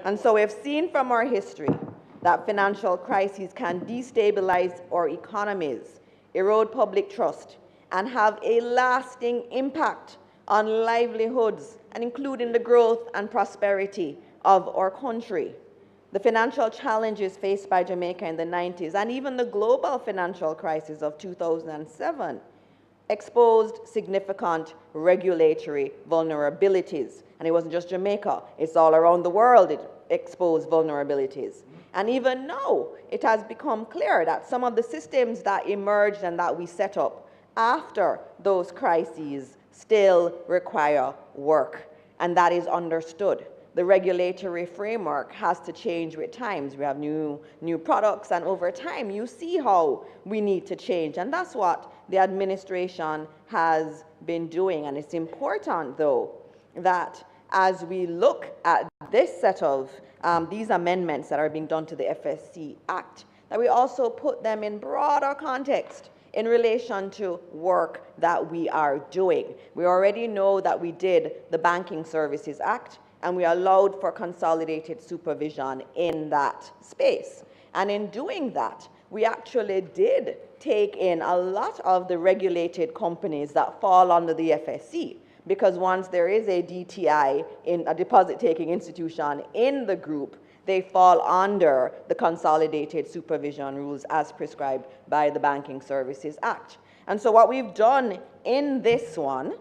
And so we've seen from our history that financial crises can destabilize our economies, erode public trust, and have a lasting impact on livelihoods, and including the growth and prosperity of our country. The financial challenges faced by Jamaica in the 90s and even the global financial crisis of 2007 exposed significant regulatory vulnerabilities. And it wasn't just Jamaica, it's all around the world it exposed vulnerabilities. And even now, it has become clear that some of the systems that emerged and that we set up after those crises still require work, and that is understood. The regulatory framework has to change with times. We have new products, and over time, you see how we need to change, and that's what the administration has been doing. And it's important, though, that as we look at this set of these amendments that are being done to the FSC Act, that we also put them in broader context in relation to work that we are doing. We already know that we did the Banking Services Act, and we allowed for consolidated supervision in that space. And in doing that, we actually did take in a lot of the regulated companies that fall under the FSC, because once there is a DTI, in a deposit-taking institution in the group, they fall under the consolidated supervision rules as prescribed by the Banking Services Act. And so what we've done in this one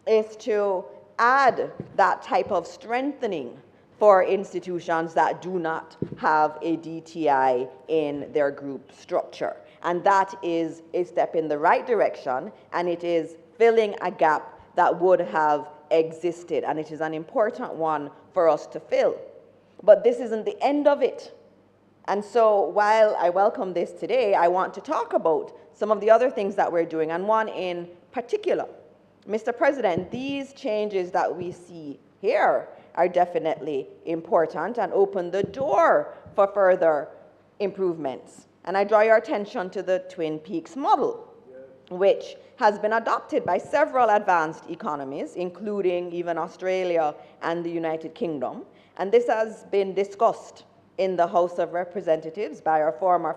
is to add that type of strengthening for institutions that do not have a DTI in their group structure. And that is a step in the right direction, and it is filling a gap that would have existed, and it is an important one for us to fill. But this isn't the end of it. And so while I welcome this today, I want to talk about some of the other things that we're doing, and one in particular. Mr. President, these changes that we see here are definitely important and open the door for further improvements. And I draw your attention to the Twin Peaks model, which has been adopted by several advanced economies, including even Australia and the United Kingdom. And this has been discussed in the House of Representatives by our former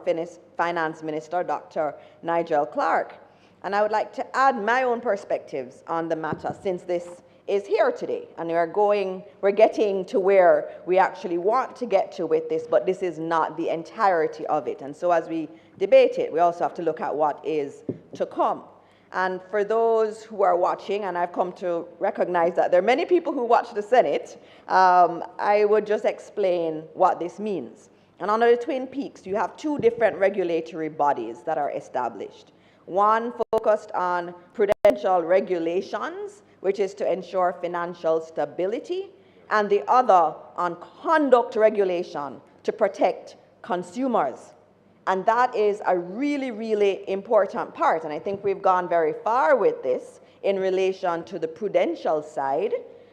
Finance Minister, Dr. Nigel Clark. And I would like to add my own perspectives on the matter, since this is here today, and we're getting to where we actually want to get to with this, but this is not the entirety of it. And so as we debate it, we also have to look at what is to come. And for those who are watching, and I've come to recognize that there are many people who watch the Senate, I would just explain what this means. And under the Twin Peaks, you have two different regulatory bodies that are established. One focused on prudential regulations, which is to ensure financial stability, and the other on conduct regulation to protect consumers. And that is a really, really important part. And I think we've gone very far with this in relation to the prudential side.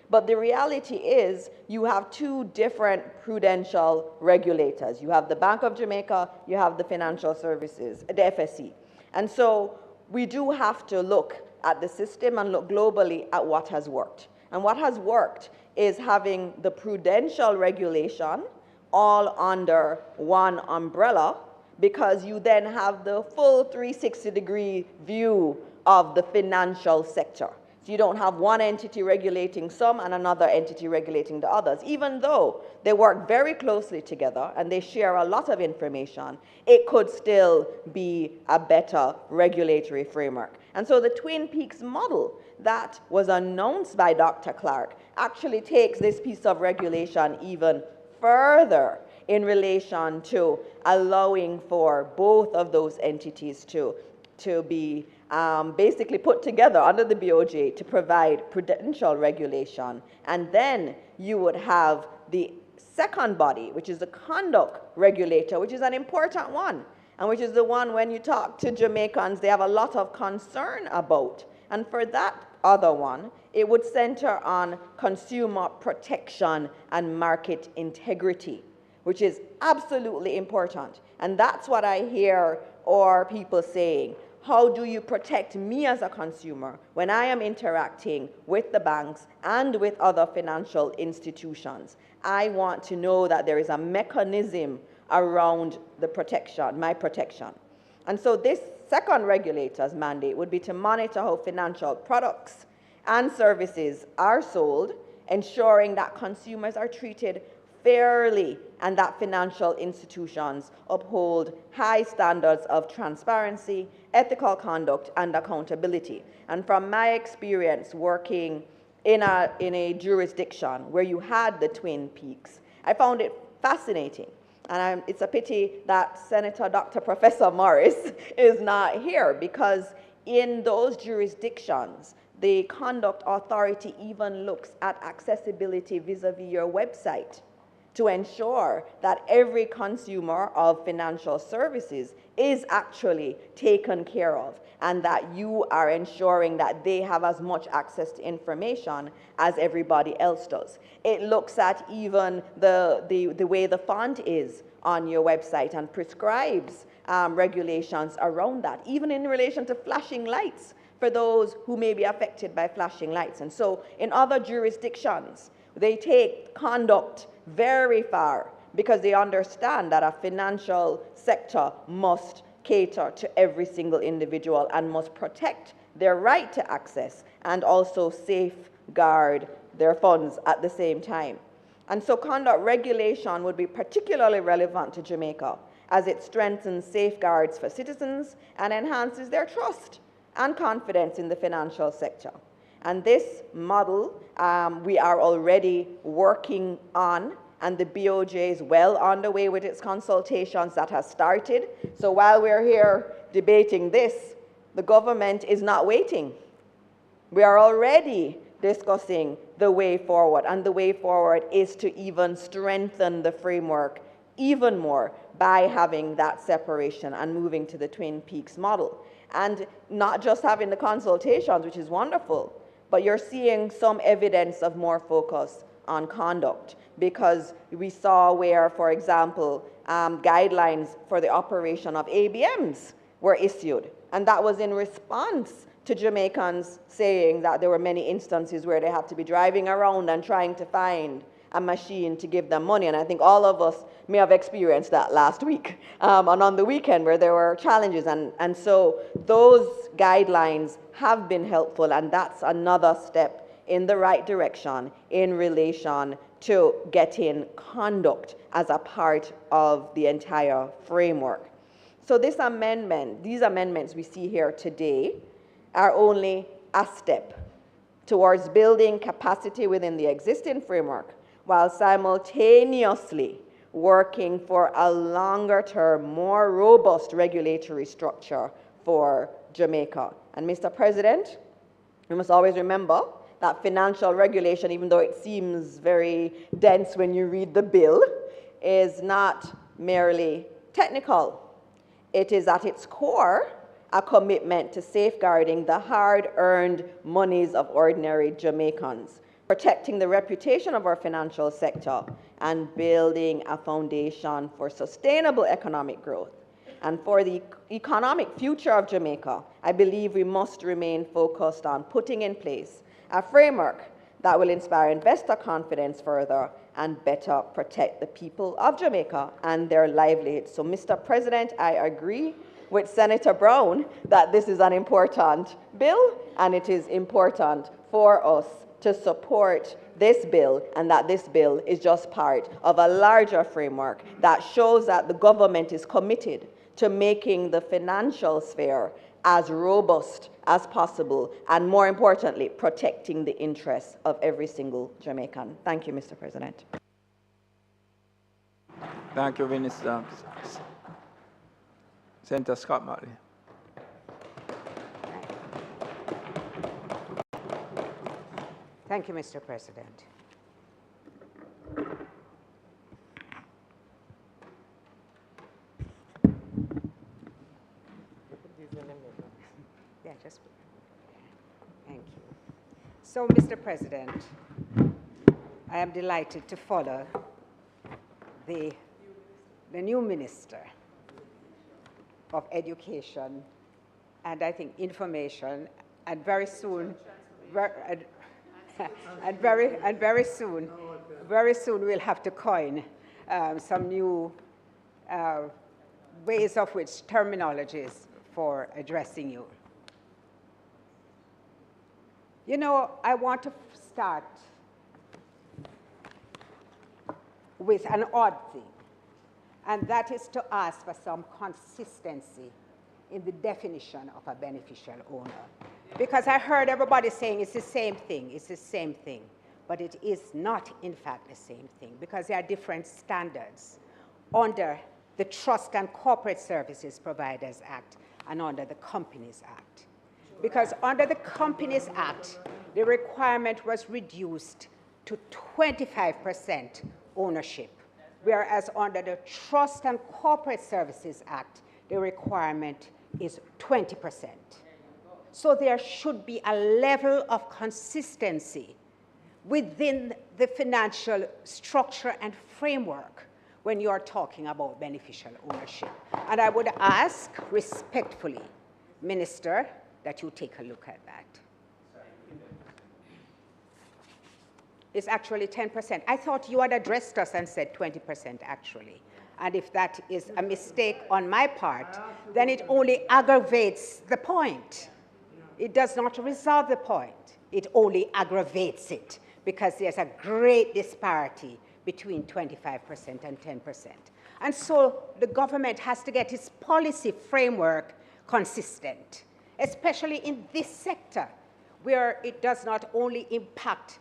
But the reality is you have two different prudential regulators. You have the Bank of Jamaica, you have the Financial Services, the FSC. And so we do have to look at the system and look globally at what has worked. And what has worked is having the prudential regulation all under one umbrella, because you then have the full 360-degree view of the financial sector. So you don't have one entity regulating some and another entity regulating the others. Even though they work very closely together and they share a lot of information, it could still be a better regulatory framework. And so the Twin Peaks model that was announced by Dr. Clark actually takes this piece of regulation even further in relation to allowing for both of those entities to be basically put together under the BOJ to provide prudential regulation. And then you would have the second body, which is the conduct regulator, which is an important one, and which is the one when you talk to Jamaicans, they have a lot of concern about. And for that other one, it would center on consumer protection and market integrity, which is absolutely important. And that's what I hear or people saying. How do you protect me as a consumer when I am interacting with the banks and with other financial institutions? I want to know that there is a mechanism around the protection, my protection. And so this second regulator's mandate would be to monitor how financial products and services are sold, ensuring that consumers are treated fairly and that financial institutions uphold high standards of transparency, ethical conduct, and accountability. And from my experience working in a jurisdiction where you had the Twin Peaks, I found it fascinating. And it's a pity that Senator Dr. Professor Morris is not here, because in those jurisdictions, the conduct authority even looks at accessibility vis-a-vis your website to ensure that every consumer of financial services is actually taken care of, and that you are ensuring that they have as much access to information as everybody else does. It looks at even the way the font is on your website and prescribes regulations around that, even in relation to flashing lights for those who may be affected by flashing lights. And so in other jurisdictions, they take conduct very far because they understand that a financial sector must cater to every single individual and must protect their right to access and also safeguard their funds at the same time. And so conduct regulation would be particularly relevant to Jamaica as it strengthens safeguards for citizens and enhances their trust and confidence in the financial sector. And this model we are already working on, and the BOJ is well on the way with its consultations that has started. So while we're here debating this, the government is not waiting. We are already discussing the way forward, and the way forward is to even strengthen the framework even more by having that separation and moving to the Twin Peaks model. And not just having the consultations, which is wonderful, but you're seeing some evidence of more focus on conduct, because we saw where, for example, guidelines for the operation of ABMs were issued, and that was in response to Jamaicans saying that there were many instances where they had to be driving around and trying to find a machine to give them money. And I think all of us may have experienced that last week and on the weekend where there were challenges. And so those guidelines have been helpful, and that's another step in the right direction in relation to getting conduct as a part of the entire framework. So these amendments we see here today are only a step towards building capacity within the existing framework, while simultaneously working for a longer-term, more robust regulatory structure for Jamaica. And Mr. President, we must always remember that financial regulation, even though it seems very dense when you read the bill, is not merely technical. It is at its core a commitment to safeguarding the hard-earned monies of ordinary Jamaicans, protecting the reputation of our financial sector, and building a foundation for sustainable economic growth. And for the economic future of Jamaica, I believe we must remain focused on putting in place a framework that will inspire investor confidence further and better protect the people of Jamaica and their livelihoods. So, Mr. President, I agree with Senator Brown that this is an important bill, and it is important for us to support this bill, and that this bill is just part of a larger framework that shows that the government is committed to making the financial sphere as robust as possible, and more importantly, protecting the interests of every single Jamaican. Thank you, Mr. President. Thank you, Minister. Senator Scott Marley. Thank you, Mr. President. Yeah, just thank you. So, Mr. President, I am delighted to follow the new Minister of Education and I think information, and very soon, very soon we'll have to coin some new ways of which terminologies for addressing you. You know, I want to start with an odd thing, and that is to ask for some consistency in the definition of a beneficial owner. Because I heard everybody saying it's the same thing, it's the same thing, but it is not, in fact, the same thing, because there are different standards under the Trust and Corporate Services Providers Act and under the Companies Act. Because under the Companies Act, the requirement was reduced to 25% ownership, whereas under the Trust and Corporate Services Act, the requirement is 20%. So there should be a level of consistency within the financial structure and framework when you are talking about beneficial ownership. And I would ask respectfully, Minister, that you take a look at that. It's actually 10%. I thought you had addressed us and said 20% actually. And if that is a mistake on my part, then it only aggravates the point. It does not resolve the point. It only aggravates it because there's a great disparity between 25% and 10%. And so the government has to get its policy framework consistent, especially in this sector where it does not only impact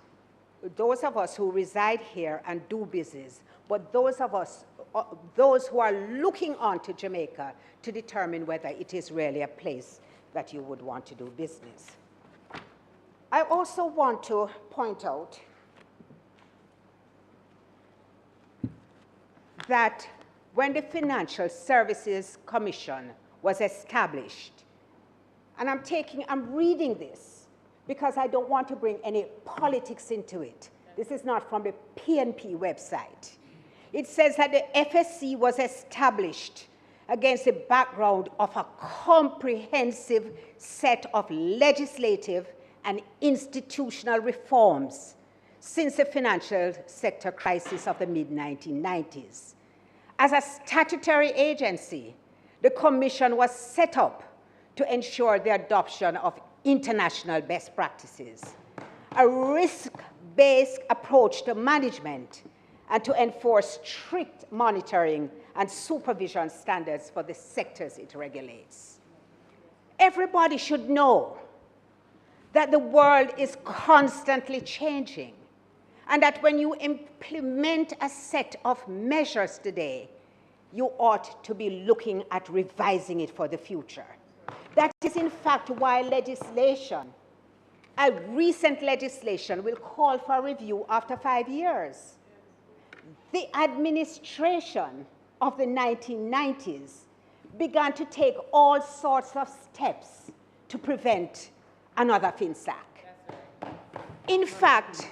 those of us who reside here and do business, but those of us, those who are looking on to Jamaica to determine whether it is really a place that you would want to do business. I also want to point out that when the Financial Services Commission was established, and I'm reading this because I don't want to bring any politics into it. This is not from the PNP website. It says that the FSC was established against the background of a comprehensive set of legislative and institutional reforms since the financial sector crisis of the mid-1990s. As a statutory agency, the Commission was set up to ensure the adoption of international best practices, a risk-based approach to management, and to enforce strict monitoring and supervision standards for the sectors it regulates. Everybody should know that the world is constantly changing, and that when you implement a set of measures today, you ought to be looking at revising it for the future. That is, in fact, why legislation, a recent legislation, will call for a review after 5 years. The administration of the 1990s began to take all sorts of steps to prevent another FinSAC. In fact,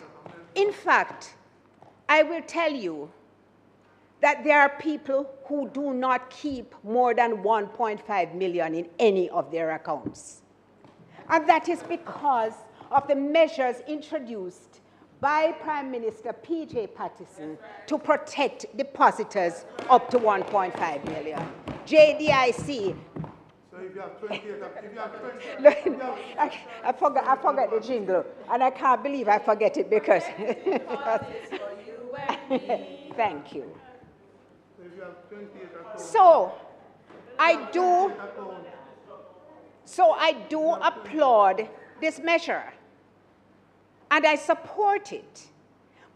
I will tell you that there are people who do not keep more than 1.5 million in any of their accounts. And that is because of the measures introduced by Prime Minister P.J. Patterson to protect depositors up to 1.5 million. JDIC. So if you have 28, I forgot the jingle, and I can't believe I forget it because. Thank you. So I do applaud this measure, and I support it,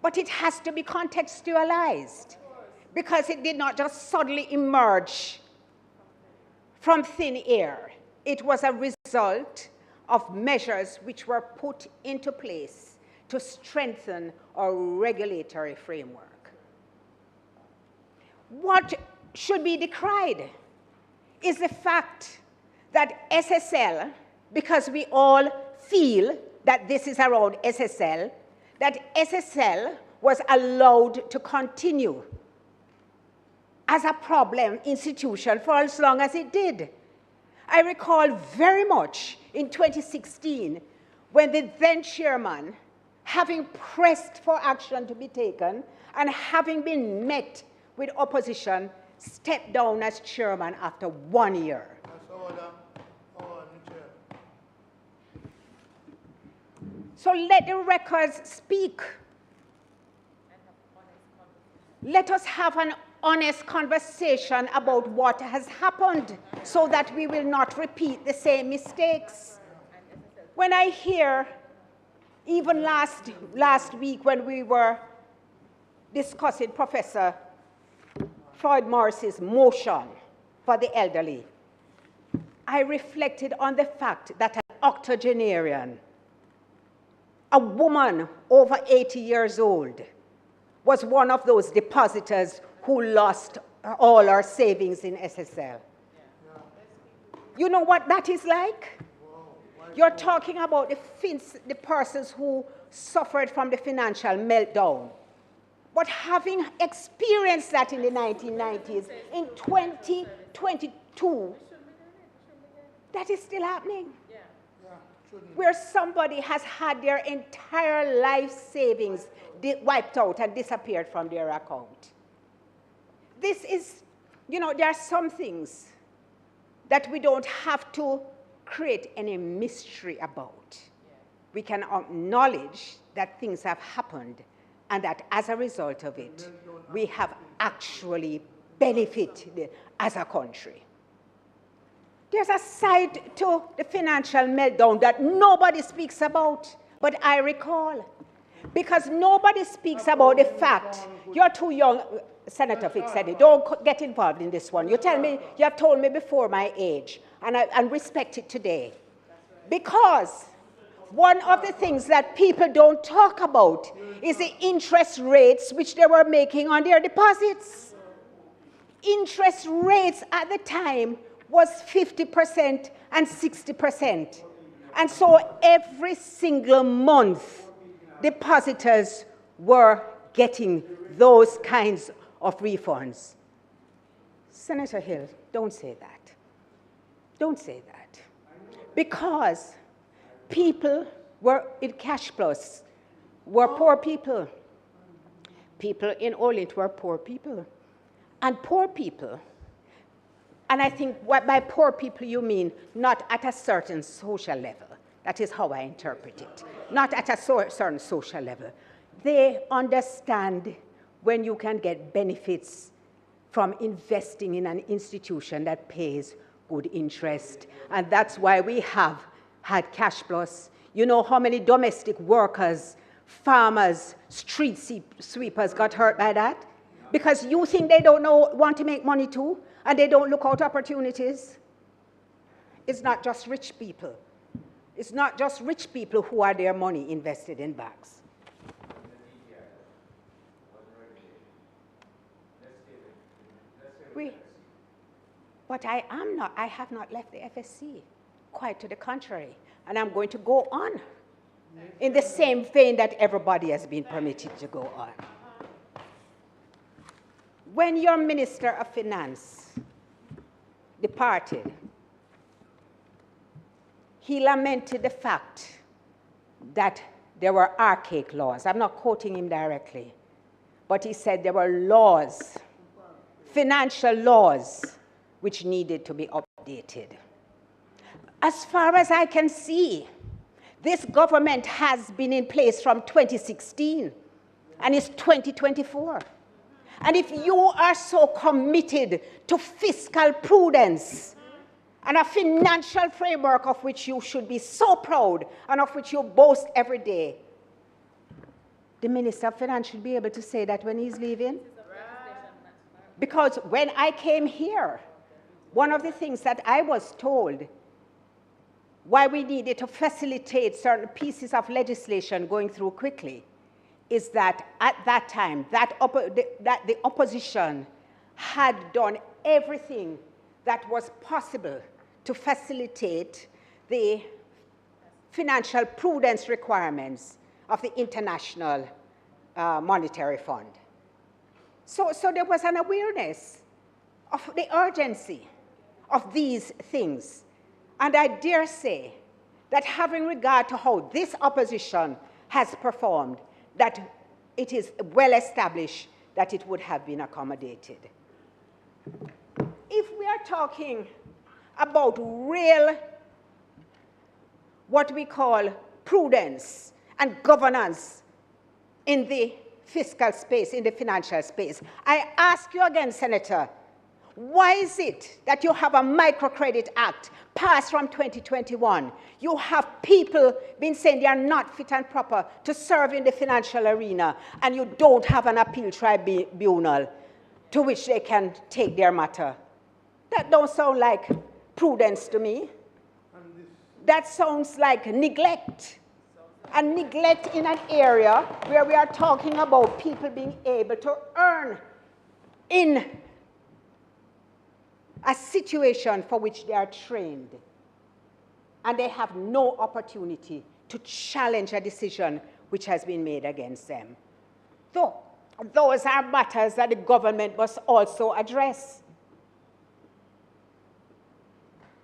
but it has to be contextualized because it did not just suddenly emerge from thin air. It was a result of measures which were put into place to strengthen our regulatory framework. What should be decried is the fact that SSL, because we all feel that this is around SSL, that SSL was allowed to continue as a problem institution for as long as it did. I recall very much in 2016 when the then chairman, having pressed for action to be taken and having been met with opposition, stepped down as chairman after 1 year. So let the records speak. Let us have an honest conversation about what has happened so that we will not repeat the same mistakes. When I hear, even last week when we were discussing Professor Floyd Morris's motion for the elderly, I reflected on the fact that an octogenarian, a woman over 80 years old, was one of those depositors who lost all our savings in SSL. You know what that is like? You're talking about the persons who suffered from the financial meltdown. But having experienced that in the 1990s, in 2022, that is still happening. Where somebody has had their entire life savings wiped out and disappeared from their account. This is, you know, there are some things that we don't have to create any mystery about. We can acknowledge that things have happened and that as a result of it, we have actually benefited as a country. There's a side to the financial meltdown that nobody speaks about, but I recall. Because nobody speaks about the fact, you're too young, Senator Fick said it, don't get involved in this one. You have told me before my age, and respect it today. Because one of the things that people don't talk about is the interest rates which they were making on their deposits. Interest rates at the time was 50% and 60%. And so every single month, depositors were getting those kinds of refunds. Senator Hill, don't say that. Don't say that. Because people were in cash plus, were poor people. People in Orient were poor people. And poor people, and I think what by poor people you mean not at a certain social level. That is how I interpret it. Not at a certain social level. They understand when you can get benefits from investing in an institution that pays good interest. And that's why we have had cash plus. You know how many domestic workers, farmers, street sweepers got hurt by that? Because you think they don't want to make money too, and they don't look out opportunities. It's not just rich people. It's not just rich people who are their money invested in banks. But I have not left the FSC. Quite to the contrary. And I'm going to go on in the same vein that everybody has been permitted to go on. When your Minister of Finance departed, he lamented the fact that there were archaic laws. I'm not quoting him directly, but he said there were laws, financial laws, which needed to be updated. As far as I can see, this government has been in place from 2016, and it's 2024. And if you are so committed to fiscal prudence and a financial framework of which you should be so proud and of which you boast every day, the Minister of Finance should be able to say that when he's leaving. Because when I came here, one of the things that I was told why we needed to facilitate certain pieces of legislation going through quickly is that at that time, that the opposition had done everything that was possible to facilitate the financial prudence requirements of the International Monetary Fund. So there was an awareness of the urgency of these things. And I dare say that having regard to how this opposition has performed, that it is well established that it would have been accommodated. If we are talking about real, what we call prudence and governance in the fiscal space, in the financial space. I ask you again, Senator, why is it that you have a Microcredit Act passed from 2021? You have people been saying they are not fit and proper to serve in the financial arena, and you don't have an appeal tribunal to which they can take their matter. That don't sound like prudence to me. That sounds like neglect. And neglect in an area where we are talking about people being able to earn in a situation for which they are trained. And they have no opportunity to challenge a decision which has been made against them. So, those are matters that the government must also address.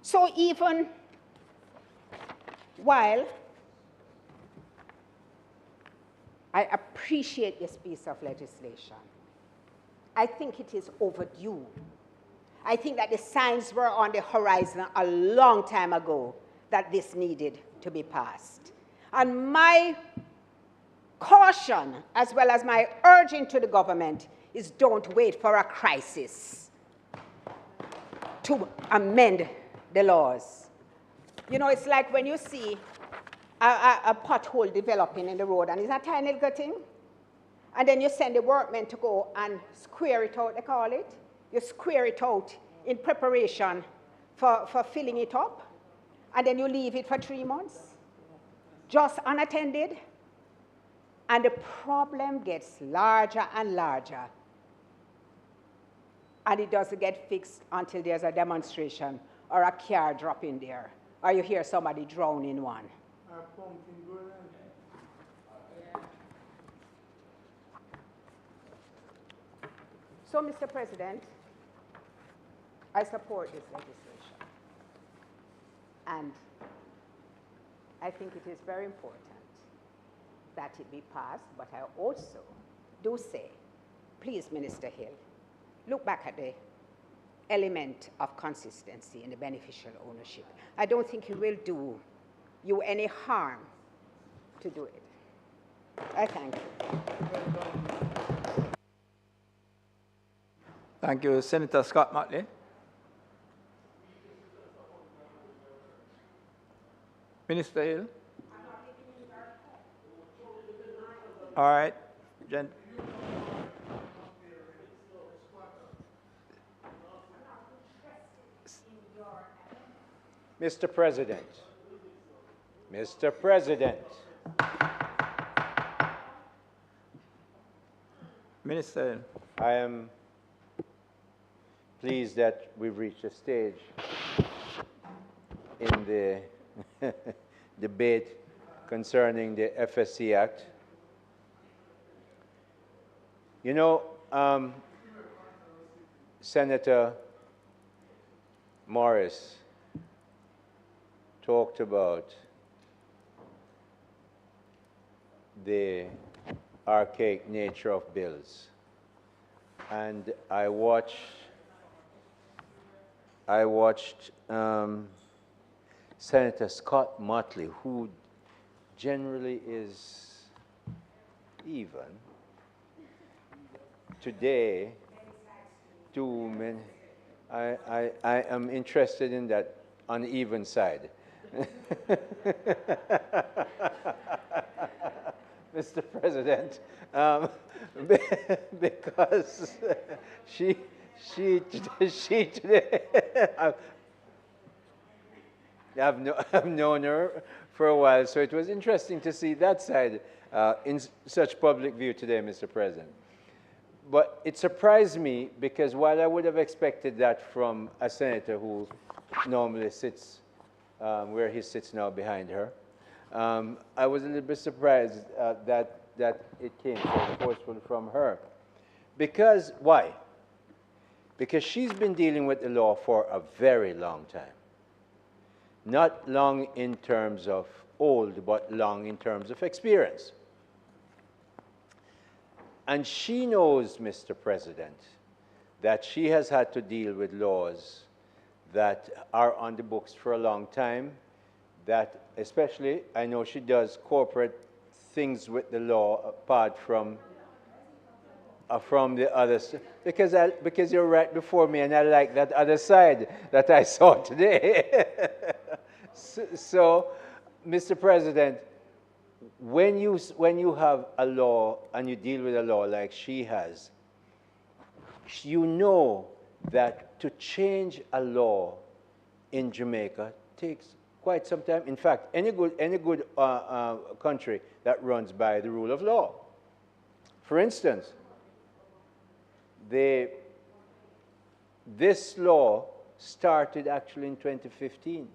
So even while I appreciate this piece of legislation, I think it is overdue. I think that the signs were on the horizon a long time ago that this needed to be passed. And my caution, as well as my urging to the government, is don't wait for a crisis to amend the laws. You know, it's like when you see a pothole developing in the road, and it's a tiny little thing, and then you send the workmen to go and square it out, they call it. You square it out in preparation for filling it up, and then you leave it for 3 months, just unattended, and the problem gets larger and larger, and it doesn't get fixed until there's a demonstration or a car drop in there, or you hear somebody drown in one. So, Mr. President, I support this legislation. And I think it is very important that it be passed, but I also do say, please, Minister Hill, look back at the element of consistency in the beneficial ownership. I don't think it will do you any harm to do it. I thank you. Thank you, Senator Scott Motley. Minister Hill. All right. Mr. President, Mr. President. Minister Hill. I am pleased that we've reached a stage in the debate concerning the FSC Act. You know, Senator Morris talked about the archaic nature of bills. And I watched Senator Scott Motley, who generally is even. Today, I am interested in that uneven side. Mr. President, because she today, I've known her for a while, so it was interesting to see that side in such public view today, Mr. President. But it surprised me because while I would have expected that from a senator who normally sits where he sits now behind her, I was a little bit surprised that it came so forcefully from her. Because, why? Because she's been dealing with the law for a very long time. Not long in terms of old, but long in terms of experience. And she knows, Mr. President, that she has had to deal with laws that are on the books for a long time, that especially, I know she does corporate things with the law apart from from the other side, because you're right before me, and I like that other side that I saw today. So, Mr. President, when you have a law and you deal with a law like she has, you know that to change a law in Jamaica takes quite some time. In fact, any good country that runs by the rule of law. For instance, this law started actually in 2015,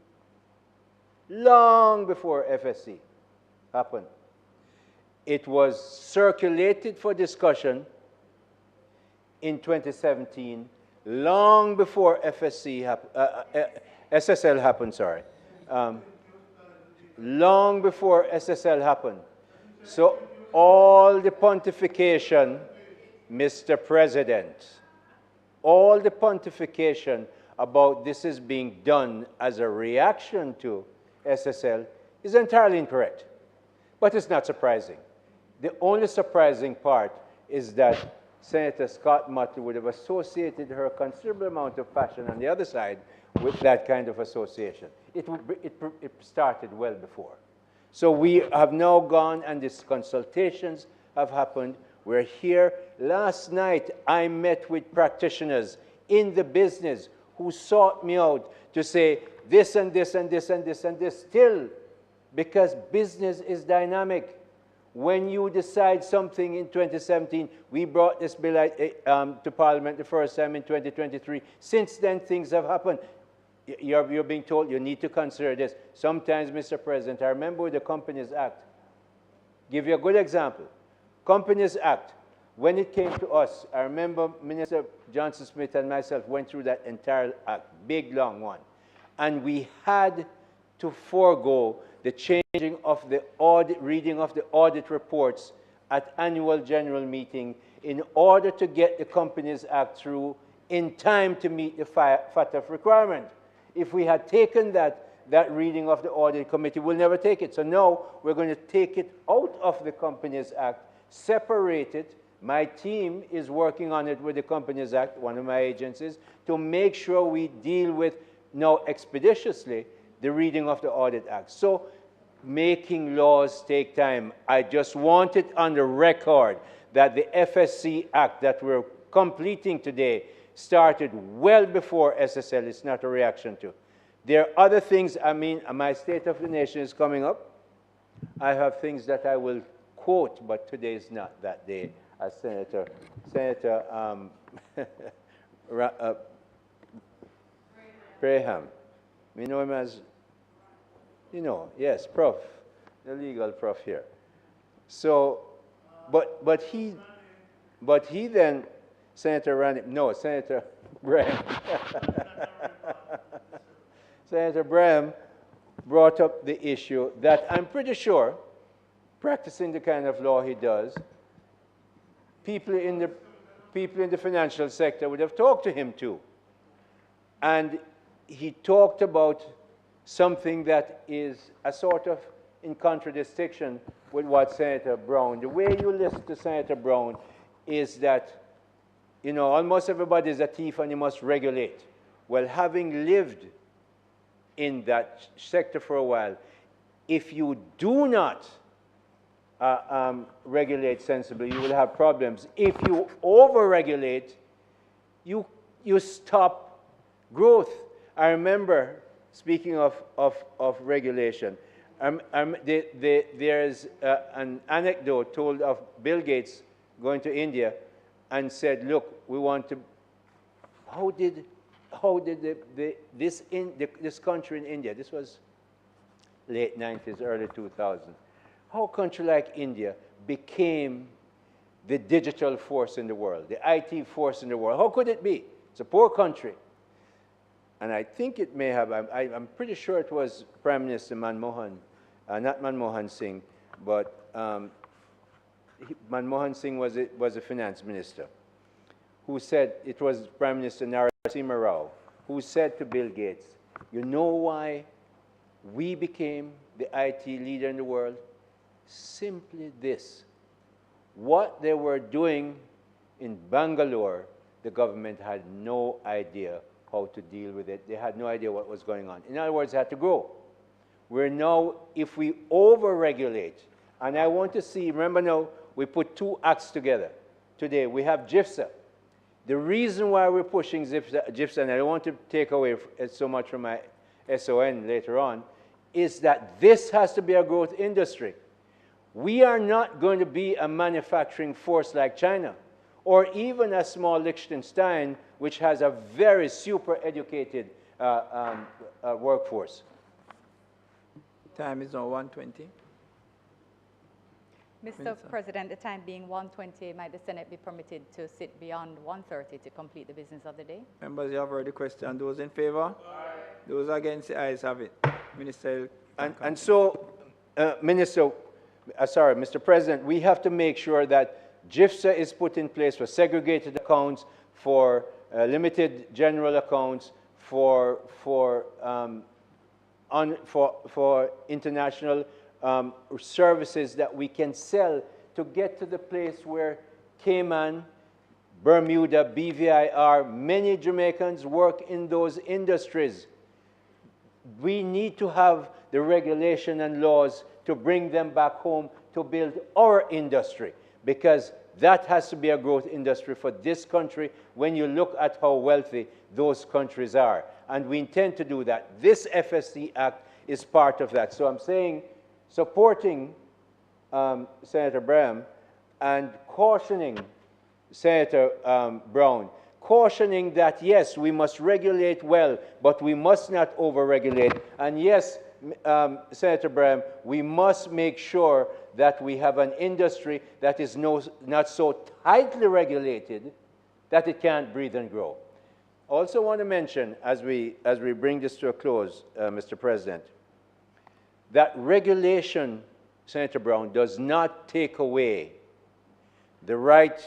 long before FSC happened. It was circulated for discussion in 2017, long before SSL happened, sorry. Long before SSL happened. So all the pontification, Mr. President, all the pontification about this is being done as a reaction to SSL is entirely incorrect. But it's not surprising. The only surprising part is that Senator Scott Motley would have associated her considerable amount of passion on the other side with that kind of association. It started well before. So we have now gone, and these consultations have happened. We're here. Last night, I met with practitioners in the business who sought me out to say this and this and this and this and this still, because business is dynamic. When you decide something in 2017, we brought this bill to Parliament the first time in 2023. Since then, things have happened. You're being told you need to consider this. Sometimes, Mr. President, I remember with the Companies Act. Give you a good example. Companies Act, when it came to us, I remember Minister Johnson Smith and myself went through that entire act, big, long one. And we had to forego the changing of the audit, reading of the audit reports at annual general meeting in order to get the Companies Act through in time to meet the FATF requirement. If we had taken that reading of the audit committee, we'll never take it. So now we're going to take it out of the Companies Act, separate it. My team is working on it with the Companies Act, one of my agencies, to make sure we deal with now expeditiously the reading of the Audit Act. So making laws take time. I just want it on the record that the FSC Act that we're completing today started well before SSL. It's not a reaction to. There are other things. I mean, my State of the Nation is coming up. I have things that I will quote, but today is not that day. As Senator Graham. We know him as, you know, yes, prof, the legal prof here. So, but he then, Senator Graham. Senator Graham brought up the issue that I'm pretty sure, practicing the kind of law he does, people in the financial sector would have talked to him too. And he talked about something that is a sort of in contradiction with what Senator Brown, the way you listen to Senator Brown is that, you know, almost everybody is a thief and you must regulate. Well, having lived in that sector for a while, if you do not regulate sensibly, you will have problems. If you over-regulate, you stop growth. I remember, speaking of regulation, there's an anecdote told of Bill Gates going to India and said, look, we want to, how did this country in India, this was late 90s, early 2000s, how a country like India became the digital force in the world, the IT force in the world? How could it be? It's a poor country. And I think it may have, I'm pretty sure it was Prime Minister Manmohan, not Manmohan Singh, but Manmohan Singh was a finance minister, who said, it was Prime Minister Narasimha Rao, who said to Bill Gates, you know why we became the IT leader in the world? Simply this. What they were doing in Bangalore, the government had no idea how to deal with it. They had no idea what was going on. In other words, it had to grow. We're now, if we over-regulate, and I want to see, remember now, we put two acts together. Today, we have JISTV. The reason why we're pushing JISTV, and I don't want to take away so much from my SON later on, is that this has to be a growth industry. We are not going to be a manufacturing force like China, or even a small Liechtenstein, which has a very super educated workforce. Time is now 1:20. Mr. President, the time being 1:20, might the Senate be permitted to sit beyond 1:30 to complete the business of the day? Members, you have heard the question. Those in favor? Aye. Those against, the ayes have it. Minister. And so, Mr. President, we have to make sure that JISTV is put in place for segregated accounts, for limited general accounts, for international services that we can sell to get to the place where Cayman, Bermuda, BVIR, many Jamaicans work in those industries. We need to have the regulation and laws to bring them back home to build our industry, because that has to be a growth industry for this country when you look at how wealthy those countries are. And we intend to do that. This FSC Act is part of that. So I'm saying, supporting Senator Braham and cautioning Senator Brown, cautioning that, yes, we must regulate well, but we must not over-regulate. And yes, Senator Braham, we must make sure that we have an industry that is not so tightly regulated that it can't breathe and grow. I also want to mention, as we bring this to a close, Mr. President, that regulation, Senator Brown, does not take away the right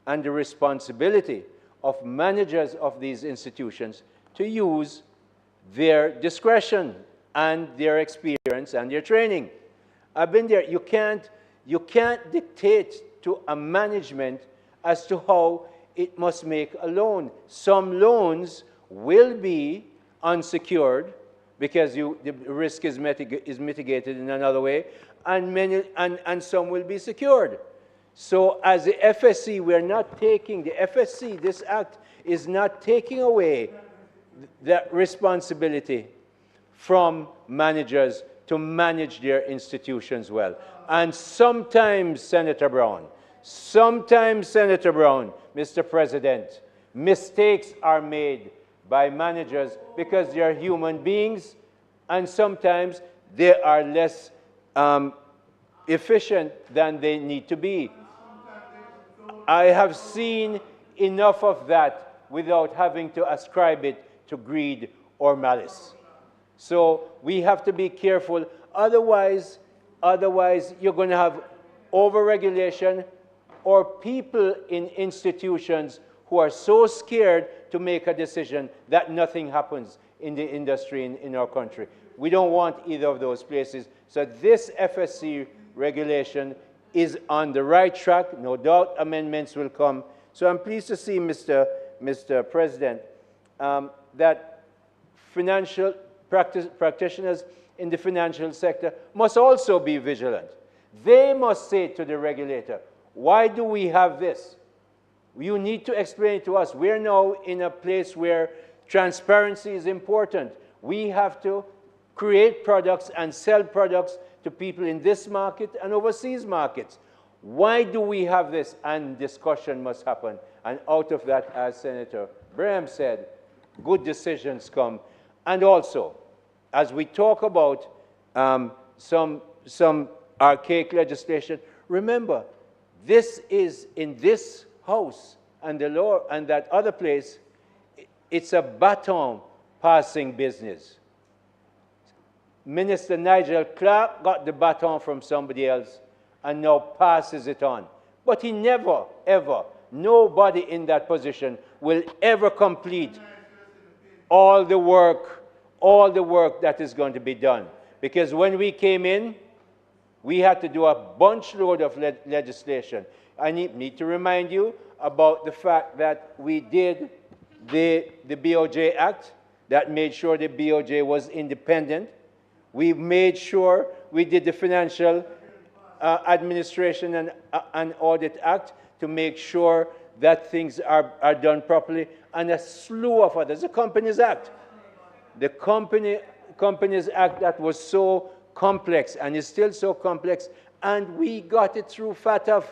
and the responsibility of managers of these institutions to use their discretion and their experience and their training. I've been there. You can't dictate to a management as to how it must make a loan. Some loans will be unsecured because the risk is mitigated in another way, and some will be secured. So as the FSC, we're not taking, the FSC, this act is not taking away that responsibility from managers to manage their institutions well. And sometimes, Senator Brown, Mr. President, mistakes are made by managers because they are human beings, and sometimes they are less efficient than they need to be. I have seen enough of that without having to ascribe it to greed or malice. So we have to be careful. Otherwise you're going to have over-regulation or people in institutions who are so scared to make a decision that nothing happens in the industry in our country. We don't want either of those places. So this FSC regulation is on the right track. No doubt amendments will come. So I'm pleased to see, Mr. President, that financial practitioners in the financial sector must also be vigilant. They must say to the regulator, why do we have this? You need to explain it to us. We're now in a place where transparency is important. We have to create products and sell products to people in this market and overseas markets. Why do we have this? And discussion must happen. And out of that, as Senator Braham said, good decisions come. And also, as we talk about some archaic legislation, remember, this is in this House and the law and that other place, it's a baton passing business. Minister Nigel Clark got the baton from somebody else and now passes it on. But he never, ever, nobody in that position will ever complete all the work that is going to be done. Because when we came in, we had to do a bunch load of legislation. I need to remind you about the fact that we did the BOJ Act that made sure the BOJ was independent. We made sure we did the Financial Administration and Audit Act to make sure that things are done properly, and a slew of others. The Companies Act. The Companies Act that was so complex and is still so complex, and we got it through FATF.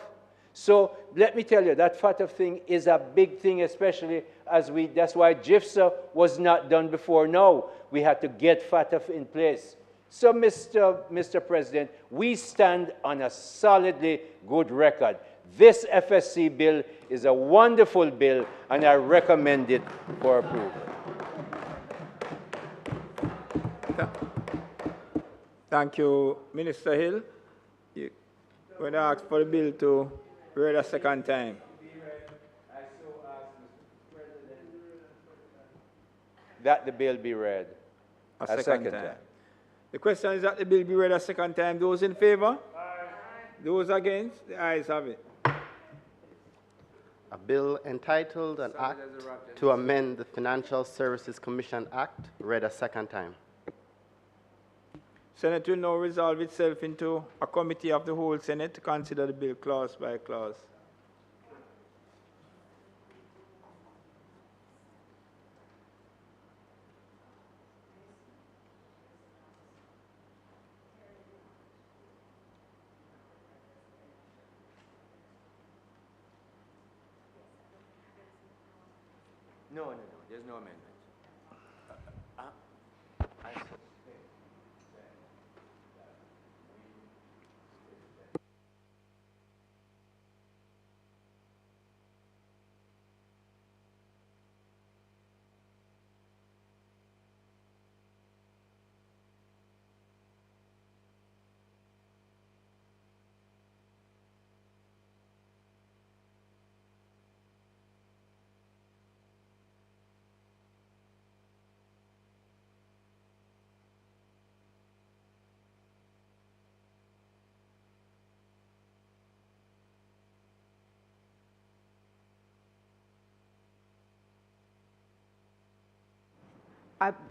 So let me tell you, that FATF thing is a big thing, especially that's why JISTV was not done before now. We had to get FATF in place. So, Mr. President, we stand on a solidly good record. This FSC bill is a wonderful bill, and I recommend it for approval. Thank you, Minister Hill. You're going to ask for the bill to be read a second time. That the bill be read a second time. The question is that the bill be read a second time. Those in favor? Aye. Those against? The ayes have it. A bill entitled An Act to Amend the Financial Services Commission Act, read a second time. Senate will now resolve itself into a committee of the whole Senate to consider the bill clause by clause. No, there's no amendment.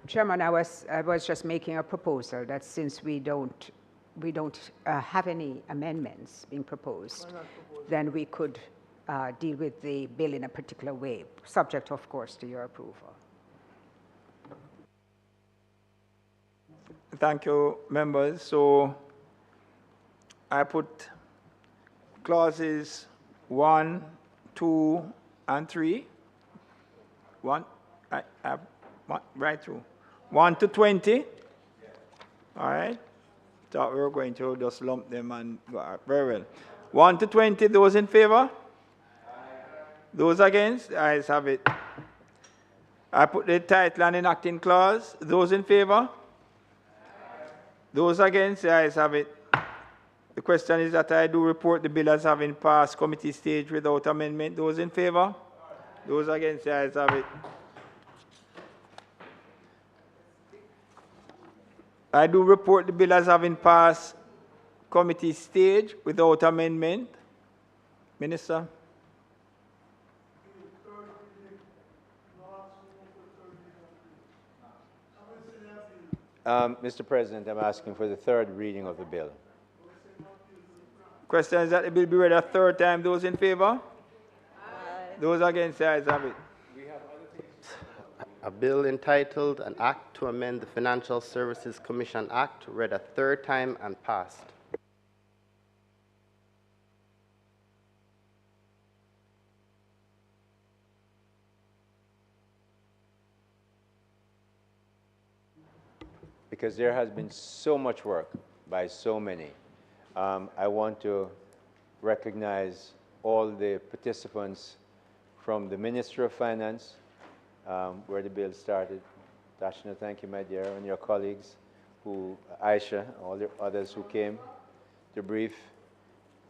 Chairman, I was just making a proposal that since we don't have any amendments being proposed, then we could deal with the bill in a particular way, subject, of course, to your approval. Thank you, members. So I put clauses 1, 2, and 3. Right through. 1 to 20. All right. Thought we were going to just lump them and go. Very well. 1 to 20, those in favor? Aye. Those against? The ayes have it. I put the title and enacting clause. Those in favor? Aye. Those against? The ayes have it. The question is that I do report the bill as having passed committee stage without amendment. Those in favor? Aye. Those against? The ayes have it. I do report the bill as having passed committee stage without amendment. Minister. Mr. President, I'm asking for the third reading of the bill. Question is that the bill be read a third time. Those in favor? Aye. Those against? The ayes have it. A bill entitled An Act to Amend the Financial Services Commission Act, read a third time and passed. Because there has been so much work by so many. I want to recognize all the participants from the Ministry of Finance, where the bill started. Dashna, thank you, my dear, and your colleagues, Aisha, all the others who came to brief,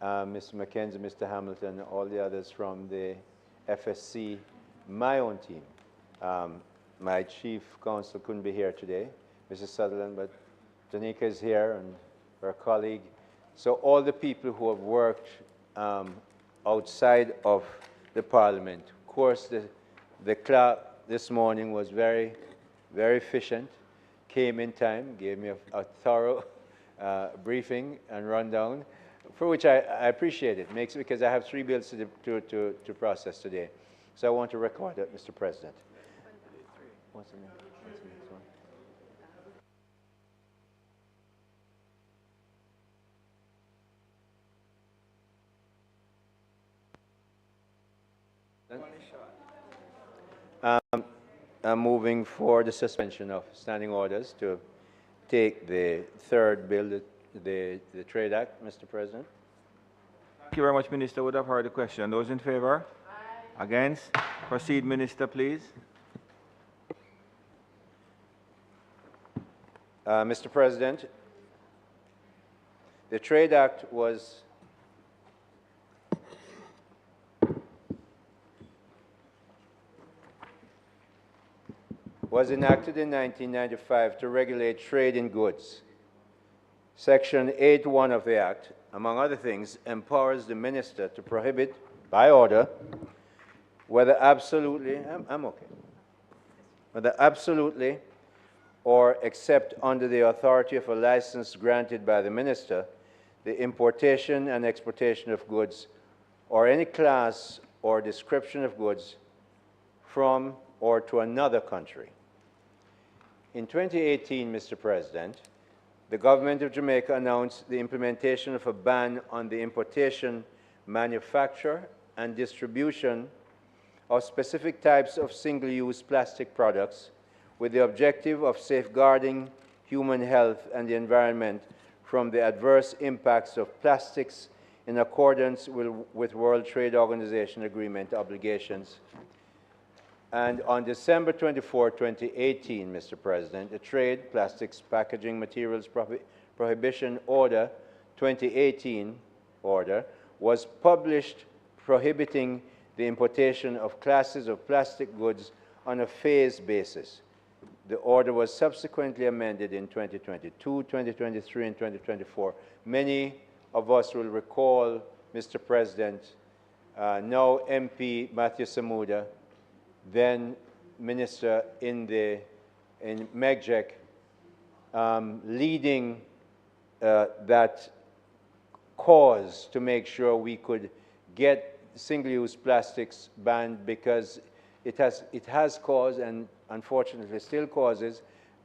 Mr. McKenzie, Mr. Hamilton, all the others from the FSC, my own team. My chief counsel couldn't be here today, Mrs. Sutherland, but Janika is here and her colleague. So all the people who have worked outside of the the Parliament. Of course, the clerk this morning was very, very efficient, came in time, gave me a thorough briefing and rundown, for which I appreciate it. Because I have 3 bills to process today. So I want to record that, Mr. President. What's the next one? I'm moving for the suspension of standing orders to take the 3rd bill, the Trade Act, Mr. President. Thank you very much, Minister. Would have heard the question. Those in favor? Aye. Against? Proceed, Minister, please. Mr. President, the Trade Act was enacted in 1995 to regulate trade in goods. Section 8(1) of the Act, among other things, empowers the minister to prohibit, by order, whether absolutely or except under the authority of a license granted by the minister, the importation and exportation of goods or any class or description of goods from or to another country. In 2018, Mr. President, the government of Jamaica announced the implementation of a ban on the importation, manufacture, and distribution of specific types of single-use plastic products with the objective of safeguarding human health and the environment from the adverse impacts of plastics in accordance with World Trade Organization agreement obligations. And on December 24, 2018, Mr. President, the Trade, Plastics, Packaging Materials Prohibition Order 2018 order was published prohibiting the importation of classes of plastic goods on a phased basis. The order was subsequently amended in 2022, 2023, and 2024. Many of us will recall, Mr. President, now MP Matthew Samuda, then Minister in MEGJEC, leading that cause to make sure we could get single-use plastics banned, because it has caused, and unfortunately still causes,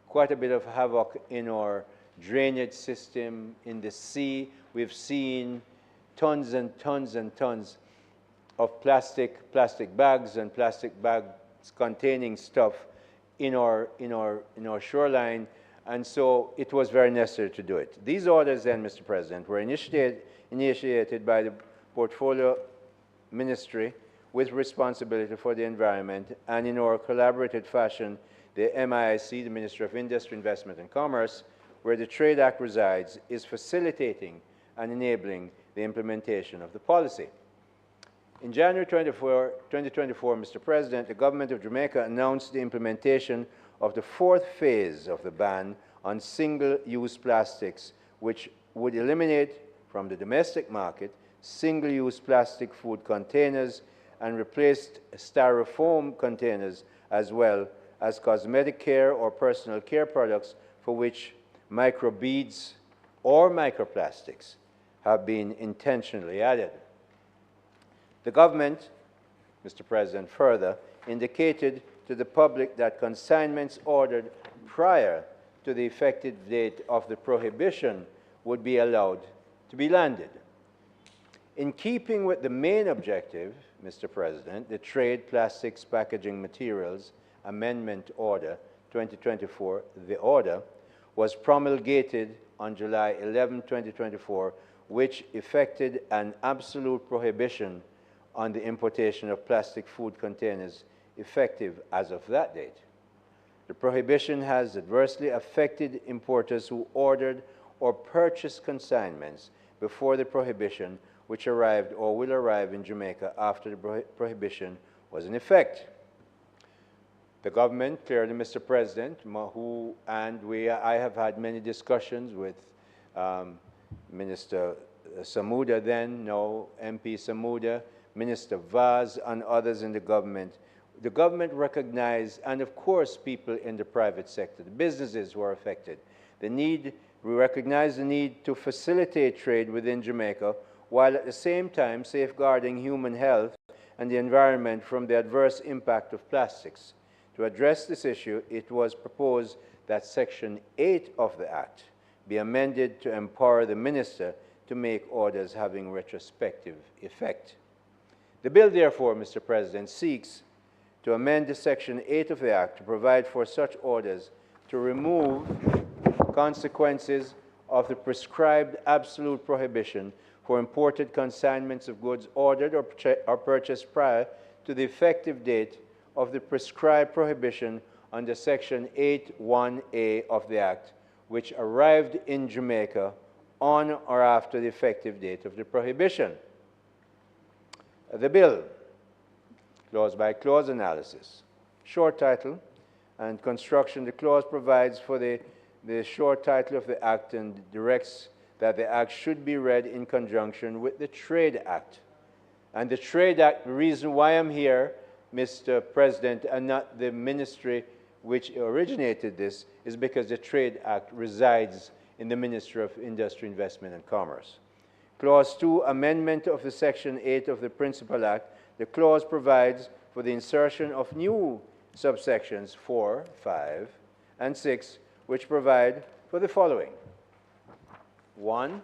quite a bit of havoc in our drainage system, in the sea. We've seen tons and tons and tons of plastic bags and plastic bags containing stuff in our shoreline, and so it was very necessary to do it. These orders then, Mr. President, were initiated by the Portfolio Ministry with responsibility for the environment, and in our collaborative fashion, the MIIC, the Ministry of Industry, Investment and Commerce, where the Trade Act resides, is facilitating and enabling the implementation of the policy. In January 2024, Mr. President, the government of Jamaica announced the implementation of the 4th phase of the ban on single-use plastics, which would eliminate from the domestic market single-use plastic food containers and replaced styrofoam containers, as well as cosmetic care or personal care products for which microbeads or microplastics have been intentionally added. The government, Mr. President, further indicated to the public that consignments ordered prior to the effective date of the prohibition would be allowed to be landed. In keeping with the main objective, Mr. President, the Trade, Plastics, Packaging Materials Amendment Order 2024, the order, was promulgated on July 11, 2024, which effected an absolute prohibition on the importation of plastic food containers, effective as of that date. The prohibition has adversely affected importers who ordered or purchased consignments before the prohibition, which arrived or will arrive in Jamaica after the prohibition was in effect. The government, clearly, Mr. President, I have had many discussions with Minister Samuda then, now MP Samuda, Minister Vaz, and others in the government recognized, and of course people in the private sector, the businesses who are affected, we recognize the need to facilitate trade within Jamaica while at the same time safeguarding human health and the environment from the adverse impact of plastics. To address this issue, it was proposed that Section 8 of the Act be amended to empower the Minister to make orders having retrospective effect. The bill, therefore, Mr. President, seeks to amend the Section 8 of the Act to provide for such orders to remove consequences of the prescribed absolute prohibition for imported consignments of goods ordered or purchased prior to the effective date of the prescribed prohibition under Section 8(1)(a) of the Act, which arrived in Jamaica on or after the effective date of the prohibition. The bill, clause-by-clause analysis. Short title and construction. The clause provides for the short title of the Act and directs that the Act should be read in conjunction with the Trade Act. And the Trade Act, the reason why I'm here, Mr. President, and not the ministry which originated this, is because the Trade Act resides in the Ministry of Industry, Investment and Commerce. Clause 2, amendment of the Section 8 of the Principal Act. The clause provides for the insertion of new subsections 4, 5, and 6, which provide for the following. 1.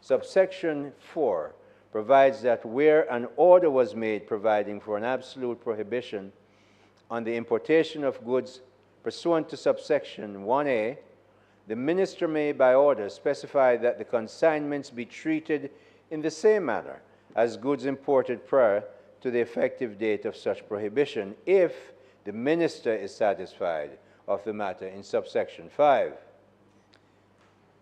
Subsection 4 provides that where an order was made providing for an absolute prohibition on the importation of goods pursuant to subsection 1A, the Minister may, by order, specify that the consignments be treated in the same manner as goods imported prior to the effective date of such prohibition, if the Minister is satisfied of the matter in subsection 5.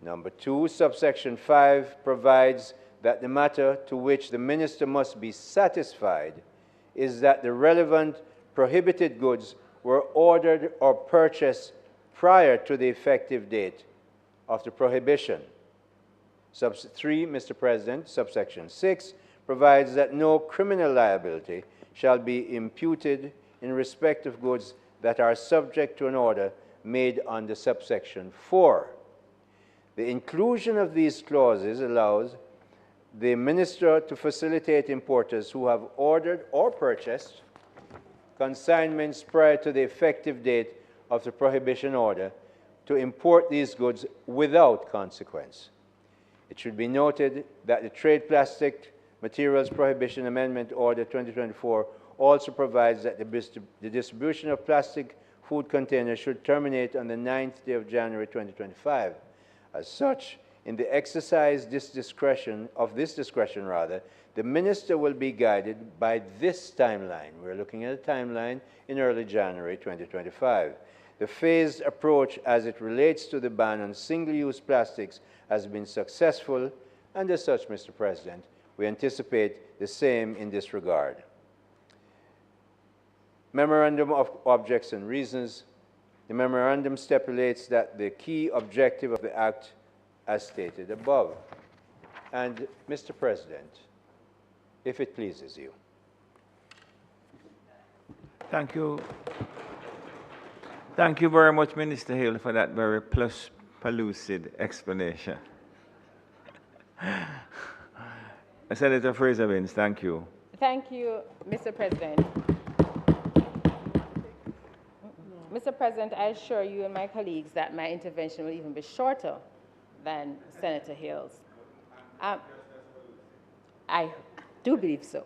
Number 2, subsection 5 provides that the matter to which the Minister must be satisfied is that the relevant prohibited goods were ordered or purchased prior to the effective date of the prohibition. 3, Mr. President, subsection 6 provides that no criminal liability shall be imputed in respect of goods that are subject to an order made under subsection 4. The inclusion of these clauses allows the Minister to facilitate importers who have ordered or purchased consignments prior to the effective date of the prohibition order to import these goods without consequence. It should be noted that the Trade Plastic Materials Prohibition Amendment Order 2024 also provides that the distribution of plastic food containers should terminate on the 9th day of January 2025. As such, in the exercise of this discretion, the Minister will be guided by this timeline. We're looking at a timeline in early January 2025. The phased approach as it relates to the ban on single-use plastics has been successful, and as such, Mr. President, we anticipate the same in this regard. Memorandum of Objects and Reasons. The memorandum stipulates that the key objective of the Act as stated above. And, Mr. President, if it pleases you. Thank you. Thank you very much, Minister Hill, for that very pellucid explanation. Senator Fraser-Vins, thank you. Thank you, Mr. President. Mr. President, I assure you and my colleagues that my intervention will even be shorter than Senator Hill's. I do believe so.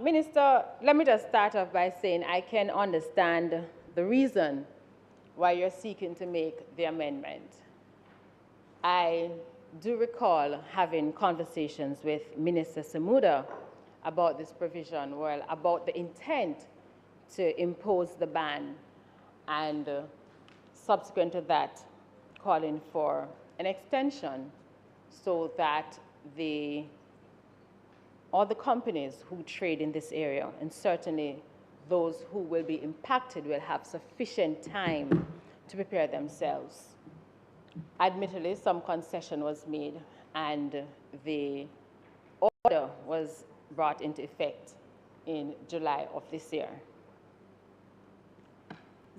Minister, let me just start off by saying I can understand the reason why you're seeking to make the amendment. I do recall having conversations with Minister Samuda about this provision, well, about the intent to impose the ban, and subsequent to that, calling for an extension so that all the companies who trade in this area, and certainly those who will be impacted, will have sufficient time to prepare themselves. Admittedly, some concession was made, and the order was brought into effect in July of this year.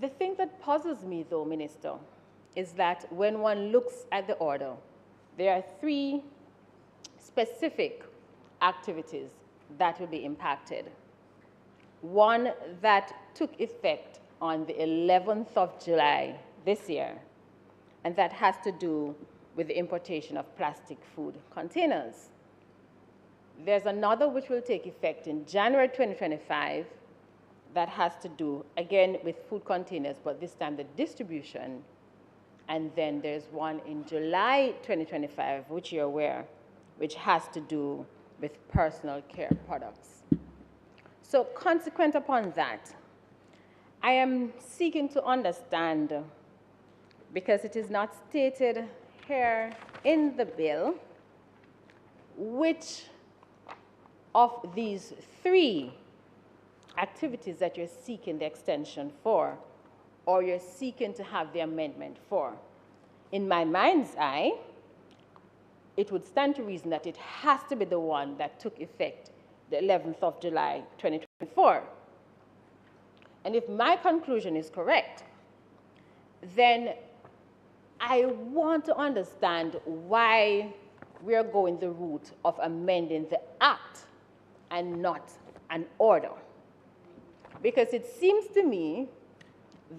The thing that puzzles me, though, Minister, is that when one looks at the order, there are 3 specific activities that will be impacted. One that took effect on the 11th of July this year, and that has to do with the importation of plastic food containers. There's another which will take effect in January 2025 that has to do, again, with food containers, but this time the distribution. And then there's one in July 2025, which you're aware, which has to do with personal care products. So consequent upon that, I am seeking to understand, because it is not stated here in the bill, which of these 3 activities that you're seeking the extension for, or you're seeking to have the amendment for. In my mind's eye, it would stand to reason that it has to be the one that took effect the 11th of July, 2024. And if my conclusion is correct, then I want to understand why we are going the route of amending the act and not an order. Because it seems to me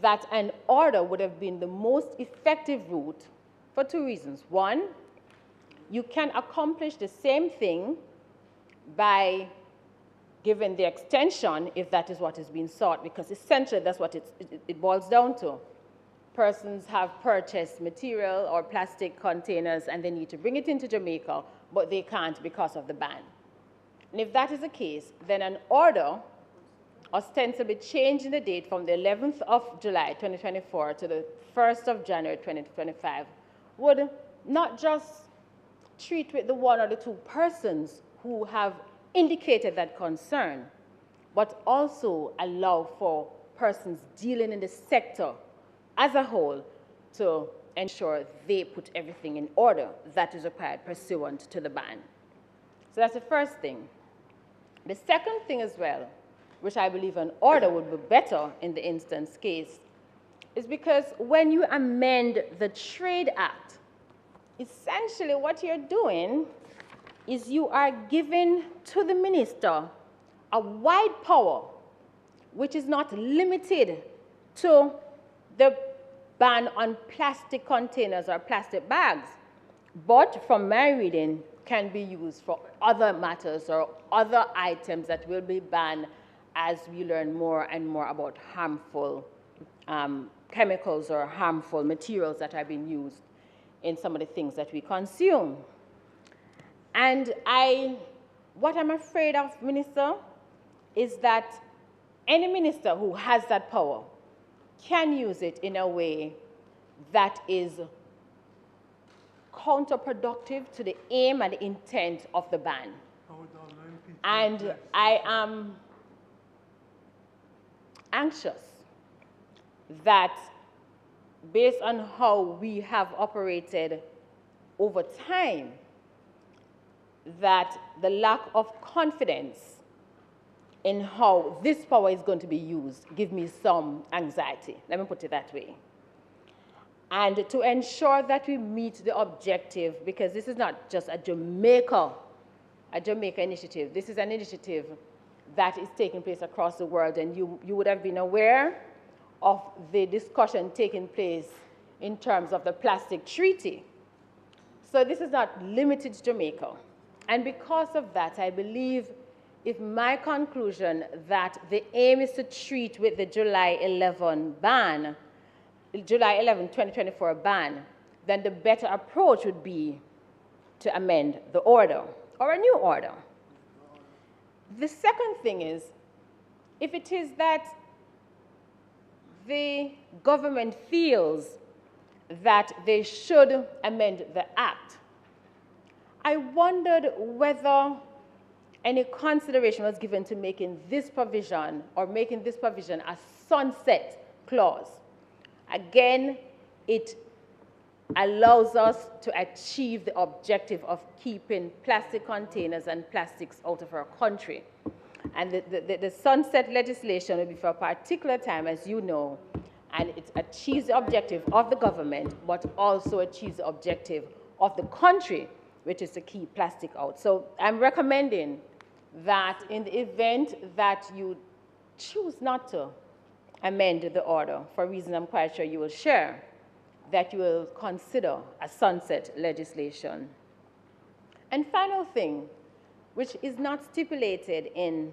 that an order would have been the most effective route for 2 reasons. One, you can accomplish the same thing by giving the extension if that is what is being sought, because essentially that's what it boils down to. Persons have purchased material or plastic containers and they need to bring it into Jamaica, but they can't because of the ban. And if that is the case, then an order ostensibly changing the date from the 11th of July 2024 to the 1st of January 2025 would not just treat with the 1 or the 2 persons who have indicated that concern, but also allow for persons dealing in the sector as a whole to ensure they put everything in order that is required pursuant to the ban. So that's the first thing. The second thing as well, which I believe an order would be better in the instance case, is because when you amend the Trade Act, essentially what you're doing is you are giving to the minister a wide power, which is not limited to the ban on plastic containers or plastic bags, but from my reading can be used for other matters or other items that will be banned as we learn more and more about harmful chemicals or harmful materials that are being used in some of the things that we consume. And what I'm afraid of, Minister, is that any minister who has that power can use it in a way that is counterproductive to the aim and the intent of the ban. And I am anxious that based on how we have operated over time, that the lack of confidence in how this power is going to be used gives me some anxiety. Let me put it that way. And to ensure that we meet the objective, because this is not just a Jamaica initiative. This is an initiative that is taking place across the world, and you would have been aware of the discussion taking place in terms of the plastic treaty. So this is not limited to Jamaica. And because of that, I believe if my conclusion that the aim is to treat with the July 11 ban, July 11, 2024 ban, then the better approach would be to amend the order or a new order. The second thing is, if it is that the government feels that they should amend the act, I wondered whether any consideration was given to making this provision or making this provision a sunset clause. Again, it allows us to achieve the objective of keeping plastic containers and plastics out of our country. And the sunset legislation will be for a particular time, as you know, and it achieves the objective of the government, but also achieves the objective of the country, which is to keep plastic out. So I'm recommending that in the event that you choose not to amend the order, for reasons I'm quite sure you will share, that you will consider a sunset legislation. And final thing, which is not stipulated in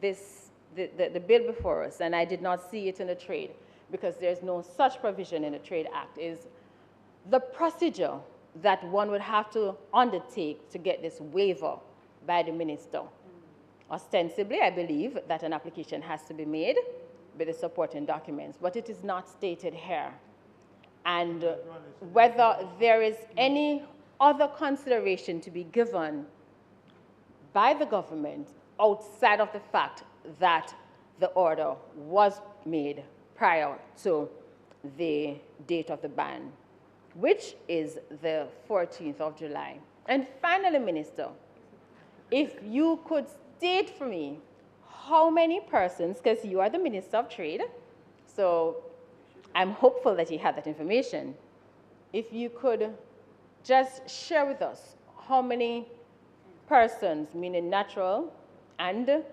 this, the bill before us, and I did not see it in the trade, because there's no such provision in the Trade Act, is the procedure that one would have to undertake to get this waiver by the minister. Ostensibly, I believe that an application has to be made with the supporting documents, but it is not stated here. And whether there is any other consideration to be given by the government outside of the fact that the order was made prior to the date of the ban, which is the 14th of July. And finally, Minister, if you could state for me how many persons, because you are the Minister of Trade, so I'm hopeful that you have that information. If you could just share with us how many persons, meaning natural and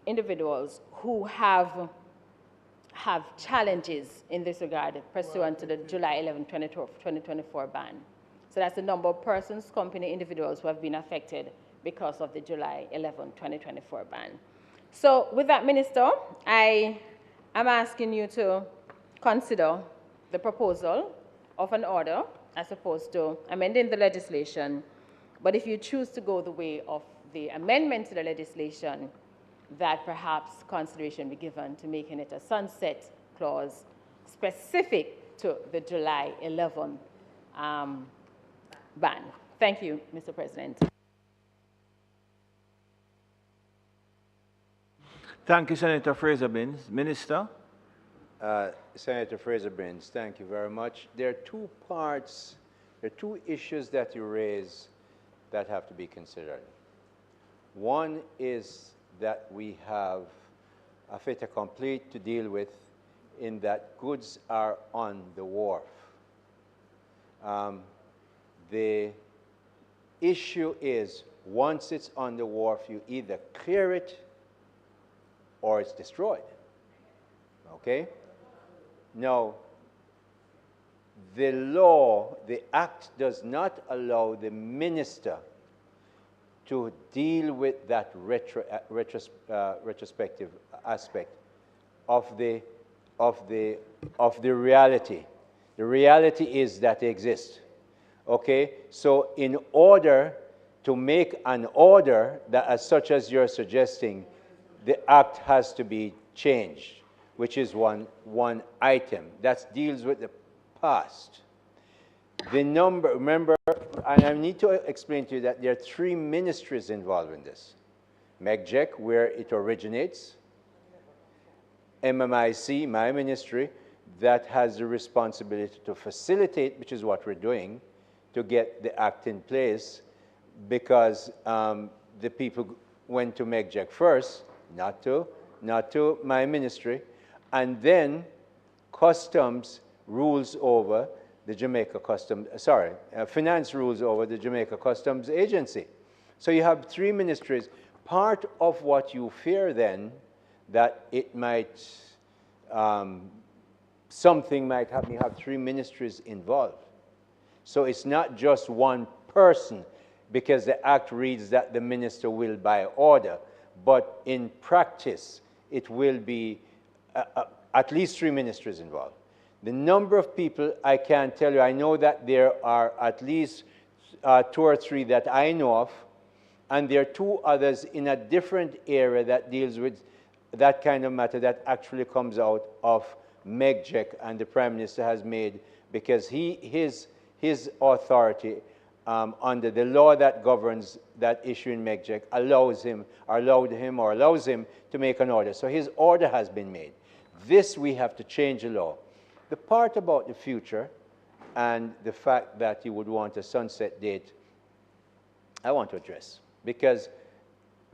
individuals, who have challenges in this regard pursuant to the July 11, 2024 ban. So that's the number of persons, company, individuals who have been affected because of the July 11, 2024 ban. So with that, Minister, I am asking you to consider the proposal of an order as opposed to amending the legislation. But if you choose to go the way of the amendment to the legislation, that perhaps consideration be given to making it a sunset clause specific to the July 11 ban. Thank you, Mr. President. Thank you, Senator Fraser-Binns. Minister? Senator Fraser-Binns, thank you very much. There are two parts, there are two issues that you raise that have to be considered. One is that we have a fait accompli to deal with in that goods are on the wharf. The issue is once it's on the wharf, you either clear it or it's destroyed. Okay? Now, the law, the act does not allow the minister to deal with that retrospective aspect of the reality. The reality is that they exist. Okay? So in order to make an order that as such as you're suggesting, the act has to be changed, which is one item. That deals with the past. The number, remember, and I need to explain to you that there are 3 ministries involved in this. MEGJEC, where it originates. MMIC, my ministry, that has the responsibility to facilitate, which is what we're doing, to get the act in place, because the people went to MEGJEC first, not to my ministry, and then customs rules over the Jamaica Customs, finance rules over the Jamaica Customs Agency. So you have 3 ministries. Part of what you fear then, that it might, something might happen, you have 3 ministries involved. So it's not just one person, because the act reads that the minister will by order, but in practice, it will be at least 3 ministries involved. The number of people, I can't tell you. I know that there are at least 2 or 3 that I know of, and there are 2 others in a different area that deals with that kind of matter that actually comes out of MEGJEC, and the Prime Minister has made, because his authority under the law that governs that issue in MEGJEC allows him to make an order. So his order has been made. This we have to change the law. The part about the future, and the fact that you would want a sunset date, I want to address. Because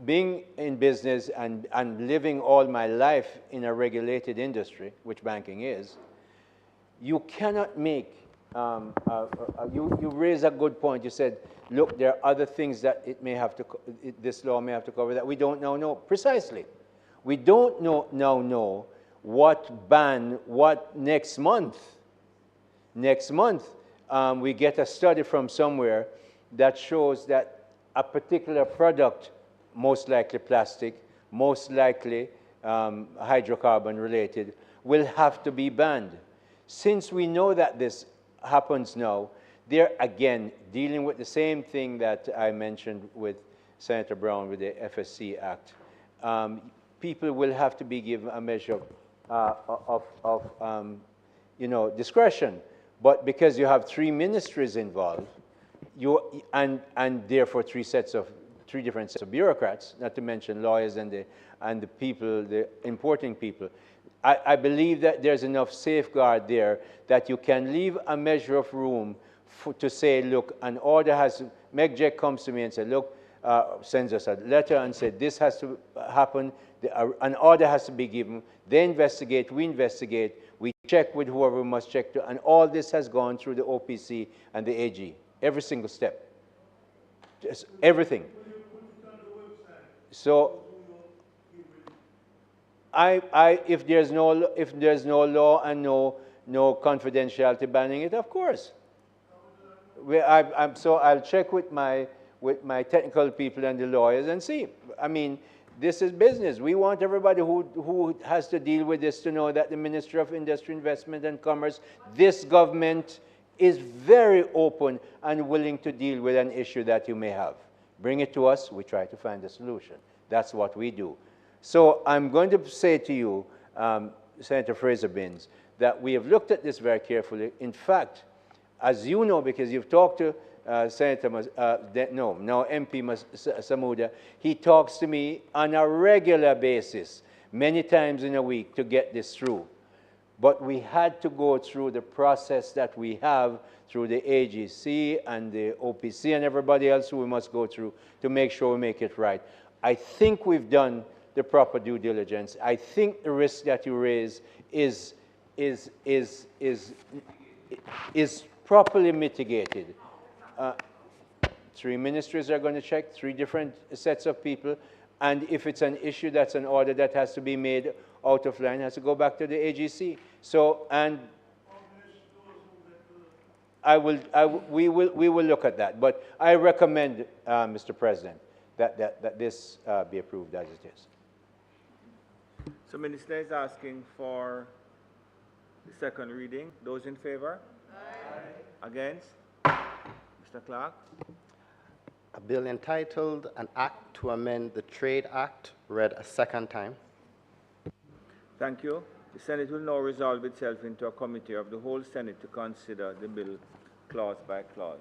being in business and living all my life in a regulated industry, which banking is, you cannot make, you raise a good point. You said, look, there are other things that this law may have to cover that we don't now know. Precisely. We don't now know what next month. Next month, we get a study from somewhere that shows that a particular product, most likely plastic, most likely hydrocarbon related, will have to be banned. Since we know that this happens now, they're again dealing with the same thing that I mentioned with Senator Brown with the FSC Act. People will have to be given a measure of discretion. But because you have 3 ministries involved, and therefore three different sets of bureaucrats, not to mention lawyers and the people, the importing people, I believe that there's enough safeguard there that you can leave a measure of room to say, look, an order has, MEGJEC comes to me and said, look, sends us a letter and said, this has to happen, an order has to be given, they investigate, we check with whoever we must check to, and all this has gone through the OPC and the AG, every single step, just everything. So, if there's no law and no confidentiality banning it, of course. So I'll check with my technical people and the lawyers and see. I mean, this is business. We want everybody who has to deal with this to know that the Ministry of Industry, Investment and Commerce, this government is very open and willing to deal with an issue that you may have. Bring it to us, we try to find a solution. That's what we do. So I'm going to say to you, Senator Fraser-Binns, that we have looked at this very carefully. In fact, as you know, because you've talked to MP Samuda, he talks to me on a regular basis, many times in a week, to get this through. But we had to go through the process that we have through the AGC and the OPC and everybody else who we must go through to make sure we make it right. I think we've done the proper due diligence. I think the risk that you raise is properly mitigated. 3 ministries are going to check, 3 different sets of people, and if it's an issue that's an order that has to be made out of line, has to go back to the AGC. So, and we will look at that. But I recommend, Mr. President, that this be approved as it is. So, Minister is asking for the second reading. Those in favor? Aye. Against? Mr. Clark. A bill entitled An Act to Amend the Trade Act, read a second time. Thank you. The Senate will now resolve itself into a committee of the whole Senate to consider the bill clause by clause.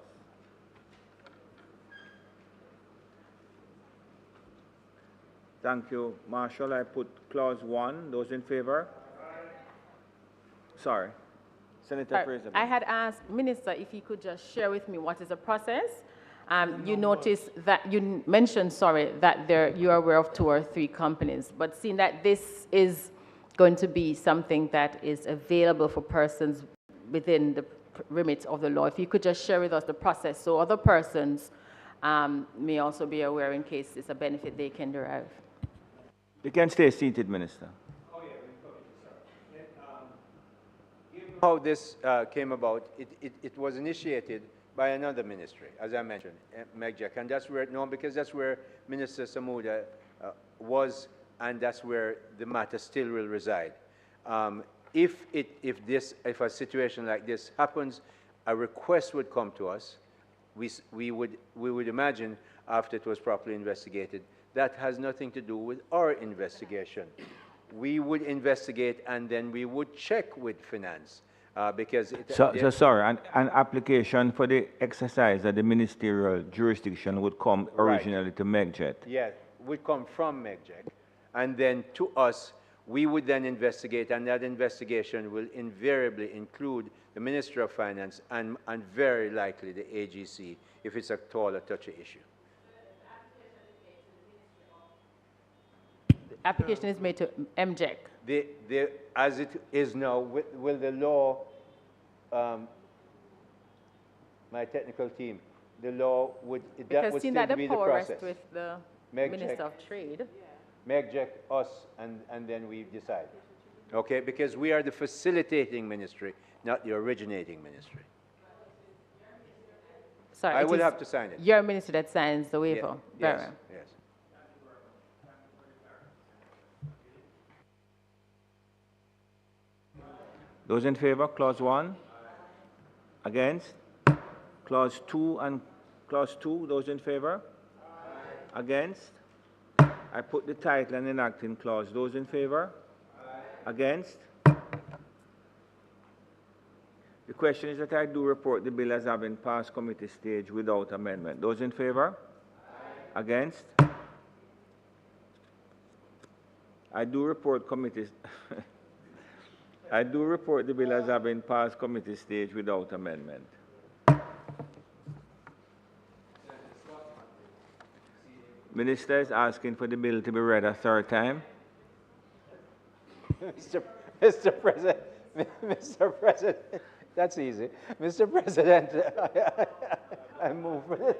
Thank you, Marshall. I put clause 1. Those in favor? Sorry. Senator Fraser. I had asked Minister if he could just share with me what is the process. You notice that you mentioned, that you are aware of 2 or 3 companies, but seeing that this is going to be something that is available for persons within the remit of the law, if you could just share with us the process so other persons may also be aware in case it's a benefit they can derive. You can stay seated, Minister. Oh, yeah, given how this came about, it was initiated by another ministry, as I mentioned, MEGJEC, and that's where, because that's where Minister Samuda was, and that's where the matter still will reside. If a situation like this happens, a request would come to us. We would imagine, after it was properly investigated, that has nothing to do with our investigation. We would investigate and then we would check with finance. Because sorry, an application for the exercise of the ministerial jurisdiction would come originally to MEGJEC. Yeah, would come from MEGJEC. And then to us, we would then investigate, and that investigation will invariably include the Minister of Finance and very likely the AGC if it's at all a touchy issue. The application is made to MJEC. As it is now, will the law, my technical team, the law would, that would still be the process. With the Minister of Trade. MJEC, us, and then we decide. Okay, because we are the facilitating ministry, not the originating ministry. Sorry, I will have to sign it. Your minister that signs the waiver. Yeah, yes, yes. Those in favor, clause 1? Against? Clause 2 and clause 2, those in favor? Against? I put the title and enacting clause. Those in favor? Against? The question is that I do report the bill as having passed committee stage without amendment. Those in favor? Against? I do report committees. I do report the bill as having passed committee stage without amendment. Minister is asking for the bill to be read a third time. Mr. President, that's easy. Mr. President, I move for it.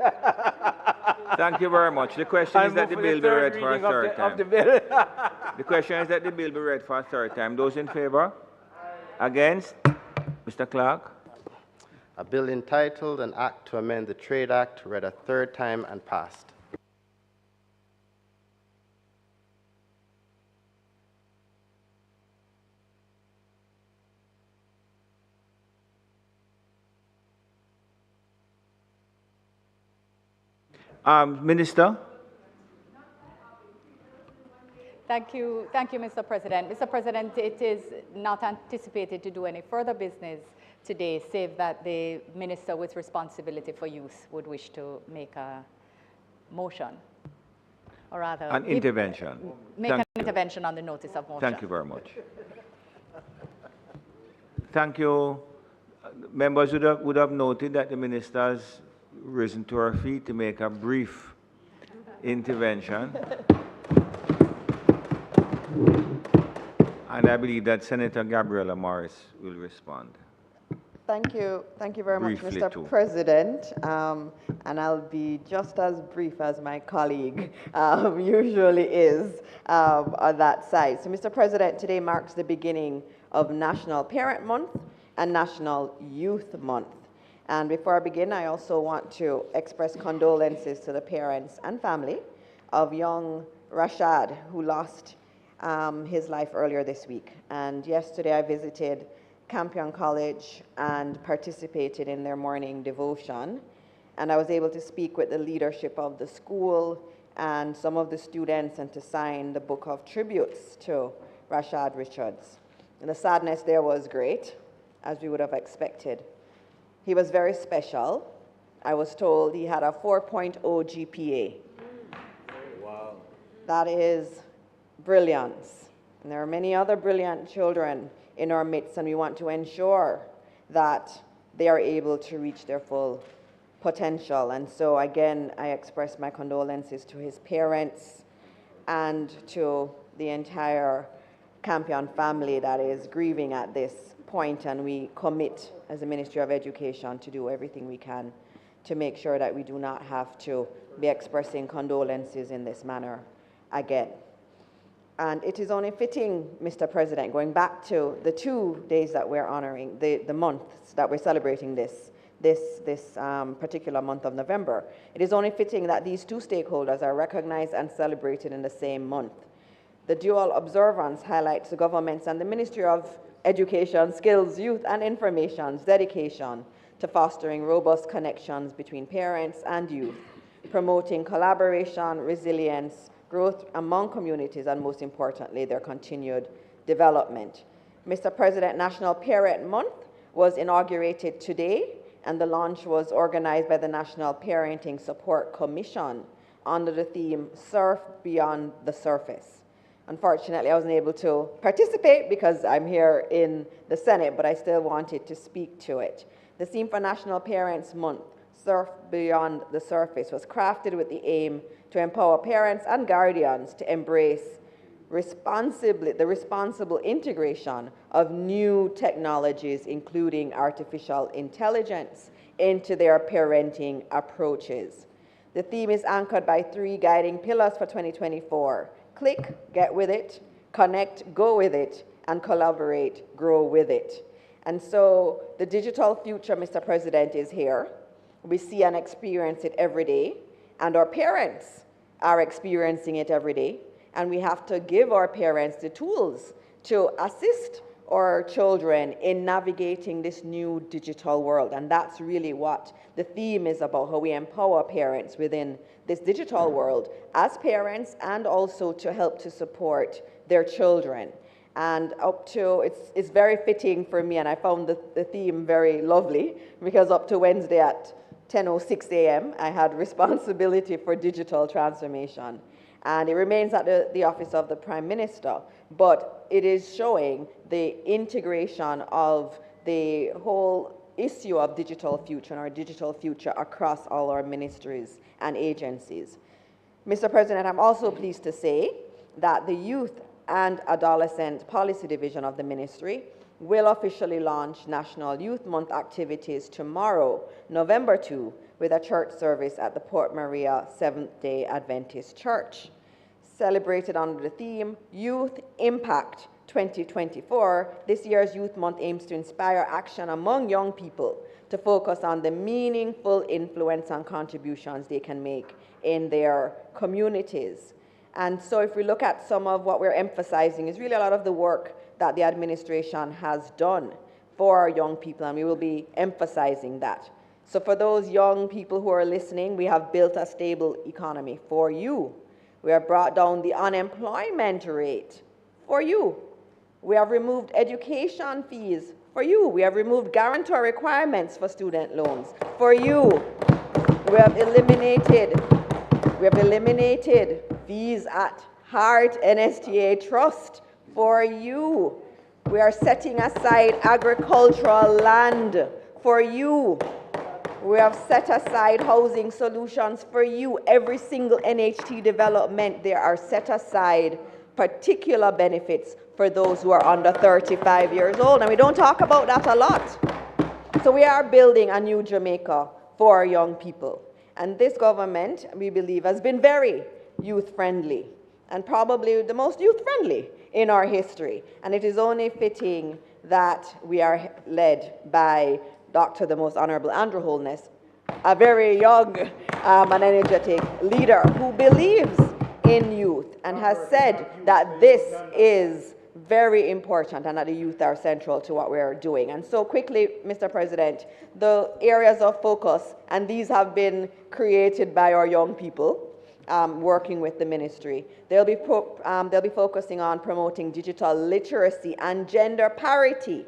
Thank you very much. The question is that the bill be read for a third time. The question is that the bill be read for a third time. Those in favor? Against? Mr. Clark? A bill entitled An Act to Amend the Trade Act read a third time and passed. Minister? Thank you, Mr. President. Mr. President, it is not anticipated to do any further business today, save that the Minister with responsibility for youth would wish to make a motion, or rather... An intervention. Make an intervention on the notice of motion. Thank you very much. Thank you. Members would have noted that the Minister has risen to her feet to make a brief intervention. And I believe that Senator Gabriela Morris will respond. Thank you very much, Briefly Mr. too. President. And I'll be just as brief as my colleague usually is on that side. So, Mr. President, today marks the beginning of National Parent Month and National Youth Month. And before I begin, I also want to express condolences to the parents and family of young Rashad, who lost his life earlier this week. And yesterday I visited Campion College and participated in their morning devotion. And I was able to speak with the leadership of the school and some of the students and to sign the book of tributes to Rashad Richards. And the sadness there was great, as we would have expected. He was very special. I was told he had a 4.0 GPA. Wow. That is brilliance. And there are many other brilliant children in our midst, and we want to ensure that they are able to reach their full potential. And so again, I express my condolences to his parents and to the entire Campion family that is grieving at this point, and we commit as the Ministry of Education to do everything we can to make sure that we do not have to be expressing condolences in this manner again. And it is only fitting, Mr. President, going back to the 2 days that we're honoring, the months that we're celebrating this particular month of November, it is only fitting that these two stakeholders are recognized and celebrated in the same month. The dual observance highlights the government's and the Ministry of Education, Skills, Youth and Information's dedication to fostering robust connections between parents and youth, promoting collaboration, resilience, growth among communities, and most importantly, their continued development. Mr. President, National Parent Month was inaugurated today, and the launch was organized by the National Parenting Support Commission under the theme Surf Beyond the Surface. Unfortunately, I wasn't able to participate because I'm here in the Senate, but I still wanted to speak to it. The theme for National Parents Month, Surf Beyond the Surface, was crafted with the aim to empower parents and guardians to embrace the responsible integration of new technologies, including artificial intelligence, into their parenting approaches. The theme is anchored by 3 guiding pillars for 2024. Click, get with it, connect, go with it, and collaborate, grow with it. And so the digital future, Mr. President, is here. We see and experience it every day, and our parents are experiencing it every day, and we have to give our parents the tools to assist our children in navigating this new digital world. And that's really what the theme is about, how we empower parents within this digital world as parents, and also to help to support their children. And it's very fitting for me, and I found the theme very lovely, because up to Wednesday at 10:06 a.m., I had responsibility for digital transformation. And it remains at the office of the Prime Minister, but it is showing the integration of the whole issue of digital future and our digital future across all our ministries and agencies. Mr. President, I'm also pleased to say that the Youth and Adolescent Policy Division of the Ministry will officially launch National Youth Month activities tomorrow, November 2, with a church service at the Port Maria Seventh-day Adventist Church. Celebrated under the theme, Youth Impact 2024, this year's Youth Month aims to inspire action among young people to focus on the meaningful influence and contributions they can make in their communities. And so if we look at some of what we're emphasizing, is really a lot of the work that the administration has done for our young people, and we will be emphasizing that. So for those young people who are listening, we have built a stable economy for you. We have brought down the unemployment rate for you. We have removed education fees for you. We have removed guarantor requirements for student loans for you. We have eliminated fees at Heart NSTA Trust for you. We are setting aside agricultural land for you. We have set aside housing solutions for you. Every single NHT development, there are set aside particular benefits for those who are under 35 years old, and we don't talk about that a lot. So we are building a new Jamaica for our young people. And this government, we believe, has been very youth-friendly, and probably the most youth-friendly in our history. And it is only fitting that we are led by Dr. the Most Honorable Andrew Holness, a very young and energetic leader who believes in youth and has said that this is very important and that the youth are central to what we're doing. And so quickly, Mr. President, the areas of focus, and these have been created by our young people working with the ministry. They'll be focusing on promoting digital literacy and gender parity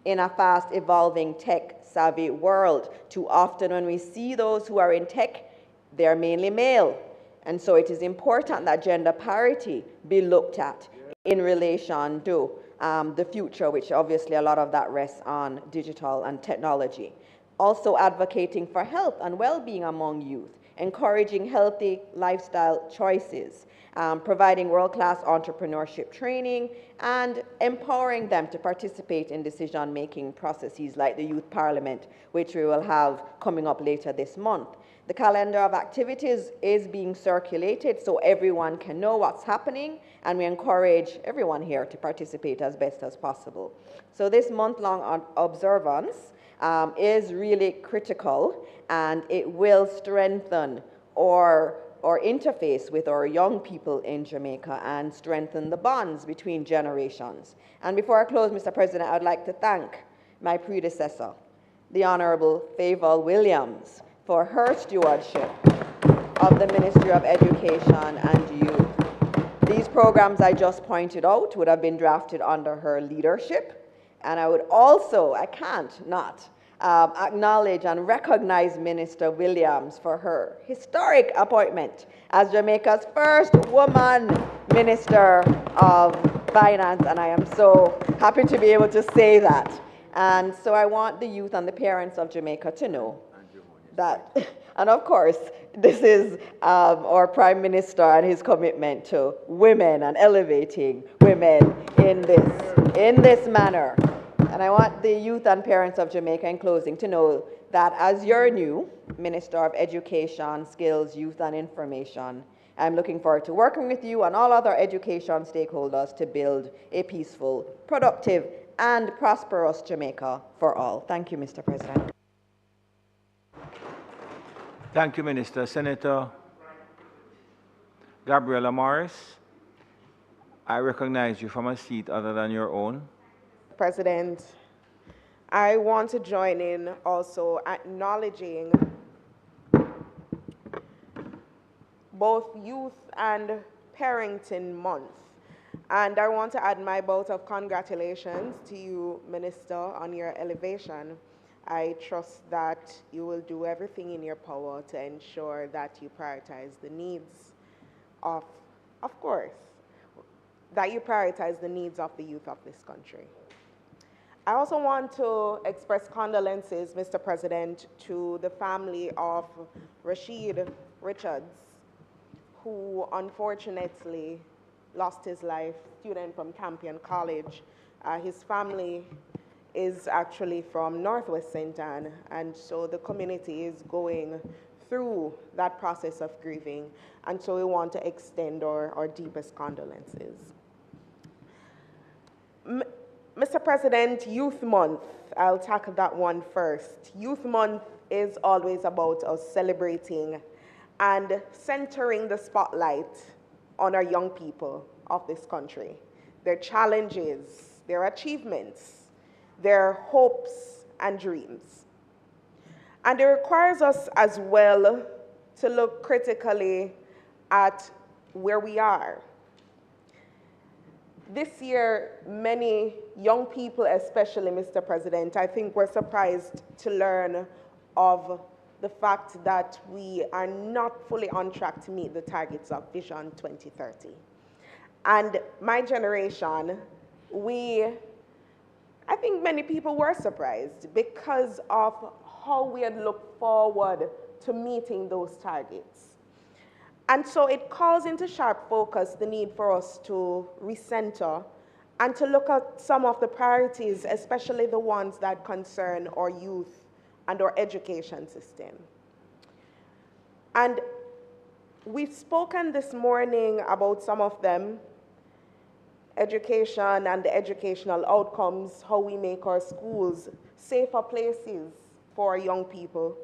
in a fast evolving tech-savvy world. Too often when we see those who are in tech, they're mainly male. And so it is important that gender parity be looked at in relation to the future, which obviously a lot of that rests on digital and technology. Also advocating for health and well-being among youth, encouraging healthy lifestyle choices, providing world-class entrepreneurship training, and empowering them to participate in decision-making processes like the Youth Parliament, which we will have coming up later this month. The calendar of activities is being circulated so everyone can know what's happening, and we encourage everyone here to participate as best as possible. So this month-long observance is really critical, and it will strengthen our interface with our young people in Jamaica and strengthen the bonds between generations. And before I close, Mr. President, I would like to thank my predecessor, the Honorable Favour Williams, for her stewardship of the Ministry of Education and Youth. These programs I just pointed out would have been drafted under her leadership, and I would also, I can't not, acknowledge and recognize Minister Williams for her historic appointment as Jamaica's first woman Minister of Finance, and I am so happy to be able to say that. And so I want the youth and the parents of Jamaica to know that, and of course, this is our Prime Minister and his commitment to women and elevating women in this manner. And I want the youth and parents of Jamaica in closing to know that as your new Minister of Education, Skills, Youth and Information, I'm looking forward to working with you and all other education stakeholders to build a peaceful, productive and prosperous Jamaica for all. Thank you, Mr. President. Thank you, Minister. Senator Gabriela Morris, I recognize you from a seat other than your own. President, I want to join in also acknowledging both Youth and Parenting Month. And I want to add my vote of congratulations to you, Minister, on your elevation. I trust that you will do everything in your power to ensure that you prioritize the needs of course, that you prioritize the needs of the youth of this country. I also want to express condolences, Mr. President, to the family of Rashid Richards, who unfortunately lost his life, student from Campion College. His family is actually from Northwest St. Anne, and so the community is going through that process of grieving, and so we want to extend our deepest condolences. Mr. President, Youth Month, I'll tackle that one first. Youth Month is always about us celebrating and centering the spotlight on our young people of this country, their challenges, their achievements, their hopes and dreams. And it requires us as well to look critically at where we are. This year, many young people, especially, Mr. President, I think were surprised to learn of the fact that we are not fully on track to meet the targets of Vision 2030. And my generation, I think many people were surprised because of how we had looked forward to meeting those targets. And so it calls into sharp focus the need for us to recenter and to look at some of the priorities, especially the ones that concern our youth and our education system. And we've spoken this morning about some of them: education and the educational outcomes, how we make our schools safer places for our young people.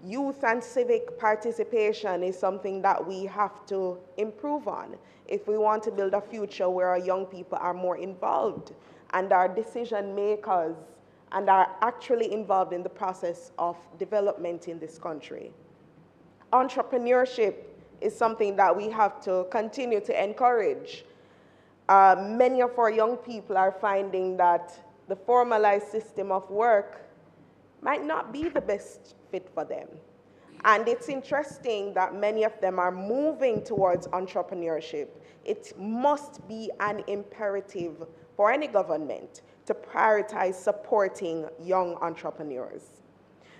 Youth and civic participation is something that we have to improve on if we want to build a future where our young people are more involved and are decision makers and are actually involved in the process of development in this country. Entrepreneurship is something that we have to continue to encourage. Many of our young people are finding that the formalized system of work might not be the best fit for them. And it's interesting that many of them are moving towards entrepreneurship. It must be an imperative for any government to prioritize supporting young entrepreneurs.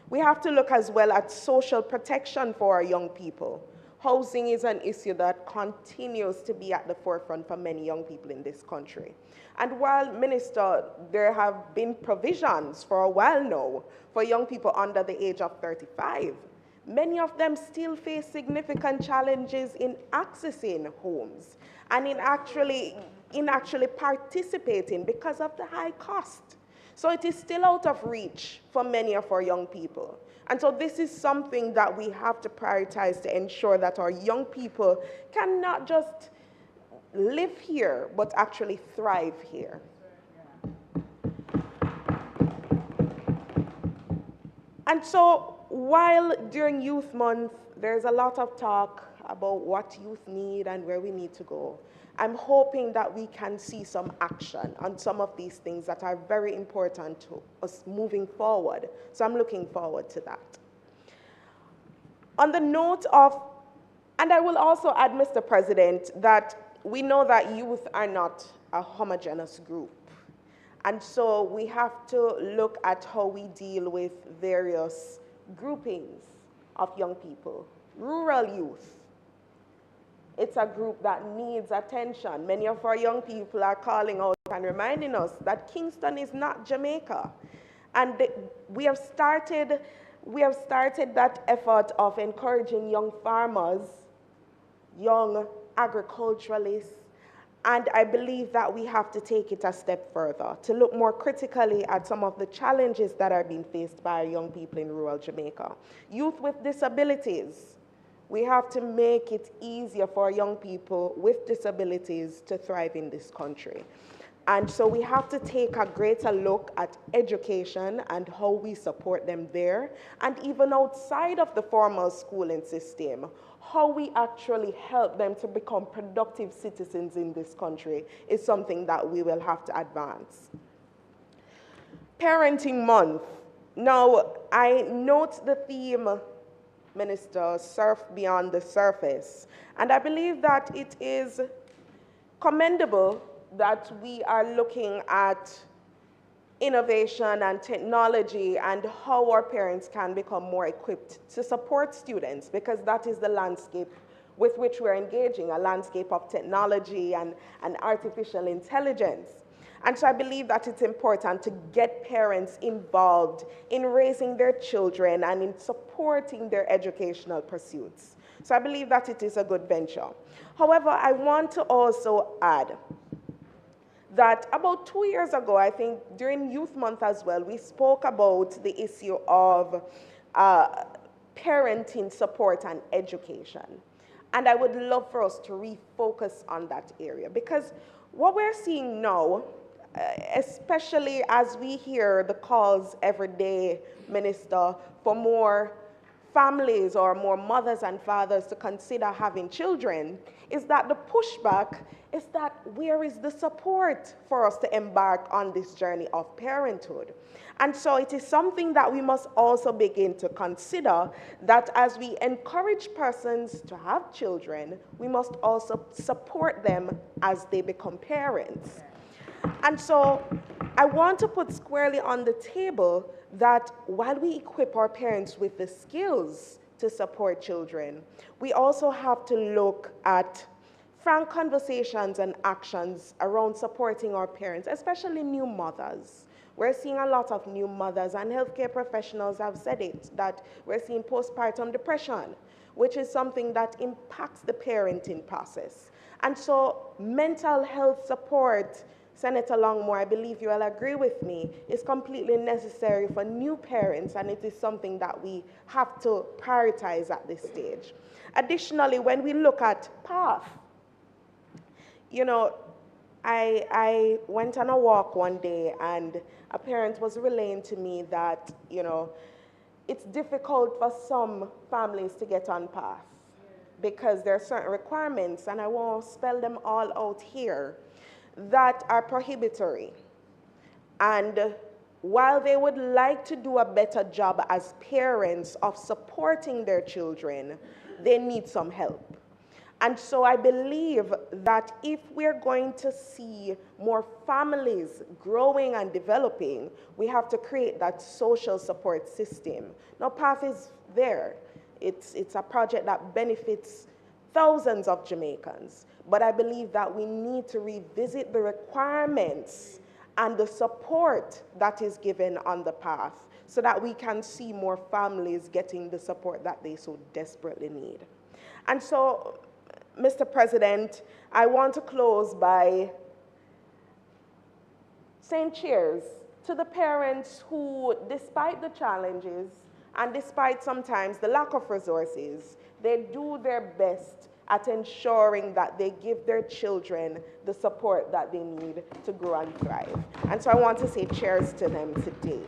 We have to look as well at social protection for our young people. Housing is an issue that continues to be at the forefront for many young people in this country. And while, Minister, there have been provisions for a while now for young people under the age of 35, many of them still face significant challenges in accessing homes and in actually participating because of the high cost. So it is still out of reach for many of our young people. And so this is something that we have to prioritize to ensure that our young people can not just live here, but actually thrive here. And so while during Youth Month, there's a lot of talk about what youth need and where we need to go, I'm hoping that we can see some action on some of these things that are very important to us moving forward. So I'm looking forward to that. On the note of, and I will also add, Mr. President, that we know that youth are not a homogeneous group. And so we have to look at how we deal with various groupings of young people. Rural youth, it's a group that needs attention. Many of our young people are calling out and reminding us that Kingston is not Jamaica. And we have started that effort of encouraging young farmers, young agriculturalists, and I believe that we have to take it a step further, to look more critically at some of the challenges that are being faced by our young people in rural Jamaica. Youth with disabilities. We have to make it easier for young people with disabilities to thrive in this country. And so we have to take a greater look at education and how we support them there, and even outside of the formal schooling system, how we actually help them to become productive citizens in this country is something that we will have to advance. Parenting Month. Now, I note the theme, Minister, surf beyond the surface. And I believe that it is commendable that we are looking at innovation and technology and how our parents can become more equipped to support students, because that is the landscape with which we're engaging, a landscape of technology and artificial intelligence. And so I believe that it's important to get parents involved in raising their children and in supporting their educational pursuits. So I believe that it is a good venture. However, I want to also add that about 2 years ago, I think during Youth Month as well, we spoke about the issue of parenting support and education. And I would love for us to refocus on that area, because what we're seeing now, especially as we hear the calls every day, Minister, for more families or more mothers and fathers to consider having children, is that the pushback is that where is the support for us to embark on this journey of parenthood? And so it is something that we must also begin to consider, that as we encourage persons to have children, we must also support them as they become parents. And so I want to put squarely on the table that while we equip our parents with the skills to support children, we also have to look at frank conversations and actions around supporting our parents, especially new mothers. We're seeing a lot of new mothers, and healthcare professionals have said it, that we're seeing postpartum depression, which is something that impacts the parenting process. And so mental health support, Senator Longmore, I believe you will agree with me, is completely necessary for new parents, and it is something that we have to prioritize at this stage. Additionally, when we look at PATH, you know, I went on a walk one day, and a parent was relaying to me that, you know, it's difficult for some families to get on PATH because there are certain requirements, and I won't spell them all out here, that are prohibitory. And while they would like to do a better job as parents of supporting their children, they need some help. And so I believe that if we're going to see more families growing and developing, we have to create that social support system. Now, PATH is there. It's a project that benefits thousands of Jamaicans. But I believe that we need to revisit the requirements and the support that is given on the PATH so that we can see more families getting the support that they so desperately need. And so, Mr. President, I want to close by saying cheers to the parents who, despite the challenges and despite sometimes the lack of resources, they do their best at ensuring that they give their children the support that they need to grow and thrive. And so I want to say cheers to them today.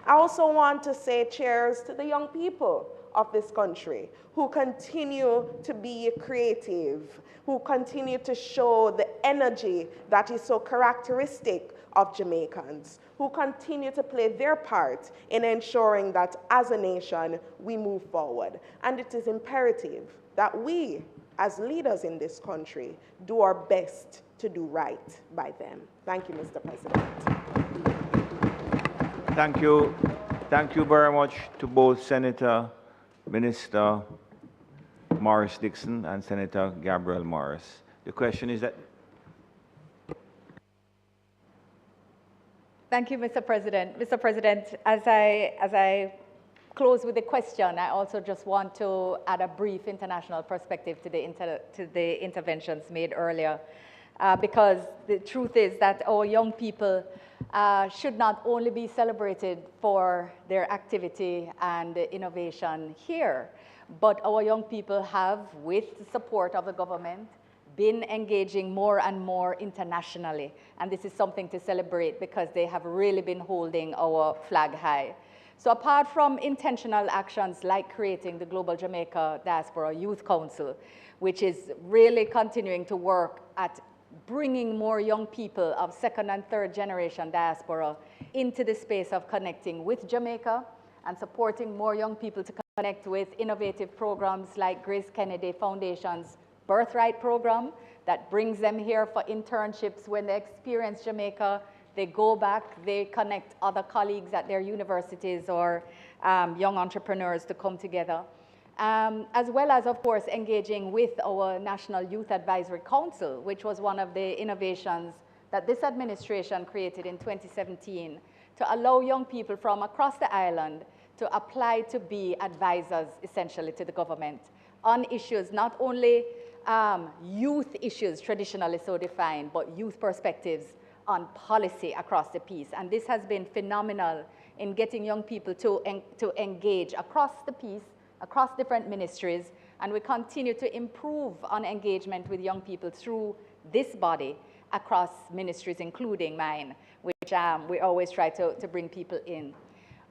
I also want to say cheers to the young people of this country who continue to be creative, who continue to show the energy that is so characteristic of Jamaicans, who continue to play their part in ensuring that as a nation we move forward. And it is imperative that we, as leaders in this country, do our best to do right by them. Thank you, Mr. President. Thank you. Thank you very much to both Senator Minister Morris Dixon and Senator Gabriel Morris. The question is that... Thank you, Mr. President. Mr. President, as I close with the question, I also just want to add a brief international perspective to the interventions made earlier, because the truth is that our young people should not only be celebrated for their activity and innovation here, but our young people have, with the support of the government, been engaging more and more internationally. And this is something to celebrate because they have really been holding our flag high. So apart from intentional actions like creating the Global Jamaica Diaspora Youth Council, which is really continuing to work at bringing more young people of second and third generation diaspora into the space of connecting with Jamaica and supporting more young people to connect with innovative programs like Grace Kennedy Foundation's Birthright program that brings them here for internships. When they experience Jamaica, they go back, they connect other colleagues at their universities or young entrepreneurs to come together. As well as, of course, engaging with our National Youth Advisory Council, which was one of the innovations that this administration created in 2017 to allow young people from across the island to apply to be advisors, essentially, to the government on issues, not only youth issues traditionally so defined, but youth perspectives on policy across the piece. And this has been phenomenal in getting young people to engage across the piece, across different ministries, and we continue to improve on engagement with young people through this body across ministries, including mine, which we always try to bring people in.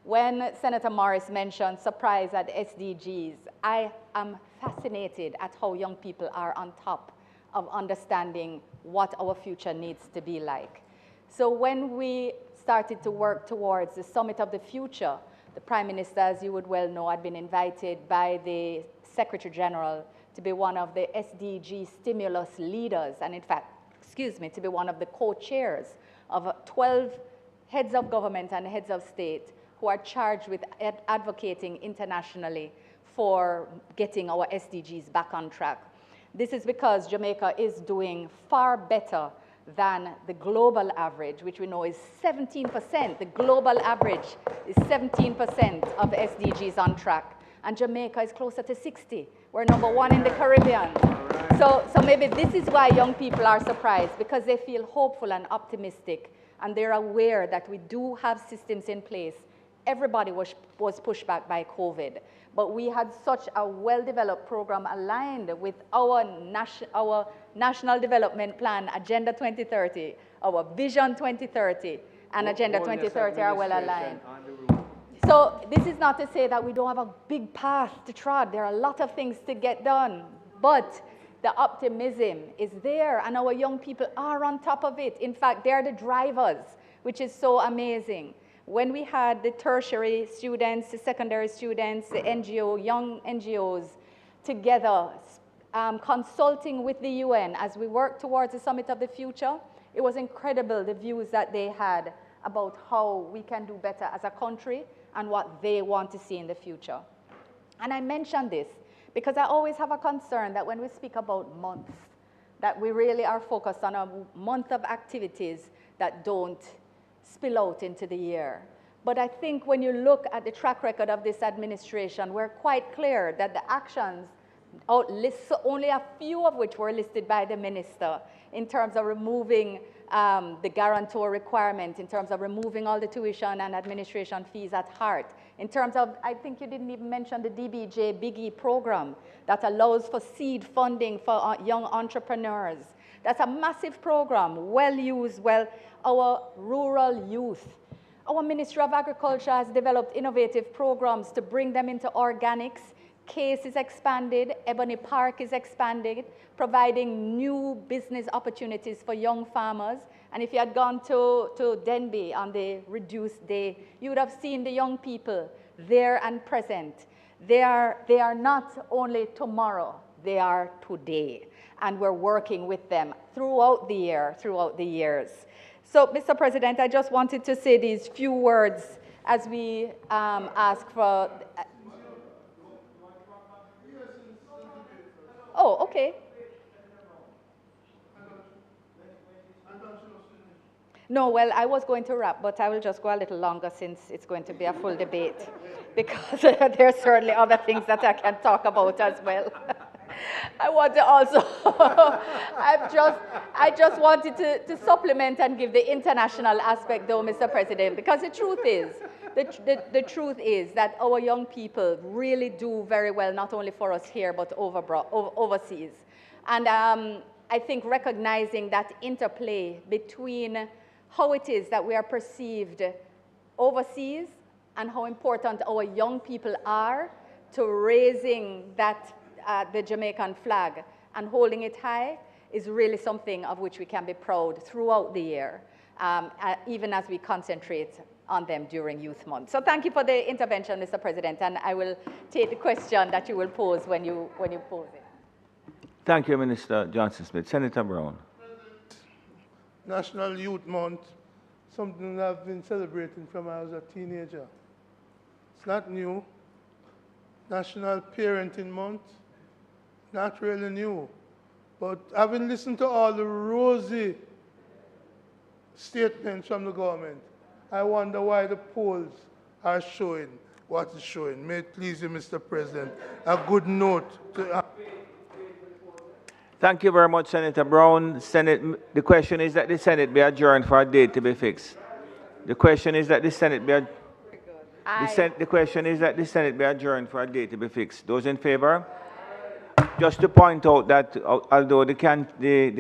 When Senator Morris mentioned surprise at SDGs, I am fascinated at how young people are on top of understanding what our future needs to be like. So when we started to work towards the Summit of the Future, the Prime Minister, as you would well know, had been invited by the Secretary General to be one of the SDG stimulus leaders, and in fact, to be one of the co-chairs of 12 heads of government and heads of state who are charged with advocating internationally for getting our SDGs back on track. This is because Jamaica is doing far better than the global average, which we know is 17%. The global average is 17% of SDGs on track, and Jamaica is closer to 60. We're #1 in the Caribbean. So maybe this is why young people are surprised, because they feel hopeful and optimistic, and they're aware that we do have systems in place. Everybody was pushed back by COVID, but we had such a well-developed program aligned with our National Development Plan, Agenda 2030, our Vision 2030, and Agenda 2030 are well aligned. So this is not to say that we don't have a big path to trod. There are a lot of things to get done, but the optimism is there, and our young people are on top of it. In fact, they're the drivers, which is so amazing. When we had the tertiary students, the secondary students, the young NGOs together, consulting with the UN as we work towards the Summit of the Future, it was incredible the views that they had about how we can do better as a country and what they want to see in the future. And I mention this because I always have a concern that when we speak about months, that we really are focused on a month of activities that don't spill out into the year. But I think when you look at the track record of this administration, we're quite clear that the actions, only a few of which were listed by the minister, in terms of removing the guarantor requirement, in terms of removing all the tuition and administration fees at heart, in terms of, I think you didn't even mention the DBJ Biggie program that allows for seed funding for young entrepreneurs. That's a massive program, well used, our rural youth. Our Ministry of Agriculture has developed innovative programs to bring them into organics. CASE is expanded, Ebony Park is expanded, providing new business opportunities for young farmers. And if you had gone to Denby on the reduced day, you would have seen the young people there and present. They are not only tomorrow, they are today. And we're working with them throughout the year, throughout the years. So, Mr. President, I just wanted to say these few words as we ask for... Oh, okay. No, well, I was going to wrap, but I will just go a little longer since it's going to be a full debate, because there are certainly other things that I can talk about as well. I want to also, I just wanted to supplement and give the international aspect though, Mr. President, because the truth is, the truth is that our young people really do very well, not only for us here, but overseas. And I think recognizing that interplay between how it is that we are perceived overseas and how important our young people are to raising that, the Jamaican flag and holding it high is really something of which we can be proud throughout the year, even as we concentrate on them during Youth Month. So thank you for the intervention, Mr. President, and I will take the question that you will pose when you pose it. Thank you, Minister Johnson-Smith. Senator Brown. National Youth Month, something that I've been celebrating from when I was a teenager. It's not new. National Parenting Month, not really new. But having listened to all the rosy statements from the government, I wonder why the polls are showing what it's showing. May it please you, Mr. President, a good note to... Thank you very much, Senator Brown. Senate, the question is that the Senate be adjourned for a date to be fixed. The question is that the Senate be the question is that the Senate be adjourned for a date to be fixed. Those in favor? Just to point out that although the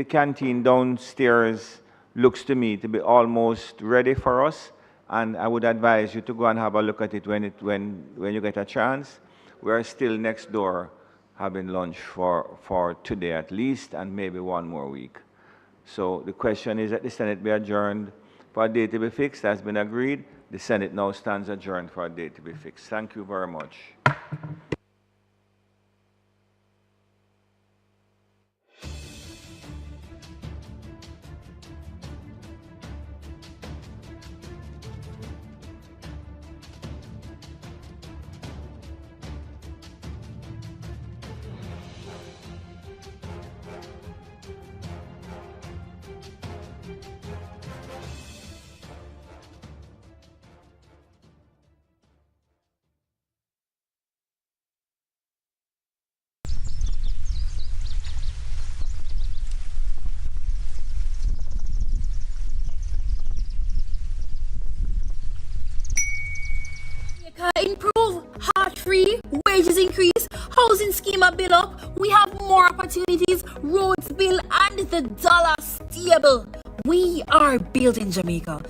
canteen downstairs looks to me to be almost ready for us, and I would advise you to go and have a look at it when you get a chance. We are still next door having lunch for today at least, and maybe one more week. So the question is that the Senate be adjourned for a date to be fixed. Has been agreed. The Senate now stands adjourned for a date to be fixed. Thank you very much. Improve, heart-free, wages increase, housing scheme are built up, we have more opportunities, roads built, and the dollar stable. We are building Jamaica.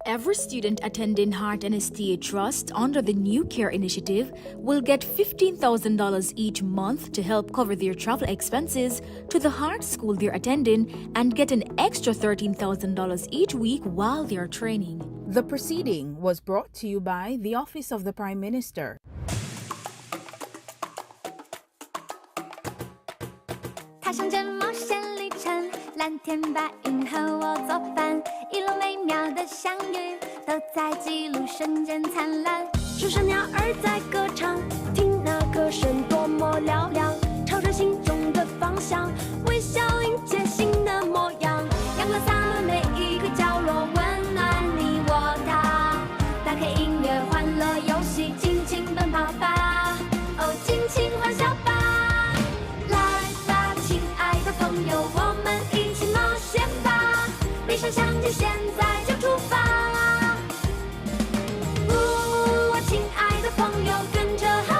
Every student attending Heart and STA Trust under the New Care Initiative will get $15,000 each month to help cover their travel expenses to the Heart School they're attending and get an extra $13,000 each week while they're training. The proceeding was brought to you by the Office of the Prime Minister.现在就出发！我亲爱的朋友，跟着。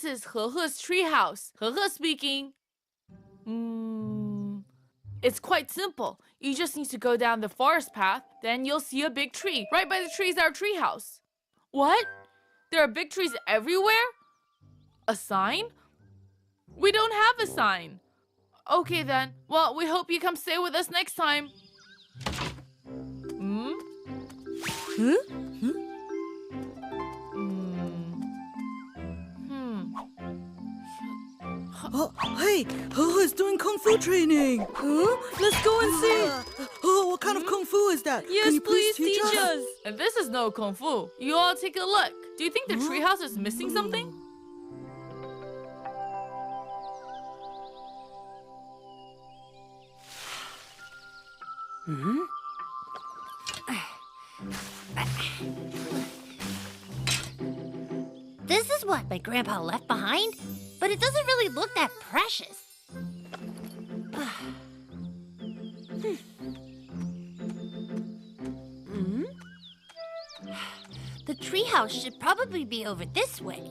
is Hehe's treehouse. Hehe speaking. It's quite simple. You just need to go down the forest path, then you'll see a big tree. Right by the tree is our treehouse. What? There are big trees everywhere? A sign? We don't have a sign. Okay then. Well, we hope you come stay with us next time. Oh, hey, Hehe's doing Kung Fu training. Huh? Let's go and see. Oh, what kind of Kung Fu is that? Yes, Can you please teach us? us. And this is no Kung Fu. You all take a look. Do you think the treehouse is missing something? This is what my grandpa left behind, but it doesn't really look that precious. The treehouse should probably be over this way.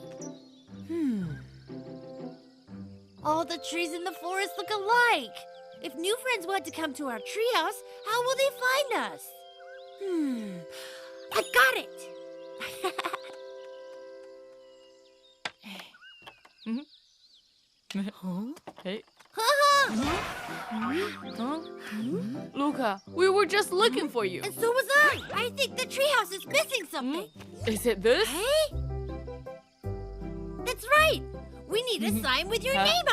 All the trees in the forest look alike. If new friends want to come to our treehouse, how will they find us? I got it! Hey. Luca, we were just looking for you. And so was I. I think the treehouse is missing something. Is it this? Hey? That's right. We need a sign with your name on it.